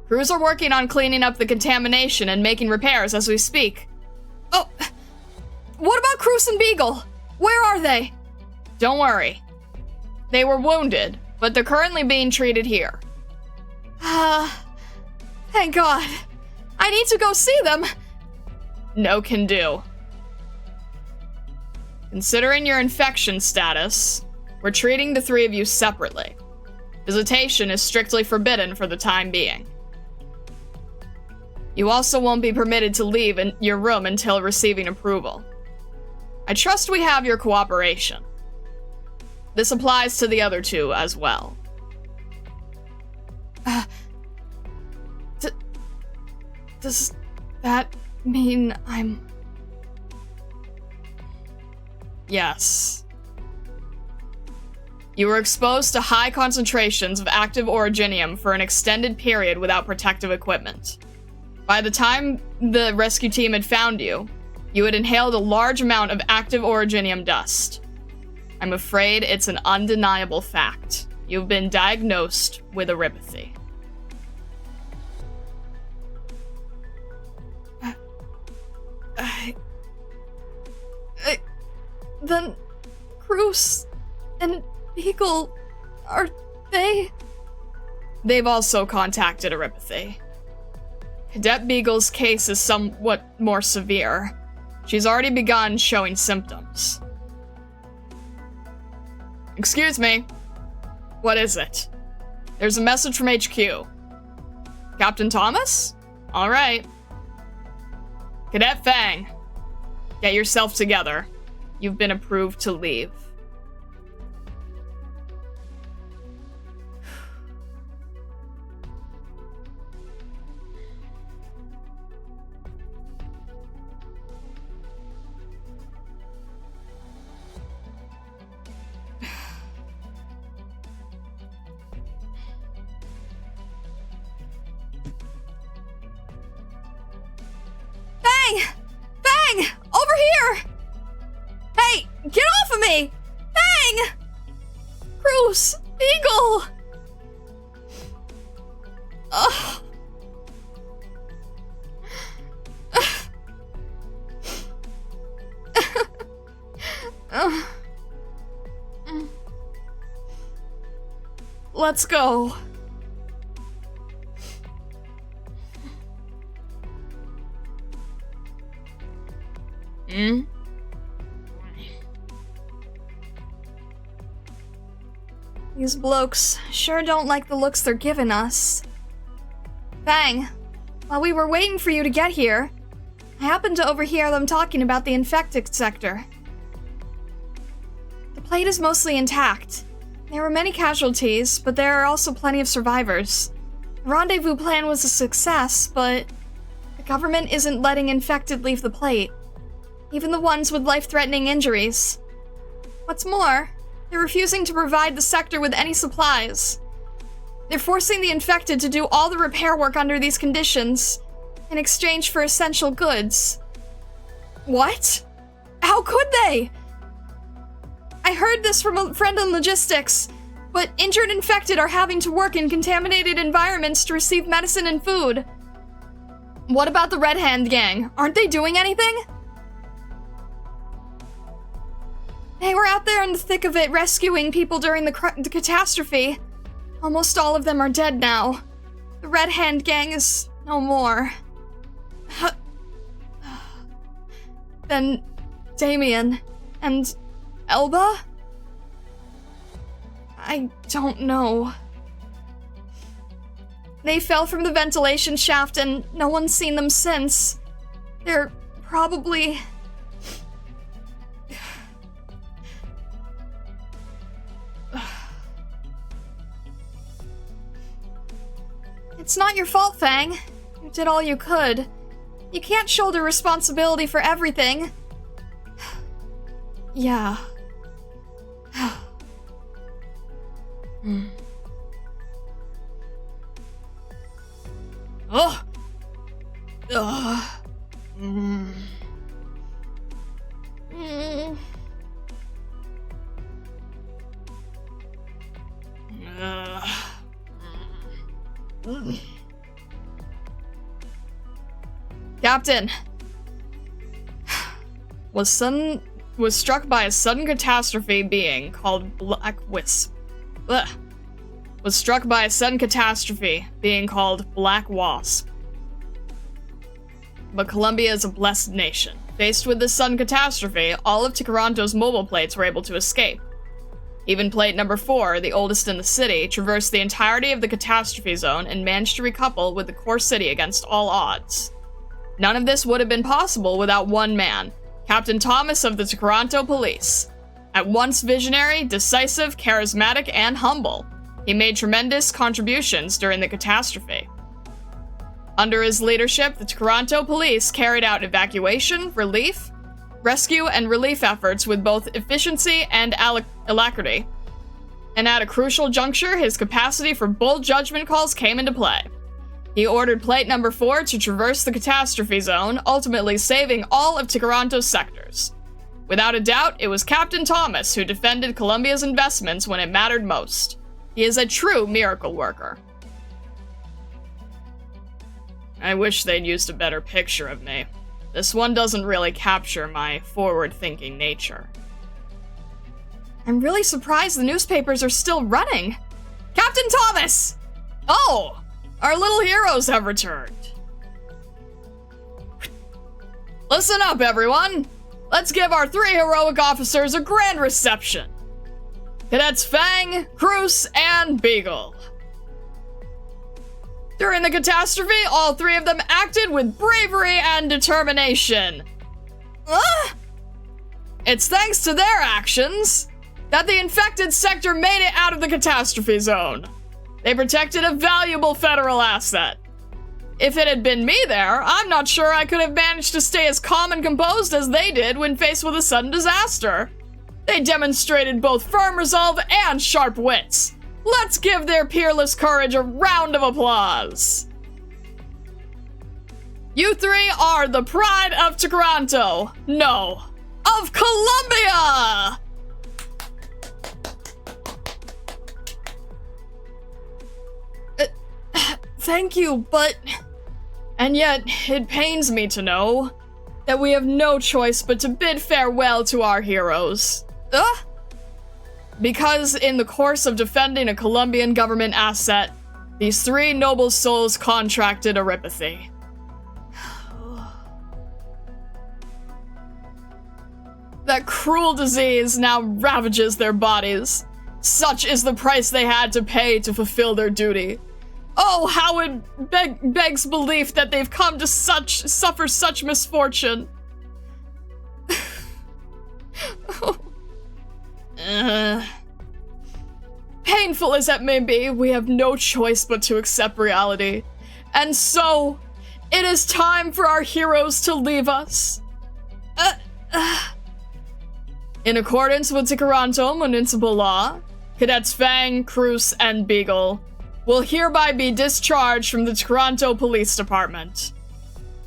Crews are working on cleaning up the contamination and making repairs as we speak. Oh, what about Cruz and Beagle? Where are they? Don't worry. They were wounded, but they're currently being treated here. Thank God. I need to go see them. No can do. Considering your infection status, we're treating the 3 of you separately. Visitation is strictly forbidden for the time being. You also won't be permitted to leave your room until receiving approval. I trust we have your cooperation. This applies to the other 2 as well. Does that mean I'm... Yes. You were exposed to high concentrations of active Originium for an extended period without protective equipment. By the time the rescue team had found you, you had inhaled a large amount of active Originium dust. I'm afraid it's an undeniable fact. You've been diagnosed with 𝘰𝘰𝘭𝘮. Then Cruz and Beagle, are they? They've also contacted 𝘰𝘰𝘭𝘮. Cadet Beagle's case is somewhat more severe. She's already begun showing symptoms. Excuse me. What is it? There's a message from HQ. Captain Thomas? All right. Cadet Fang, get yourself together. You've been approved to leave. Fang! Over here! Hey, get off of me! Fang! Cruz! Beagle! Ugh. Let's go. These blokes sure don't like the looks they're giving us. Fang, while we were waiting for you to get here, I happened to overhear them talking about the infected sector. The plate is mostly intact. There were many casualties, but there are also plenty of survivors. The rendezvous plan was a success, but the government isn't letting infected leave the plate. Even the ones with life-threatening injuries. What's more, they're refusing to provide the sector with any supplies. They're forcing the infected to do all the repair work under these conditions, in exchange for essential goods. What? How could they? I heard this from a friend in logistics, but injured infected are having to work in contaminated environments to receive medicine and food. What about the Red Hand Gang? Aren't they doing anything? They were out there in the thick of it rescuing people during the catastrophe. Almost all of them are dead now. The Red Hand Gang is no more. Then Damien and Elba? I don't know. They fell from the ventilation shaft and no one's seen them since. They're probably... It's not your fault, Fang. You did all you could. You can't shoulder responsibility for everything. Yeah. Oh! Ugh. Captain was struck by a sudden catastrophe being called Black Wisp. Ugh. Was struck by a sudden catastrophe being called Black Wasp. But Columbia is a blessed nation. Faced with this sudden catastrophe, all of Tikaranto's mobile plates were able to escape. Even plate number 4, the oldest in the city, traversed the entirety of the catastrophe zone and managed to recouple with the core city against all odds. None of this would have been possible without one man, Captain Thomas of the Tikaranto Police. At once visionary, decisive, charismatic, and humble, he made tremendous contributions during the catastrophe. Under his leadership, the Tikaranto Police carried out evacuation, relief, rescue, and relief efforts with both efficiency and alacrity. And at a crucial juncture, his capacity for bold judgment calls came into play. He ordered plate number 4 to traverse the catastrophe zone, ultimately saving all of Tikaranto's sectors. Without a doubt, it was Captain Thomas who defended Columbia's investments when it mattered most. He is a true miracle worker. I wish they'd used a better picture of me. This one doesn't really capture my forward-thinking nature. I'm really surprised the newspapers are still running. Captain Thomas! Oh! Our little heroes have returned. Listen up, everyone! Let's give our 3 heroic officers a grand reception. Cadets Fang, Cruz, and Beagle. During the catastrophe, all 3 of them acted with bravery and determination. It's thanks to their actions that the infected sector made it out of the catastrophe zone. They protected a valuable federal asset. If it had been me there, I'm not sure I could have managed to stay as calm and composed as they did when faced with a sudden disaster. They demonstrated both firm resolve and sharp wits. Let's give their peerless courage a round of applause. You 3 are the pride of Tikaranto. No, of Columbia! Thank you, but... And yet, it pains me to know that we have no choice but to bid farewell to our heroes. Because in the course of defending a Colombian government asset, these 3 noble souls contracted 𝘰𝘰𝘭𝘮. That cruel disease now ravages their bodies. Such is the price they had to pay to fulfill their duty. Oh, how it begs belief that they've come to suffer such misfortune. Painful as that may be, we have no choice but to accept reality. And so, it is time for our heroes to leave us. In accordance with Tikaranto municipal law, Cadets Fang, Cruz, and Beagle will hereby be discharged from the Tikaranto Police Department.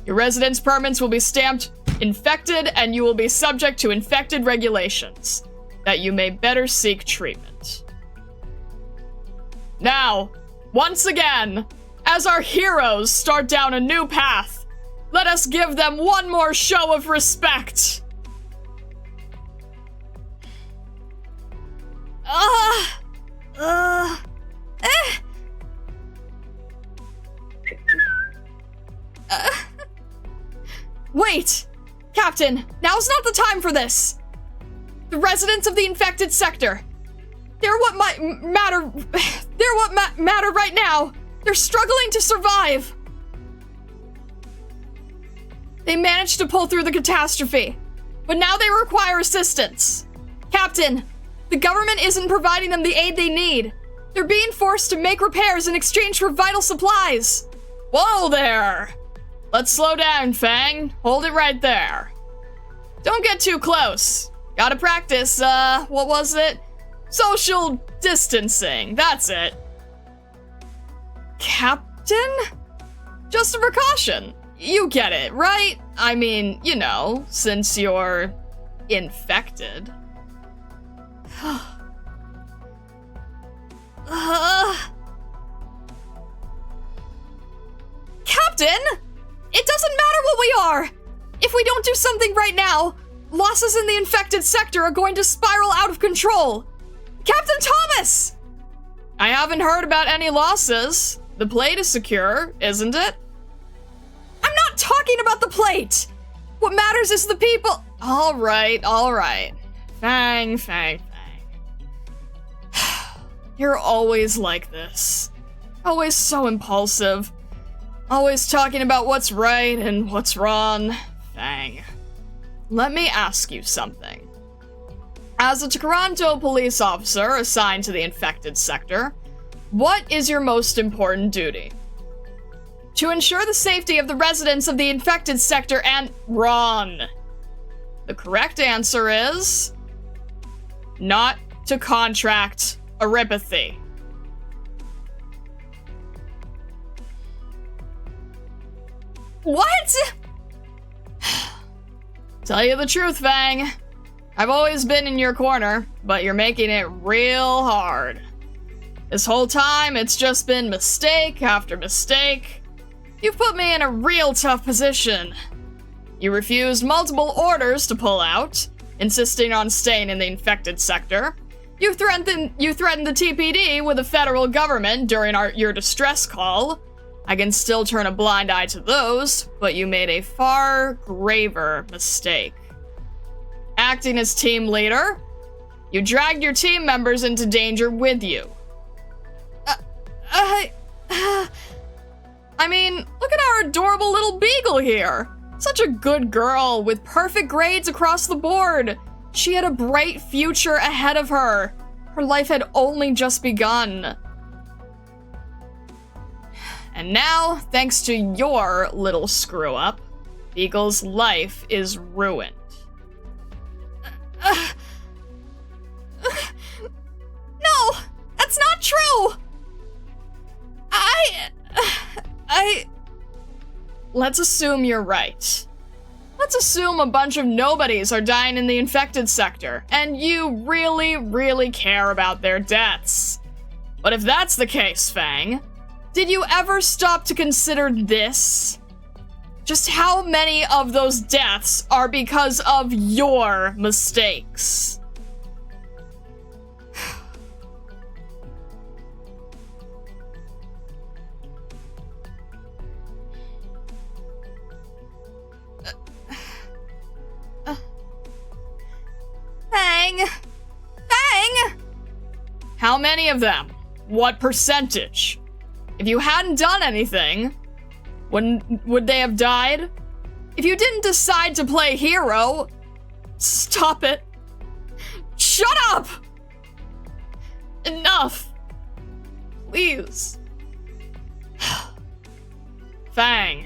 Your residence permits will be stamped infected, and you will be subject to infected regulations, that you may better seek treatment. Now, once again, as our heroes start down a new path, let us give them one more show of respect. Wait! Captain, now's not the time for this! The residents of the infected sector, they're what matter right now! They're struggling to survive! They managed to pull through the catastrophe, but now they require assistance. Captain, the government isn't providing them the aid they need. They're being forced to make repairs in exchange for vital supplies. Whoa there! Let's slow down, Fang. Hold it right there. Don't get too close. Gotta practice, what was it? Social distancing, that's it. Captain? Just a precaution. You get it, right? I mean, you know, since you're infected. Captain! It doesn't matter what we are! If we don't do something right now, losses in the infected sector are going to spiral out of control! Captain Thomas! I haven't heard about any losses. The plate is secure, isn't it? I'm not talking about the plate! What matters is the people— Alright. Fang. You're always like this. Always so impulsive. Always talking about what's right and what's wrong. Fang. Let me ask you something. As a Toronto police officer assigned to the infected sector, what is your most important duty? To ensure the safety of the residents of the infected sector and— Wrong. The correct answer is— not to contract 𝘰𝘭𝘶𝘮𝘊𝘆. What? Tell you the truth, Fang. I've always been in your corner, but you're making it real hard. This whole time, it's just been mistake after mistake. You've put me in a real tough position. You refused multiple orders to pull out, insisting on staying in the infected sector. You threatened the TPD with the federal government during your distress call. I can still turn a blind eye to those, but you made a far graver mistake. Acting as team leader, you dragged your team members into danger with you. I mean, look at our adorable little beagle here. Such a good girl with perfect grades across the board. She had a bright future ahead of her. Her life had only just begun. And now, thanks to your little screw-up, Beagle's life is ruined. No! That's not true! Let's assume you're right. Let's assume a bunch of nobodies are dying in the infected sector, and you really, really care about their deaths. But if that's the case, Fang, did you ever stop to consider this? Just how many of those deaths are because of your mistakes? Fang! How many of them? What percentage? If you hadn't done anything, would they have died? If you didn't decide to play hero, stop it. Shut up! Enough. Please. Fang,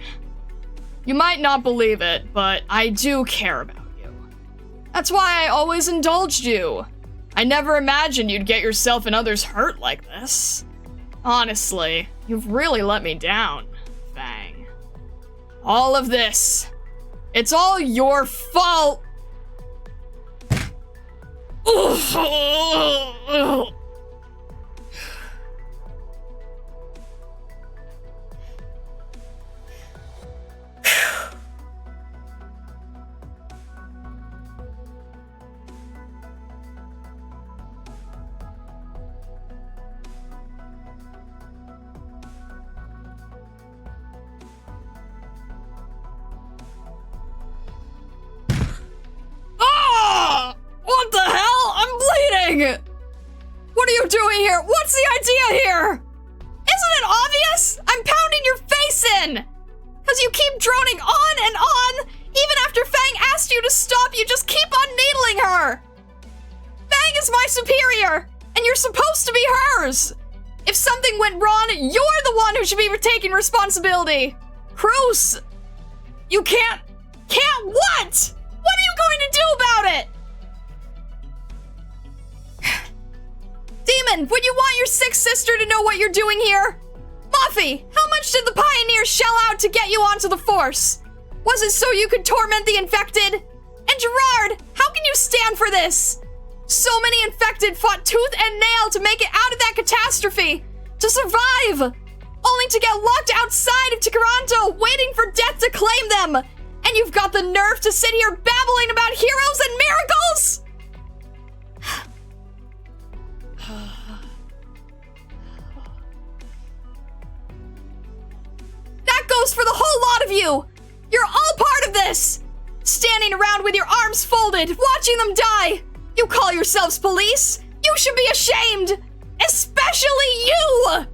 you might not believe it, but I do care about you. That's why I always indulged you. I never imagined you'd get yourself and others hurt like this. Honestly, you've really let me down, Fang. All of this, it's all your fault. What the hell? I'm bleeding! What are you doing here? What's the idea here? Isn't it obvious? I'm pounding your face in! Because you keep droning on and on! Even after Fang asked you to stop, you just keep on needling her! Fang is my superior, and you're supposed to be hers! If something went wrong, you're the one who should be taking responsibility! Cruz! You can't— Can't what? What are you going to do about it? Demon, would you want your sick sister to know what you're doing here? Muffy, how much did the Pioneers shell out to get you onto the Force? Was it so you could torment the infected? And Gerard, how can you stand for this? So many infected fought tooth and nail to make it out of that catastrophe, to survive, only to get locked outside of Tkaronto, waiting for death to claim them. And you've got the nerve to sit here babbling about heroes and miracles? That goes for the whole lot of you. You're all part of this. Standing around with your arms folded, watching them die. You call yourselves police? You should be ashamed. Especially you.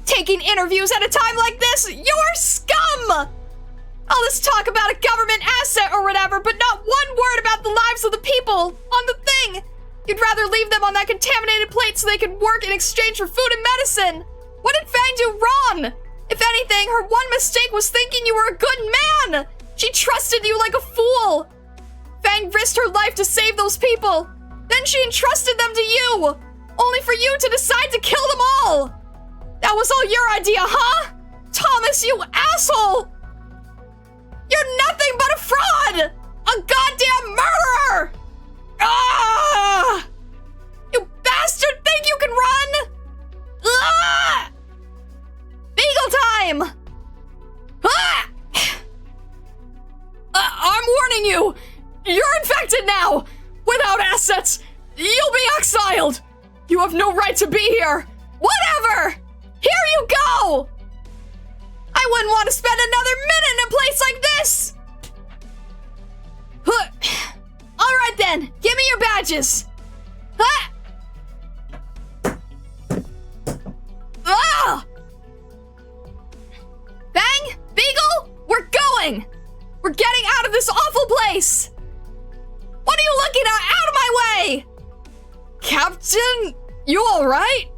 Taking interviews at a time like this, you're scum. All this talk about a government asset or whatever, but not one word about the lives of the people on the thing. You'd rather leave them on that contaminated plate so they could work in exchange for food and medicine. What did Fang do wrong? If anything, her one mistake was thinking you were a good man. She trusted you like a fool. Fang risked her life to save those people. Then she entrusted them to you, only for you to decide to kill them all. That was all your idea, huh? Thomas, you asshole! You're nothing but a fraud! A goddamn murderer! Ah! You bastard think you can run? Ah! Beagle time! Ah! I'm warning you! You're infected now! Without assets, you'll be exiled! You have no right to be here! Whatever! Here you go! I wouldn't want to spend another minute in a place like this! Alright then, give me your badges! Ah! Ah! Bang! Beagle! We're going! We're getting out of this awful place! What are you looking at? Out of my way! Captain, you alright?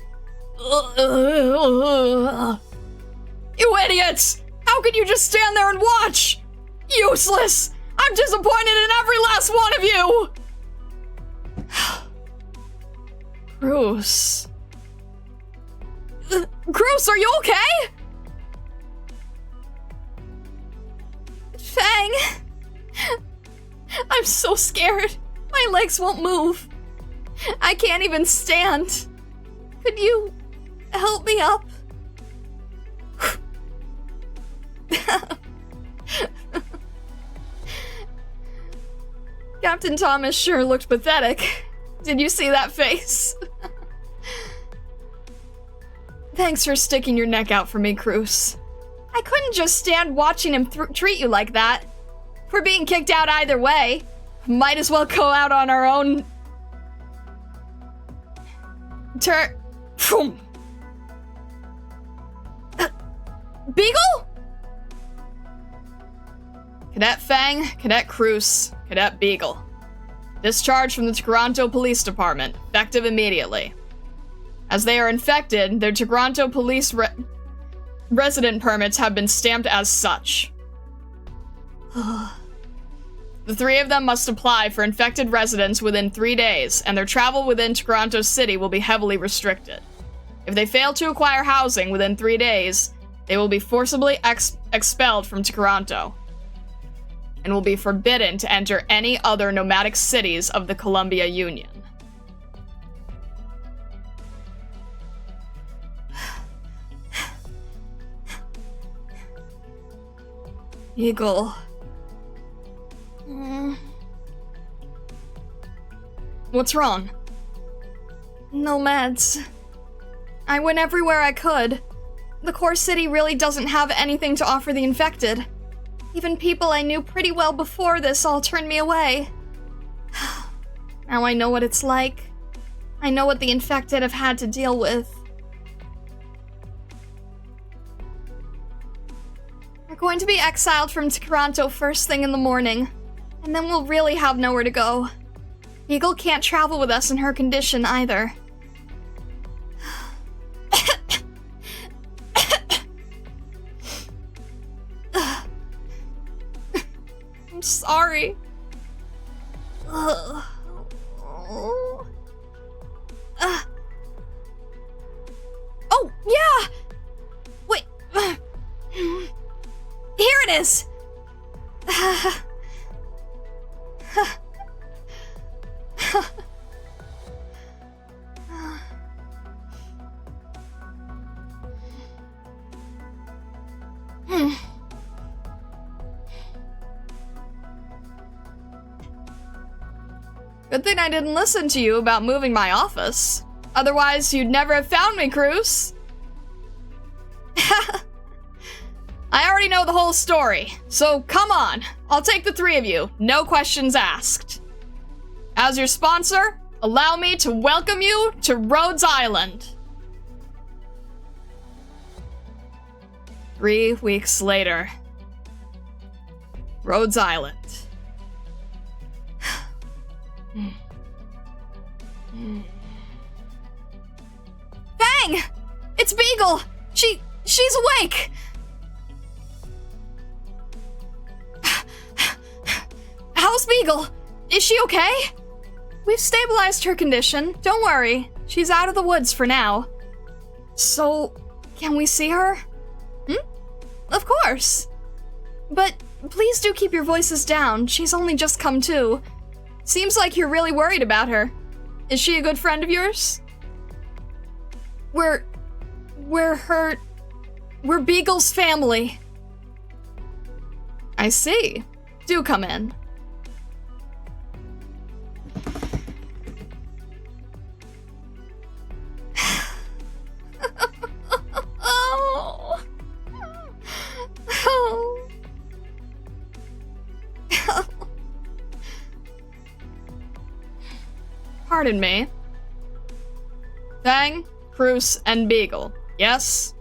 You idiots! How could you just stand there and watch? Useless! I'm disappointed in every last one of you! Cruz. Cruz, are you okay? Fang. I'm so scared. My legs won't move. I can't even stand. Could you help me up? Captain Thomas sure looked pathetic. Did you see that face? Thanks for sticking your neck out for me, Cruz. I couldn't just stand watching him treat you like that. We're being kicked out either way. Might as well go out on our own. Beagle? Cadet Fang, Cadet Cruz, Cadet Beagle. Discharged from the Tkaronto Police Department, effective immediately. As they are infected, their Tkaronto Police resident permits have been stamped as such. The three of them must apply for infected residents within 3 days, and their travel within Tkaronto City will be heavily restricted. If they fail to acquire housing within 3 days, they will be forcibly expelled from Tkaronto, and will be forbidden to enter any other nomadic cities of the Columbia Union. Eagle. What's wrong? No meds. I went everywhere I could. The core city really doesn't have anything to offer the infected. Even people I knew pretty well before this all turned me away. Now I know what it's like. I know what the infected have had to deal with. We're going to be exiled from Tkaronto first thing in the morning, and then we'll really have nowhere to go. Eagle can't travel with us in her condition either. I'm sorry. Oh, yeah! Wait. Here it is! Good thing I didn't listen to you about moving my office. Otherwise, you'd never have found me, Cruz. I already know the whole story, so come on. I'll take the three of you, no questions asked. As your sponsor, allow me to welcome you to Rhodes Island. 3 weeks later. Rhodes Island. Bang! It's Beagle! She's awake! How's Beagle? Is she okay? We've stabilized her condition. Don't worry. She's out of the woods for now. So, can we see her? Of course. But please do keep your voices down. She's only just come to. Seems like you're really worried about her. Is she a good friend of yours? We're Beagle's family. I see. Do come in. Pardon me. Fang, Cruz, and Beagle, yes?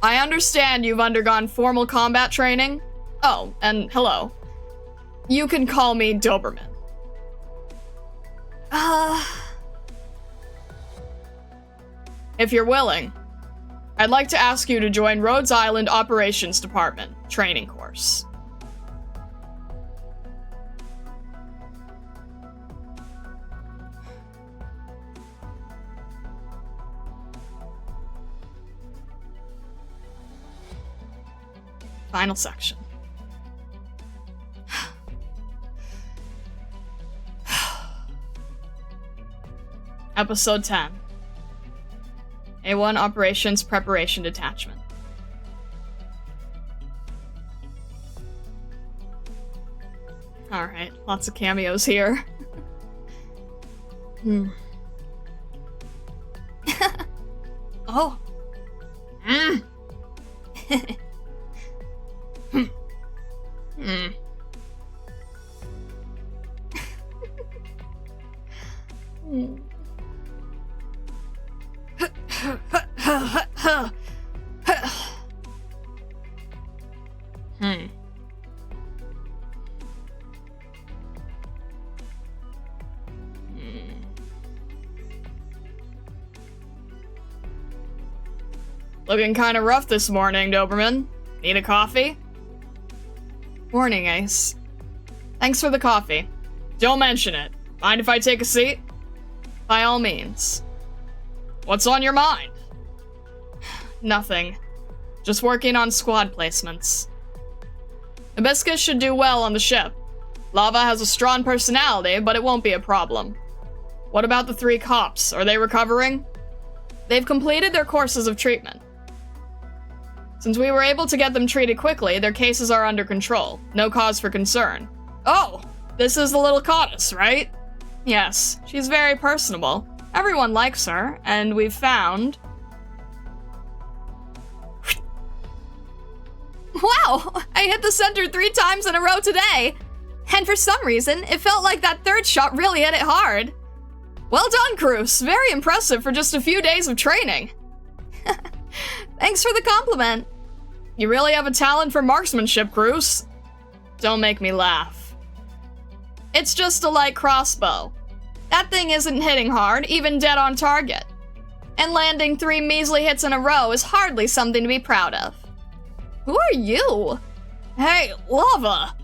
I understand you've undergone formal combat training. Oh, and hello. You can call me Doberman. If you're willing, I'd like to ask you to join Rhodes Island Operations Department training course. Final section. Episode 10. A1 Operations Preparation Detachment. Alright, lots of cameos here. Oh. Looking kinda rough this morning, Doberman. Need a coffee? Morning, Ace. Thanks for the coffee. Don't mention it. Mind if I take a seat? By all means. What's on your mind? Nothing. Just working on squad placements. Hibiscus should do well on the ship. Lava has a strong personality, but it won't be a problem. What about the 3 cops? Are they recovering? They've completed their courses of treatment. Since we were able to get them treated quickly, their cases are under control. No cause for concern. Oh, this is the little goddess, right? Yes, she's very personable. Everyone likes her, and we've found... Wow! I hit the center 3 times in a row today! And for some reason, it felt like that 3rd shot really hit it hard. Well done, Cruz. Very impressive for just a few days of training. Thanks for the compliment. You really have a talent for marksmanship, Cruz. Don't make me laugh. It's just a light crossbow. That thing isn't hitting hard, even dead on target. And landing 3 measly hits in a row is hardly something to be proud of. Who are you? Hey, Lava!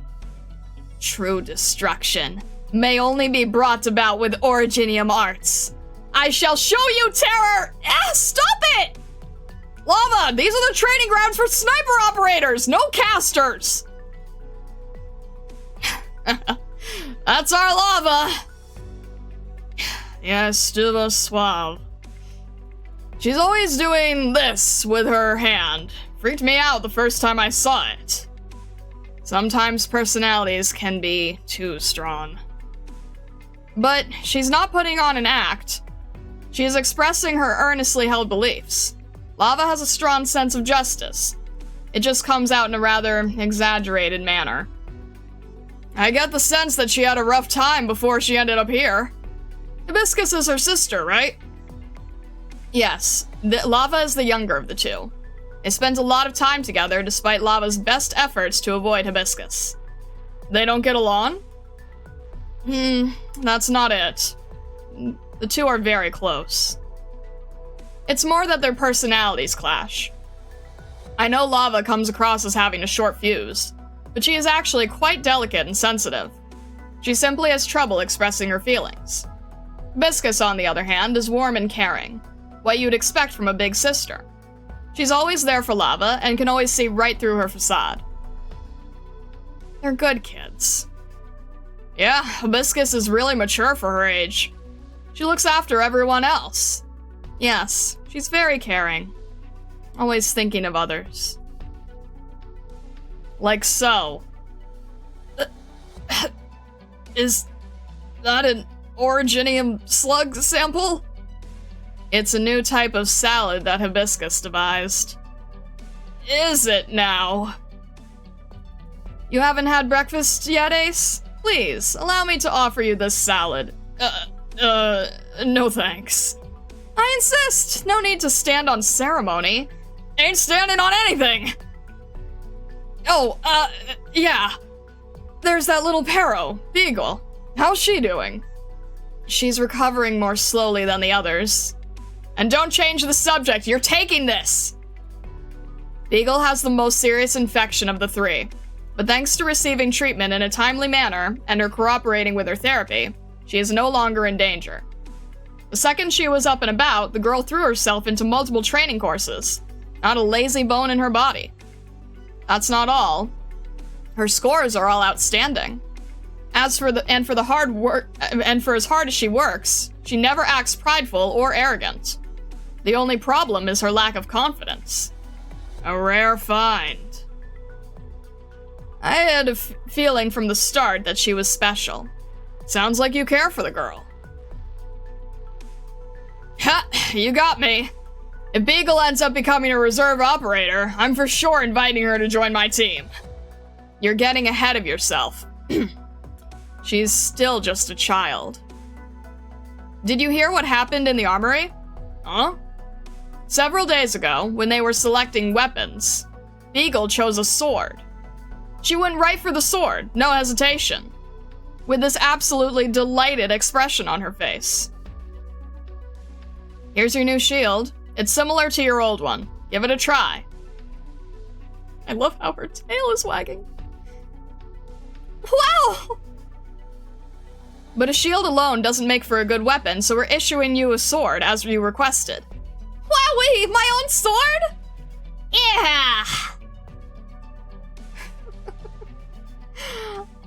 True destruction may only be brought about with Originium arts. I shall show you terror! Stop it! Lava, these are the training grounds for sniper operators, no casters! That's our Lava. 𝘱𝘰𝘭𝘨. She's always doing this with her hand. Freaked me out the first time I saw it. Sometimes personalities can be too strong. But she's not putting on an act. She is expressing her earnestly held beliefs. 𝘍𝘁 has a strong sense of justice. It just comes out in a rather exaggerated manner. I get the sense that she had a rough time before she ended up here. Hibiscus is her sister, right? Yes, 𝘍𝘁 is the younger of the two. They spent a lot of time together despite 𝘍𝘁's best efforts to avoid Hibiscus. They don't get along? That's not it. The two are very close. It's more that their personalities clash. I know 𝘍𝘁 comes across as having a short fuse, but she is actually quite delicate and sensitive. She simply has trouble expressing her feelings. Hibiscus, on the other hand, is warm and caring, what you'd expect from a big sister. She's always there for 𝘍𝘁 and can always see right through her facade. They're good kids. Yeah, Hibiscus is really mature for her age. She looks after everyone else. Yes, she's very caring. Always thinking of others. Like so. Is that an Originium slug sample? It's a new type of salad that Hibiscus devised. Is it now? You haven't had breakfast yet, Ace? Please, allow me to offer you this salad. No thanks. I insist! No need to stand on ceremony. Ain't standing on anything! Oh, yeah. There's that little 𝘱𝘍𝘀, Beagle. How's she doing? She's recovering more slowly than the others. And don't change the subject, you're taking this! Beagle has the most serious infection of the three, but thanks to receiving treatment in a timely manner and her cooperating with her therapy, she is no longer in danger. The second she was up and about, the girl threw herself into multiple training courses. Not a lazy bone in her body. That's not all. Her scores are all outstanding. For as hard as she works, she never acts prideful or arrogant. The only problem is her lack of confidence. A rare find. I had a feeling from the start that she was special. Sounds like you care for the girl. Ha! You got me. If Beagle ends up becoming a reserve operator, I'm for sure inviting her to join my team. You're getting ahead of yourself. She's still just a child. Did you hear what happened in the armory? Huh? Several days ago, when they were selecting weapons, Beagle chose a sword. She went right for the sword, no hesitation, with this absolutely delighted expression on her face. Here's your new shield. It's similar to your old one. Give it a try. I love how her tail is wagging. Wow! But a shield alone doesn't make for a good weapon, so we're issuing you a sword as you requested. Wowee! My own sword? Yeah!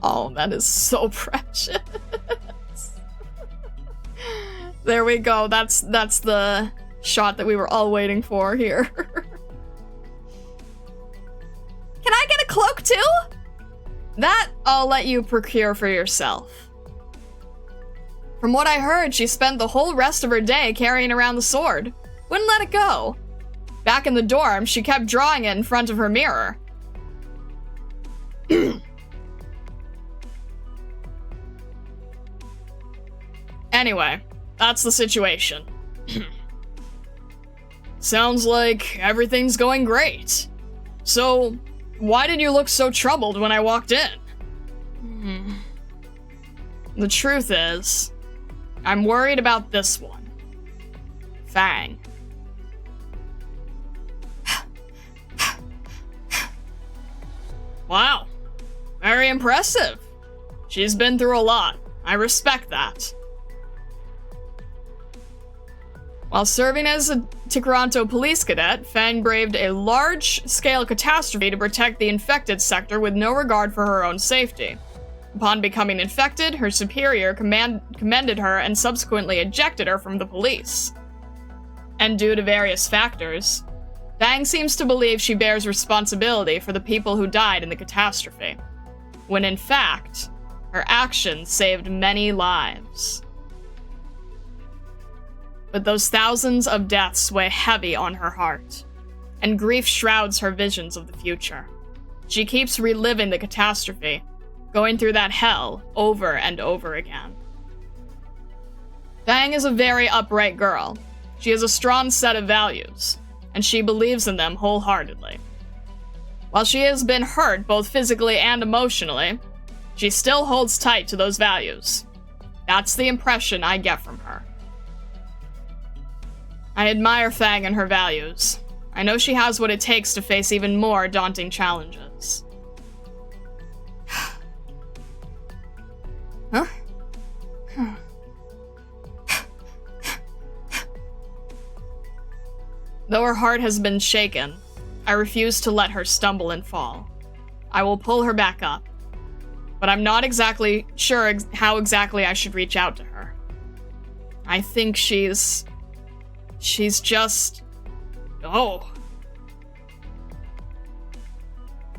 Oh, that is so precious. There we go. That's the shot that we were all waiting for here. Can I get a cloak too? That I'll let you procure for yourself. From what I heard, she spent the whole rest of her day carrying around the sword. Wouldn't let it go. Back in the dorm, she kept drawing it in front of her mirror. Anyway, that's the situation. Sounds like everything's going great. So, why did you look so troubled when I walked in? The truth is, I'm worried about this one. Fang. Wow. Very impressive. She's been through a lot. I respect that. While serving as a Toronto police cadet, Fang braved a large-scale catastrophe to protect the infected sector with no regard for her own safety. Upon becoming infected, her superior commended her and subsequently ejected her from the police. And due to various factors, Fang seems to believe she bears responsibility for the people who died in the catastrophe, when in fact, her actions saved many lives. But those thousands of deaths weigh heavy on her heart, and grief shrouds her visions of the future. She keeps reliving the catastrophe, going through that hell over and over again. Fang is a very upright girl. She has a strong set of values, and she believes in them wholeheartedly. While she has been hurt both physically and emotionally, she still holds tight to those values. That's the impression I get from her. I admire Fang and her values. I know she has what it takes to face even more daunting challenges. Huh? Though her heart has been shaken, I refuse to let her stumble and fall. I will pull her back up, but I'm not exactly sure how exactly I should reach out to her. I think she's just... oh.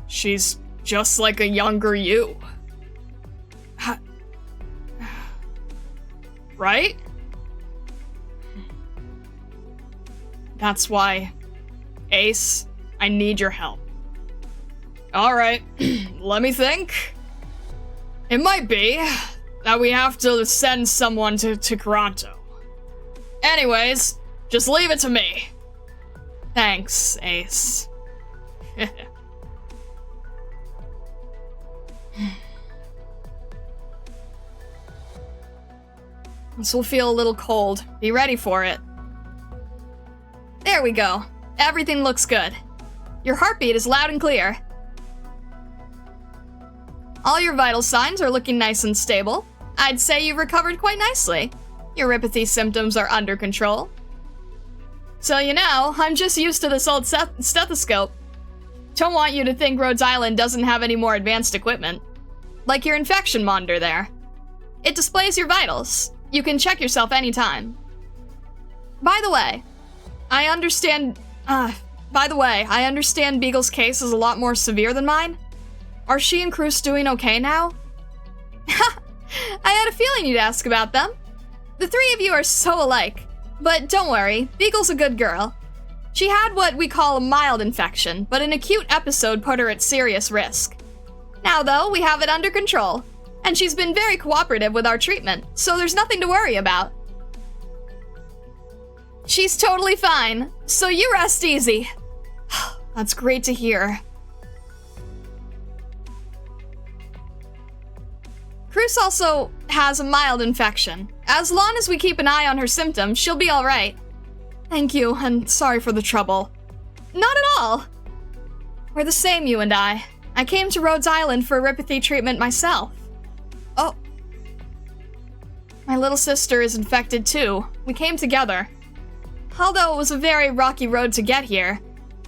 She's just like a younger you. Right? That's why, Ace, I need your help. Alright, let me think. It might be that we have to send someone to Toronto. Anyways, just leave it to me. Thanks, Ace. This will feel a little cold. Be ready for it. There we go. Everything looks good. Your heartbeat is loud and clear. All your vital signs are looking nice and stable. I'd say you've recovered quite nicely. Your 𝘊𝘭𝘵 symptoms are under control. So you know, I'm just used to this old stethoscope. Don't want you to think Rhodes Island doesn't have any more advanced equipment. Like your infection monitor there. It displays your vitals. You can check yourself anytime. By the way, I understand Beagle's case is a lot more severe than mine. Are she and Cruz doing okay now? I had a feeling you'd ask about them. The three of you are so alike. But don't worry, Beagle's a good girl. She had what we call a mild infection, but an acute episode put her at serious risk. Now though, we have it under control, and she's been very cooperative with our treatment, so there's nothing to worry about. She's totally fine, so you rest easy. That's great to hear. Cruz also has a mild infection. As long as we keep an eye on her symptoms, she'll be alright. Thank you, and sorry for the trouble. Not at all. We're the same, you and I. I came to Rhodes Island for 𝘊𝘭𝘵 treatment myself. Oh. My little sister is infected too. We came together. Although it was a very rocky road to get here,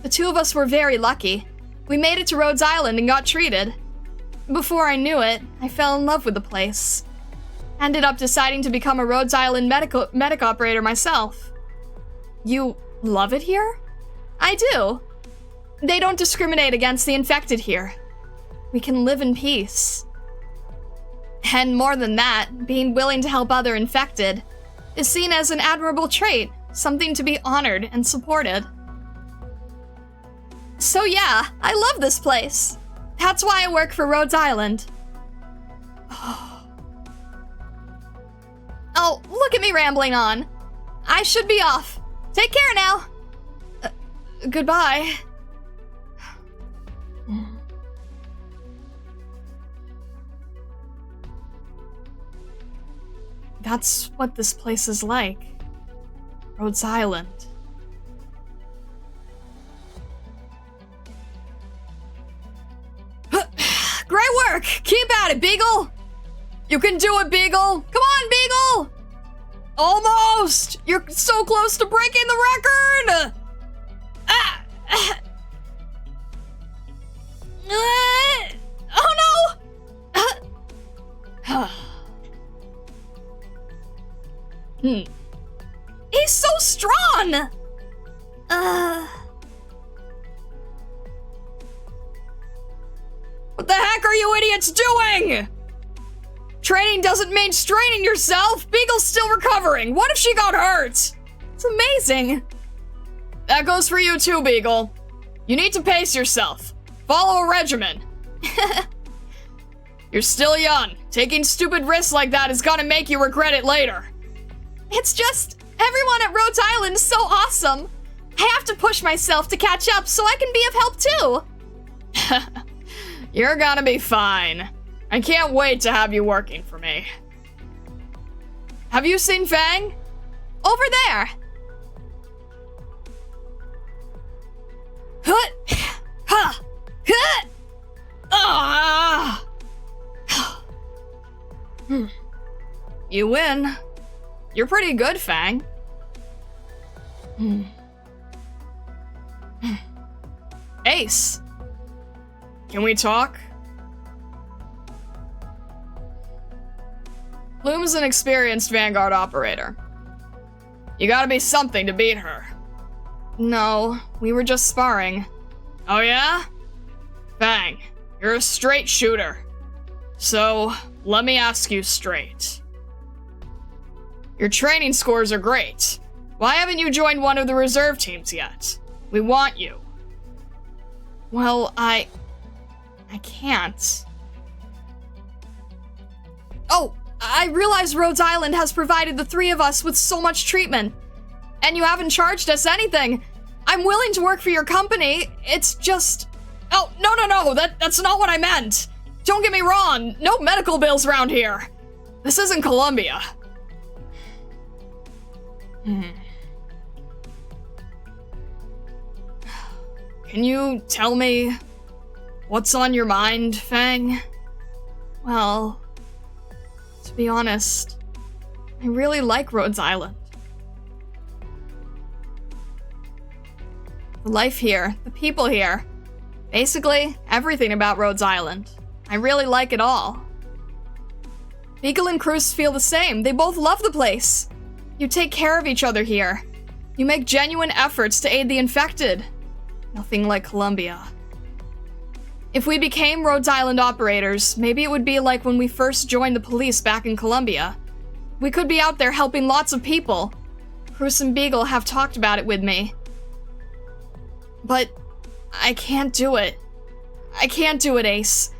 the two of us were very lucky. We made it to Rhodes Island and got treated. Before I knew it, I fell in love with the place. Ended up deciding to become a Rhodes Island medic operator myself. You love it here? I do. They don't discriminate against the infected here. We can live in peace. And more than that, being willing to help other infected is seen as an admirable trait, something to be honored and supported. So yeah, I love this place. That's why I work for Rhodes Island. Oh, look at me rambling on. I should be off. Take care now. Goodbye. That's what this place is like. Rhodes Island. Great work! Keep at it, Beagle! You can do it, Beagle! Come on, Beagle! Almost! You're so close to breaking the record! Oh no! He's so strong! What the heck are you idiots doing? Training doesn't mean straining yourself. Beagle's still recovering. What if she got hurt? It's amazing. That goes for you too, Beagle. You need to pace yourself. Follow a regimen. You're still young. Taking stupid risks like that is gonna make you regret it later. It's just, everyone at Rhodes Island is so awesome. I have to push myself to catch up so I can be of help too. You're gonna be fine. I can't wait to have you working for me. Have you seen Fang? Over there. You win. You're pretty good, Fang. Ace. Can we talk? Bloom's an experienced Vanguard operator. You gotta be something to beat her. No, we were just sparring. Oh yeah? Fang, you're a straight shooter. So, let me ask you straight. Your training scores are great. Why haven't you joined one of the reserve teams yet? We want you. Well, I can't. Oh, I realize Rhodes Island has provided the three of us with so much treatment. And you haven't charged us anything. I'm willing to work for your company. It's just... Oh, no, that's not what I meant. Don't get me wrong, no medical bills around here. This isn't Columbia. Can you tell me what's on your mind, Fang? Well, to be honest, I really like Rhodes Island. The life here, the people here, basically everything about Rhodes Island. I really like it all. Beagle and Cruz feel the same. They both love the place. You take care of each other here. You make genuine efforts to aid the infected. Nothing like Columbia. If we became Rhodes Island operators, maybe it would be like when we first joined the police back in Columbia. We could be out there helping lots of people. Cruz and Beagle have talked about it with me. But I can't do it. I can't do it, Ace.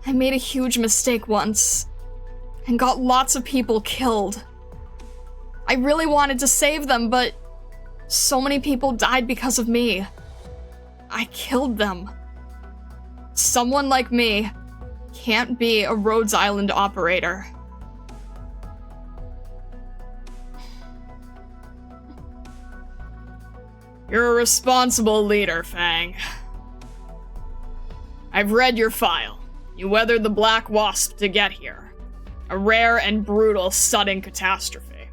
I made a huge mistake once, and got lots of people killed. I really wanted to save them, but so many people died because of me. I killed them. Someone like me can't be a Rhodes Island operator. You're a responsible leader, Fang. I've read your file. You weathered the Black Wasp to get here. A rare and brutal sudden catastrophe.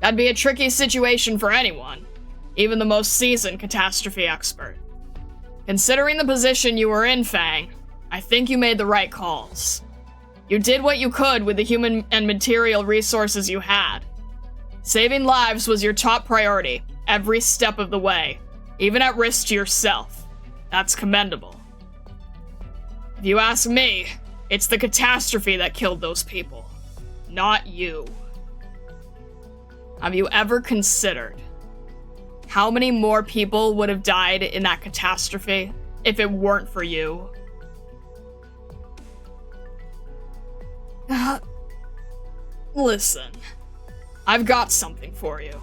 That'd be a tricky situation for anyone, even the most seasoned catastrophe expert. Considering the position you were in, Fang, I think you made the right calls. You did what you could with the human and material resources you had. Saving lives was your top priority, every step of the way, even at risk to yourself. That's commendable. If you ask me, it's the catastrophe that killed those people, not you. Have you ever considered how many more people would have died in that catastrophe if it weren't for you? Listen, I've got something for you.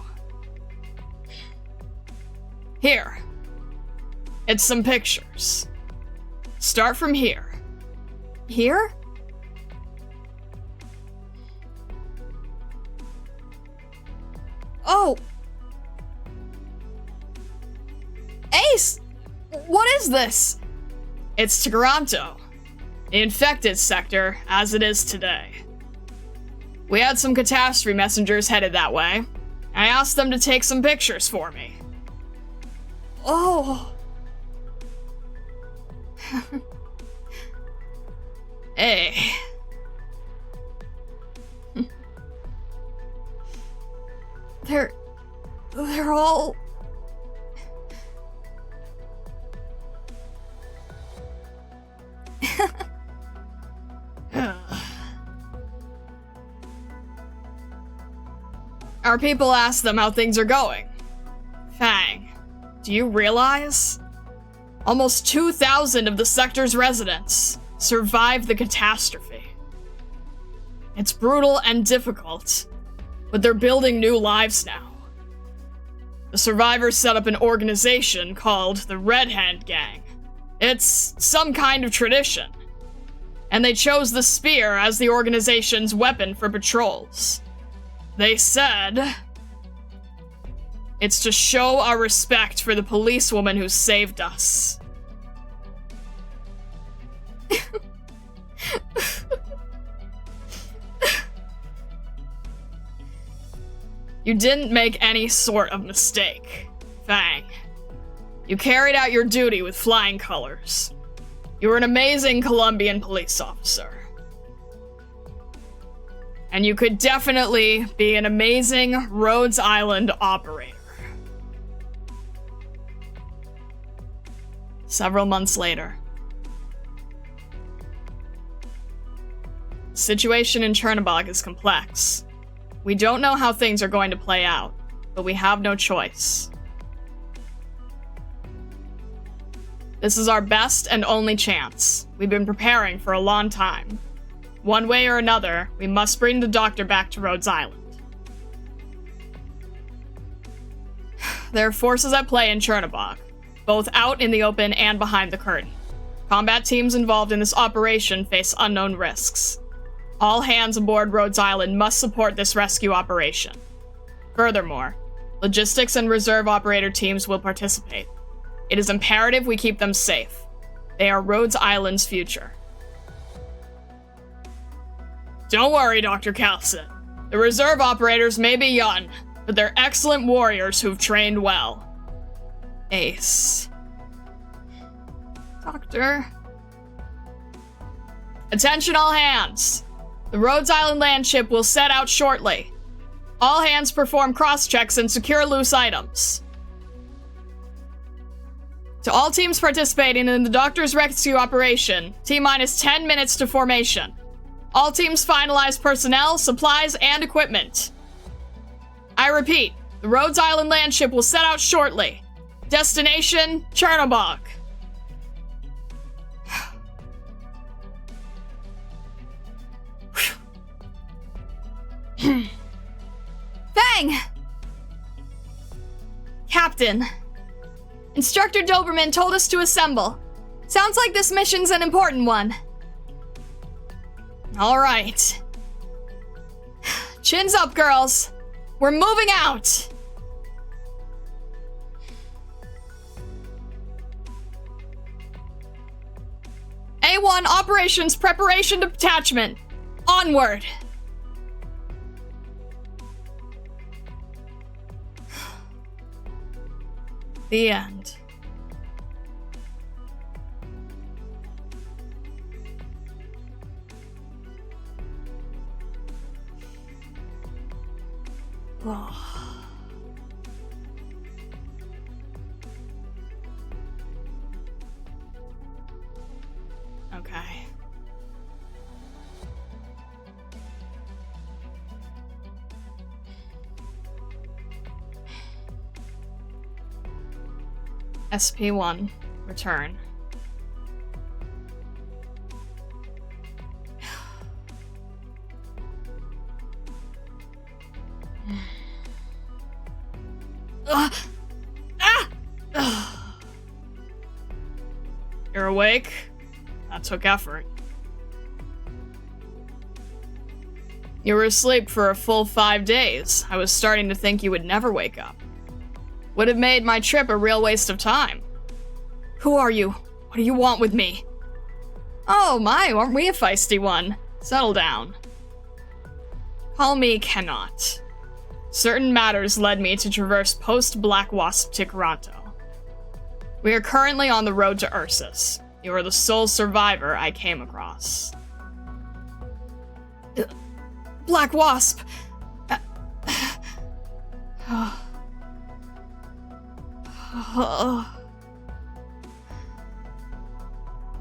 Here. It's some pictures. Start from here. Here? Oh. Ace! What is this? It's Toronto, the infected sector as it is today. We had some catastrophe messengers headed that way. I asked them to take some pictures for me. Oh. Hey. They're all... Our people ask them how things are going. Fang, do you realize? Almost 2,000 of the sector's residents survived the catastrophe. It's brutal and difficult, but they're building new lives now. The survivors set up an organization called the Red Hand Gang. It's some kind of tradition, and they chose the spear as the organization's weapon for patrols. They said it's to show our respect for the policewoman who saved us. You didn't make any sort of mistake, Fang. You carried out your duty with flying colors. You were an amazing Colombian police officer. And you could definitely be an amazing Rhodes Island operator. Several months later. The situation in 𝘰𝘭𝘶 is complex. We don't know how things are going to play out, but we have no choice. This is our best and only chance. We've been preparing for a long time. One way or another, we must bring the doctor back to Rhodes Island. There are forces at play in 𝘰𝘭𝘶, both out in the open and behind the curtain. Combat teams involved in this operation face unknown risks. All hands aboard Rhodes Island must support this rescue operation. Furthermore, logistics and reserve operator teams will participate. It is imperative we keep them safe. They are Rhodes Island's future. Don't worry, Dr. Calcin. The reserve operators may be young, but they're excellent warriors who've trained well. Ace. Doctor... Attention all hands! The Rhodes Island land ship will set out shortly. All hands perform cross-checks and secure loose items. To all teams participating in the Doctor's rescue operation, T-minus 10 minutes to formation. All teams finalize personnel, supplies, and equipment. I repeat, the Rhodes Island land ship will set out shortly. Destination, 𝘰𝘭𝘶. Fang! Captain. Instructor Doberman told us to assemble. Sounds like this mission's an important one. All right. Chins up, girls. We're moving out. A1 operations preparation to detachment. Onward. The end. Oh. Okay. SP1, return. You're awake? That took effort. You were asleep for a full 5 days. I was starting to think you would never wake up. Would have made my trip a real waste of time. Who are you? What do you want with me? Oh my, aren't we a feisty one? Settle down. Call me Cannot. Certain matters led me to traverse post-Black Wasp Toronto. We are currently on the road to Ursus. You are the sole survivor I came across. Black Wasp.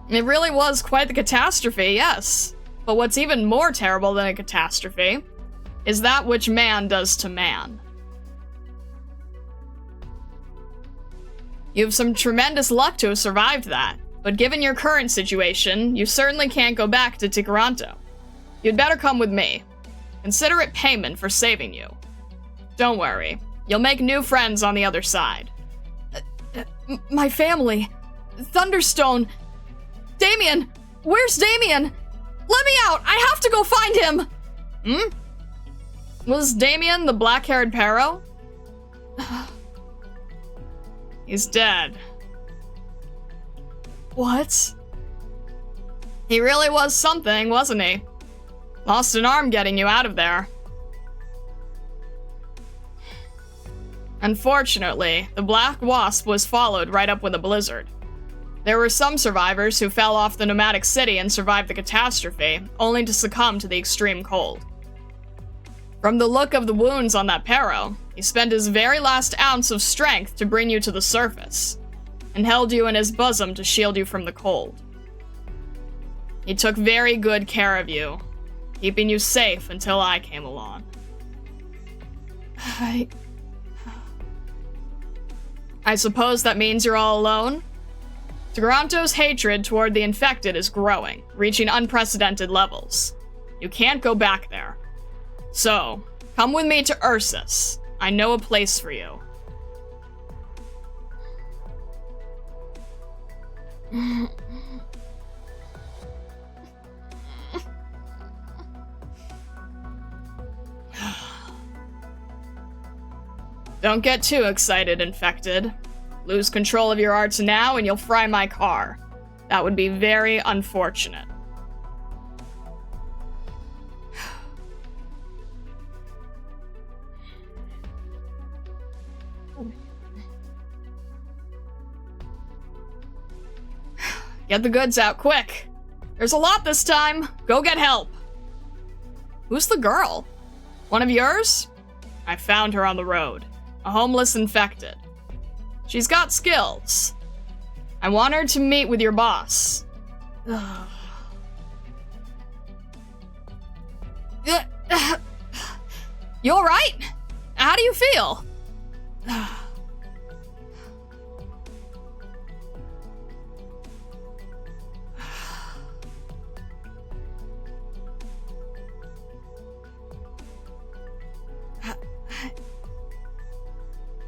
It really was quite the catastrophe, yes. But what's even more terrible than a catastrophe is that which man does to man. You have some tremendous luck to have survived that, but given your current situation, you certainly can't go back to Tikaranto. You'd better come with me. Consider it payment for saving you. Don't worry, you'll make new friends on the other side. My family. Thunderstone. Damien! Where's Damien? Let me out! I have to go find him! Was Damien the black-haired Pharaoh? He's dead. What? He really was something, wasn't he? Lost an arm getting you out of there. Unfortunately, the Black Wasp was followed right up with a blizzard. There were some survivors who fell off the nomadic city and survived the catastrophe, only to succumb to the extreme cold. From the look of the wounds on that Pharaoh, he spent his very last ounce of strength to bring you to the surface, and held you in his bosom to shield you from the cold. He took very good care of you, keeping you safe until I came along. I suppose that means you're all alone? Tikaranto's hatred toward the infected is growing, reaching unprecedented levels. You can't go back there. So, come with me to Ursus. I know a place for you. Don't get too excited, infected. Lose control of your arts now and you'll fry my car. That would be very unfortunate. Get the goods out quick. There's a lot this time. Go get help. Who's the girl? One of yours? I found her on the road. A homeless infected. She's got skills. I want her to meet with your boss. You alright? How do you feel?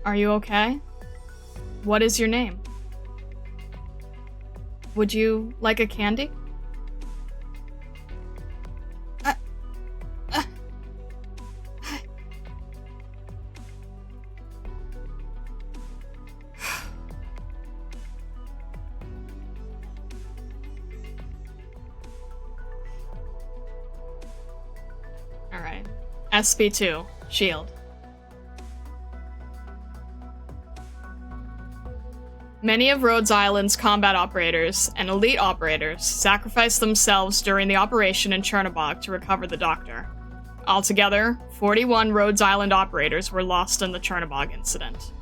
Are you okay? What is your name? Would you like a candy? Alright. SB2, shield. Many of Rhodes Island's combat operators and elite operators sacrificed themselves during the operation in Chernobyl to recover the Doctor. Altogether, 41 Rhodes Island operators were lost in the Chernobyl incident.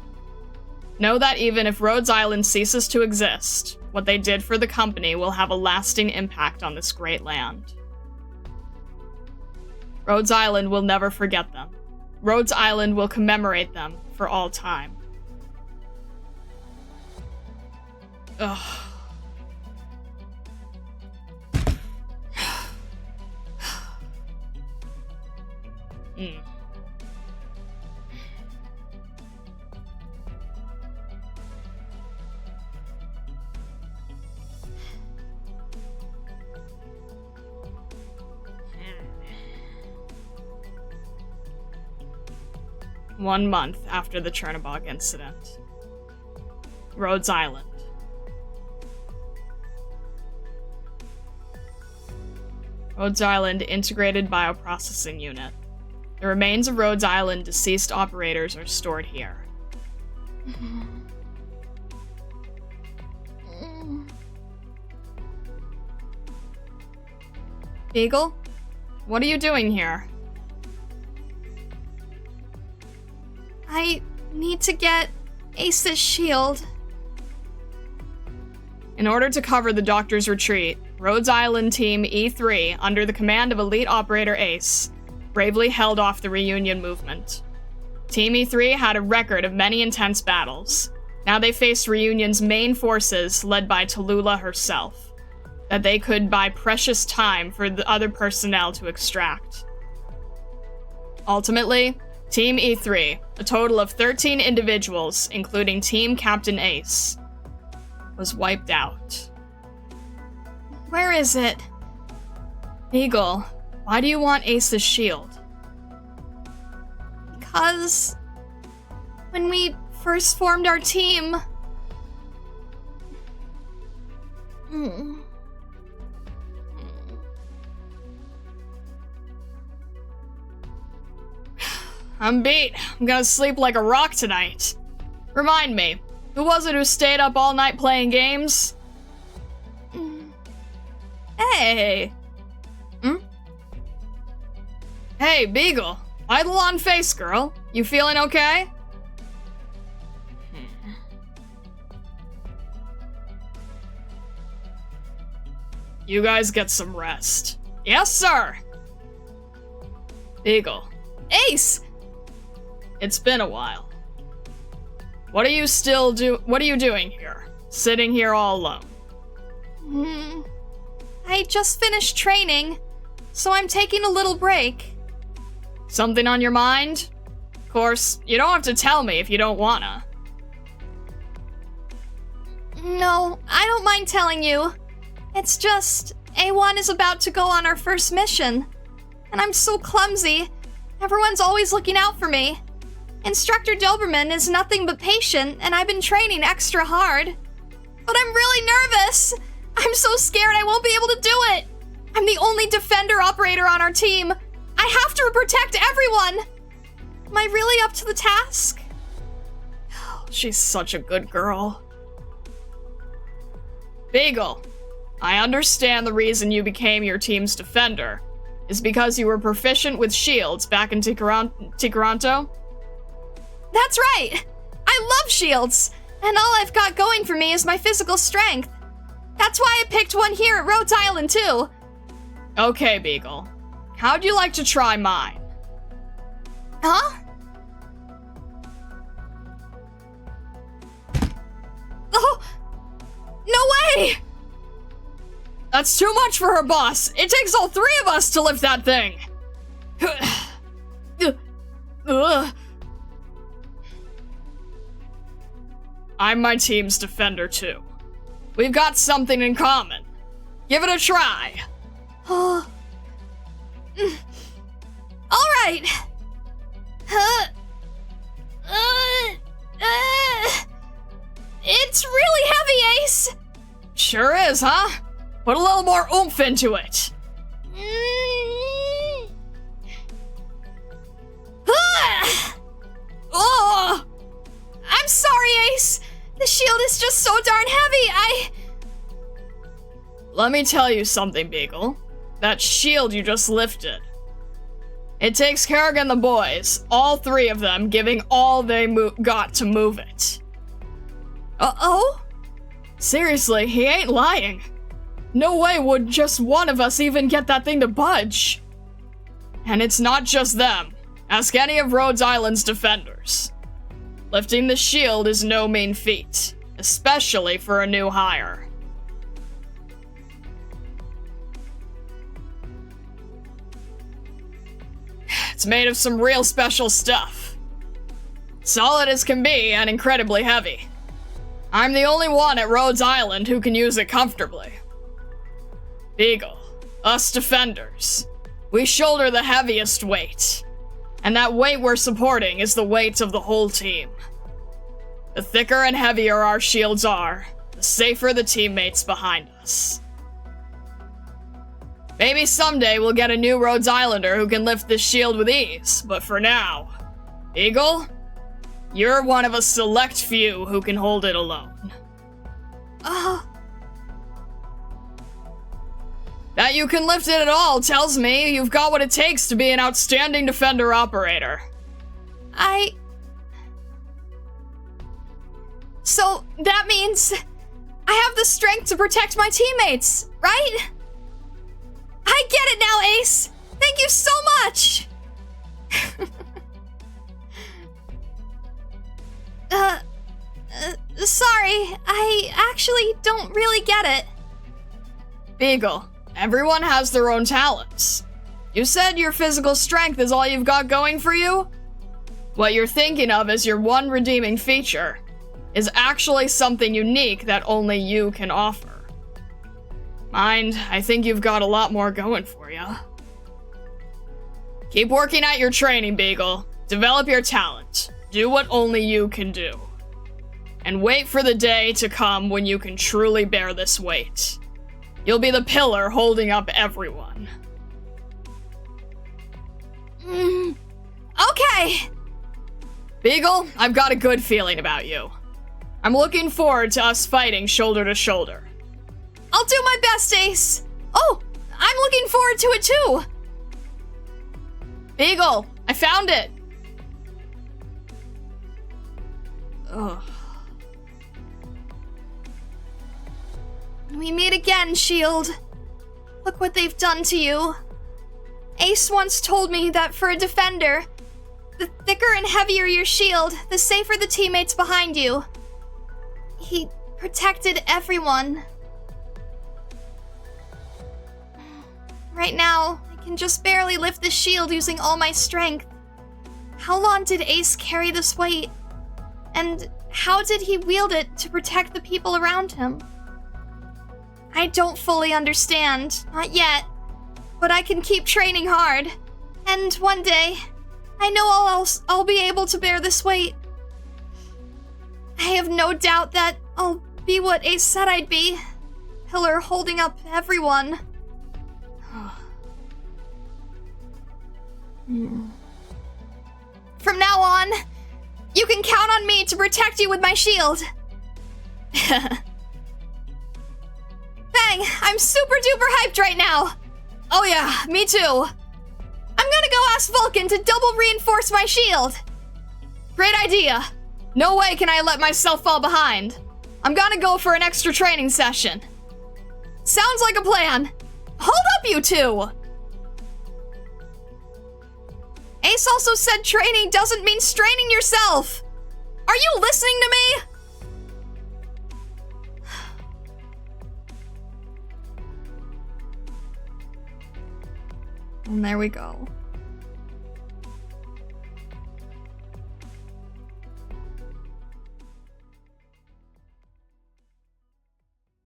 Know that even if Rhodes Island ceases to exist, what they did for the company will have a lasting impact on this great land. Rhodes Island will never forget them. Rhodes Island will commemorate them for all time. Ugh. Mm. 1 month after the Chernobyl incident. Rhodes Island. Rhodes Island Integrated Bioprocessing Unit. The remains of Rhodes Island deceased operators are stored here. Eagle? What are you doing here? I need to get Ace's shield. In order to cover the Doctor's retreat, Rhodes Island Team E3, under the command of Elite Operator Ace, bravely held off the reunion movement. Team E3 had a record of many intense battles. Now they faced Reunion's main forces, led by Tallulah herself, that they could buy precious time for the other personnel to extract. Ultimately, Team E3, a total of 13 individuals, including Team Captain Ace, was wiped out. Where is it? Beagle, why do you want Ace's shield? Because when we first formed our team, I'm beat. I'm gonna sleep like a rock tonight. Remind me, who was it who stayed up all night playing games? Hey! Hey, Beagle. Idle on face, girl. You feeling okay? You guys get some rest. Yes, sir! Beagle. Ace! It's been a while. What are you doing here? Sitting here all alone? I just finished training, so I'm taking a little break. Something on your mind? Of course, you don't have to tell me if you don't wanna. No, I don't mind telling you. It's just, A1 is about to go on our first mission, and I'm so clumsy. Everyone's always looking out for me. Instructor Doberman is nothing but patient, and I've been training extra hard. But I'm really nervous. I'm so scared I won't be able to do it. I'm the only defender operator on our team. I have to protect everyone. Am I really up to the task? She's such a good girl. Beagle, I understand the reason you became your team's defender is because you were proficient with shields back in Tikaranto? That's right! I love shields, and all I've got going for me is my physical strength. That's why I picked one here at Rhodes Island, too. Okay, Beagle. How'd you like to try mine? Huh? Oh! No way! That's too much for her, boss. It takes all three of us to lift that thing. I'm my team's defender, too. We've got something in common. Give it a try. All right. It's really heavy, Ace. Sure is, huh? Put a little more oomph into it. Oh! I'm sorry, Ace. The shield is just so darn heavy, Let me tell you something, Beagle. That shield you just lifted. It takes Kerrigan and the boys, all three of them, giving all they got to move it. Uh-oh? Seriously, he ain't lying. No way would just one of us even get that thing to budge. And it's not just them. Ask any of Rhodes Island's defenders. Lifting the shield is no mean feat, especially for a new hire. It's made of some real special stuff. Solid as can be and incredibly heavy. I'm the only one at Rhodes Island who can use it comfortably. Beagle, us defenders, we shoulder the heaviest weight. And that weight we're supporting is the weight of the whole team. The thicker and heavier our shields are, the safer the teammates behind us. Maybe someday we'll get a new Rhodes Islander who can lift this shield with ease, but for now, Beagle, you're one of a select few who can hold it alone. That you can lift it at all tells me you've got what it takes to be an outstanding defender operator. So that means I have the strength to protect my teammates, right? I get it now, Ace! Thank you so much! Sorry, I actually don't really get it. Beagle, everyone has their own talents. You said your physical strength is all you've got going for you? What you're thinking of as your one redeeming feature is actually something unique that only you can offer. Mind, I think you've got a lot more going for you. Keep working at your training, Beagle. Develop your talent. Do what only you can do. And wait for the day to come when you can truly bear this weight. You'll be the pillar holding up everyone. Okay! Beagle, I've got a good feeling about you. I'm looking forward to us fighting shoulder to shoulder. I'll do my best, Ace! Oh, I'm looking forward to it too! Beagle, I found it! Ugh. We meet again, S.H.I.E.L.D. Look what they've done to you. Ace once told me that for a defender, the thicker and heavier your shield, the safer the teammates behind you. He protected everyone. Right now, I can just barely lift the shield using all my strength. How long did Ace carry this weight? And how did he wield it to protect the people around him? I don't fully understand, not yet, but I can keep training hard. And one day, I know I'll be able to bear this weight. I have no doubt that I'll be what Ace said I'd be. Pillar holding up everyone. From now on, you can count on me to protect you with my shield. Bang! I'm super duper hyped right now! Oh yeah, me too. I'm gonna go ask Vulcan to double reinforce my shield. Great idea. No way can I let myself fall behind. I'm gonna go for an extra training session. Sounds like a plan. Hold up, you two! Ace also said training doesn't mean straining yourself. Are you listening to me? And there we go.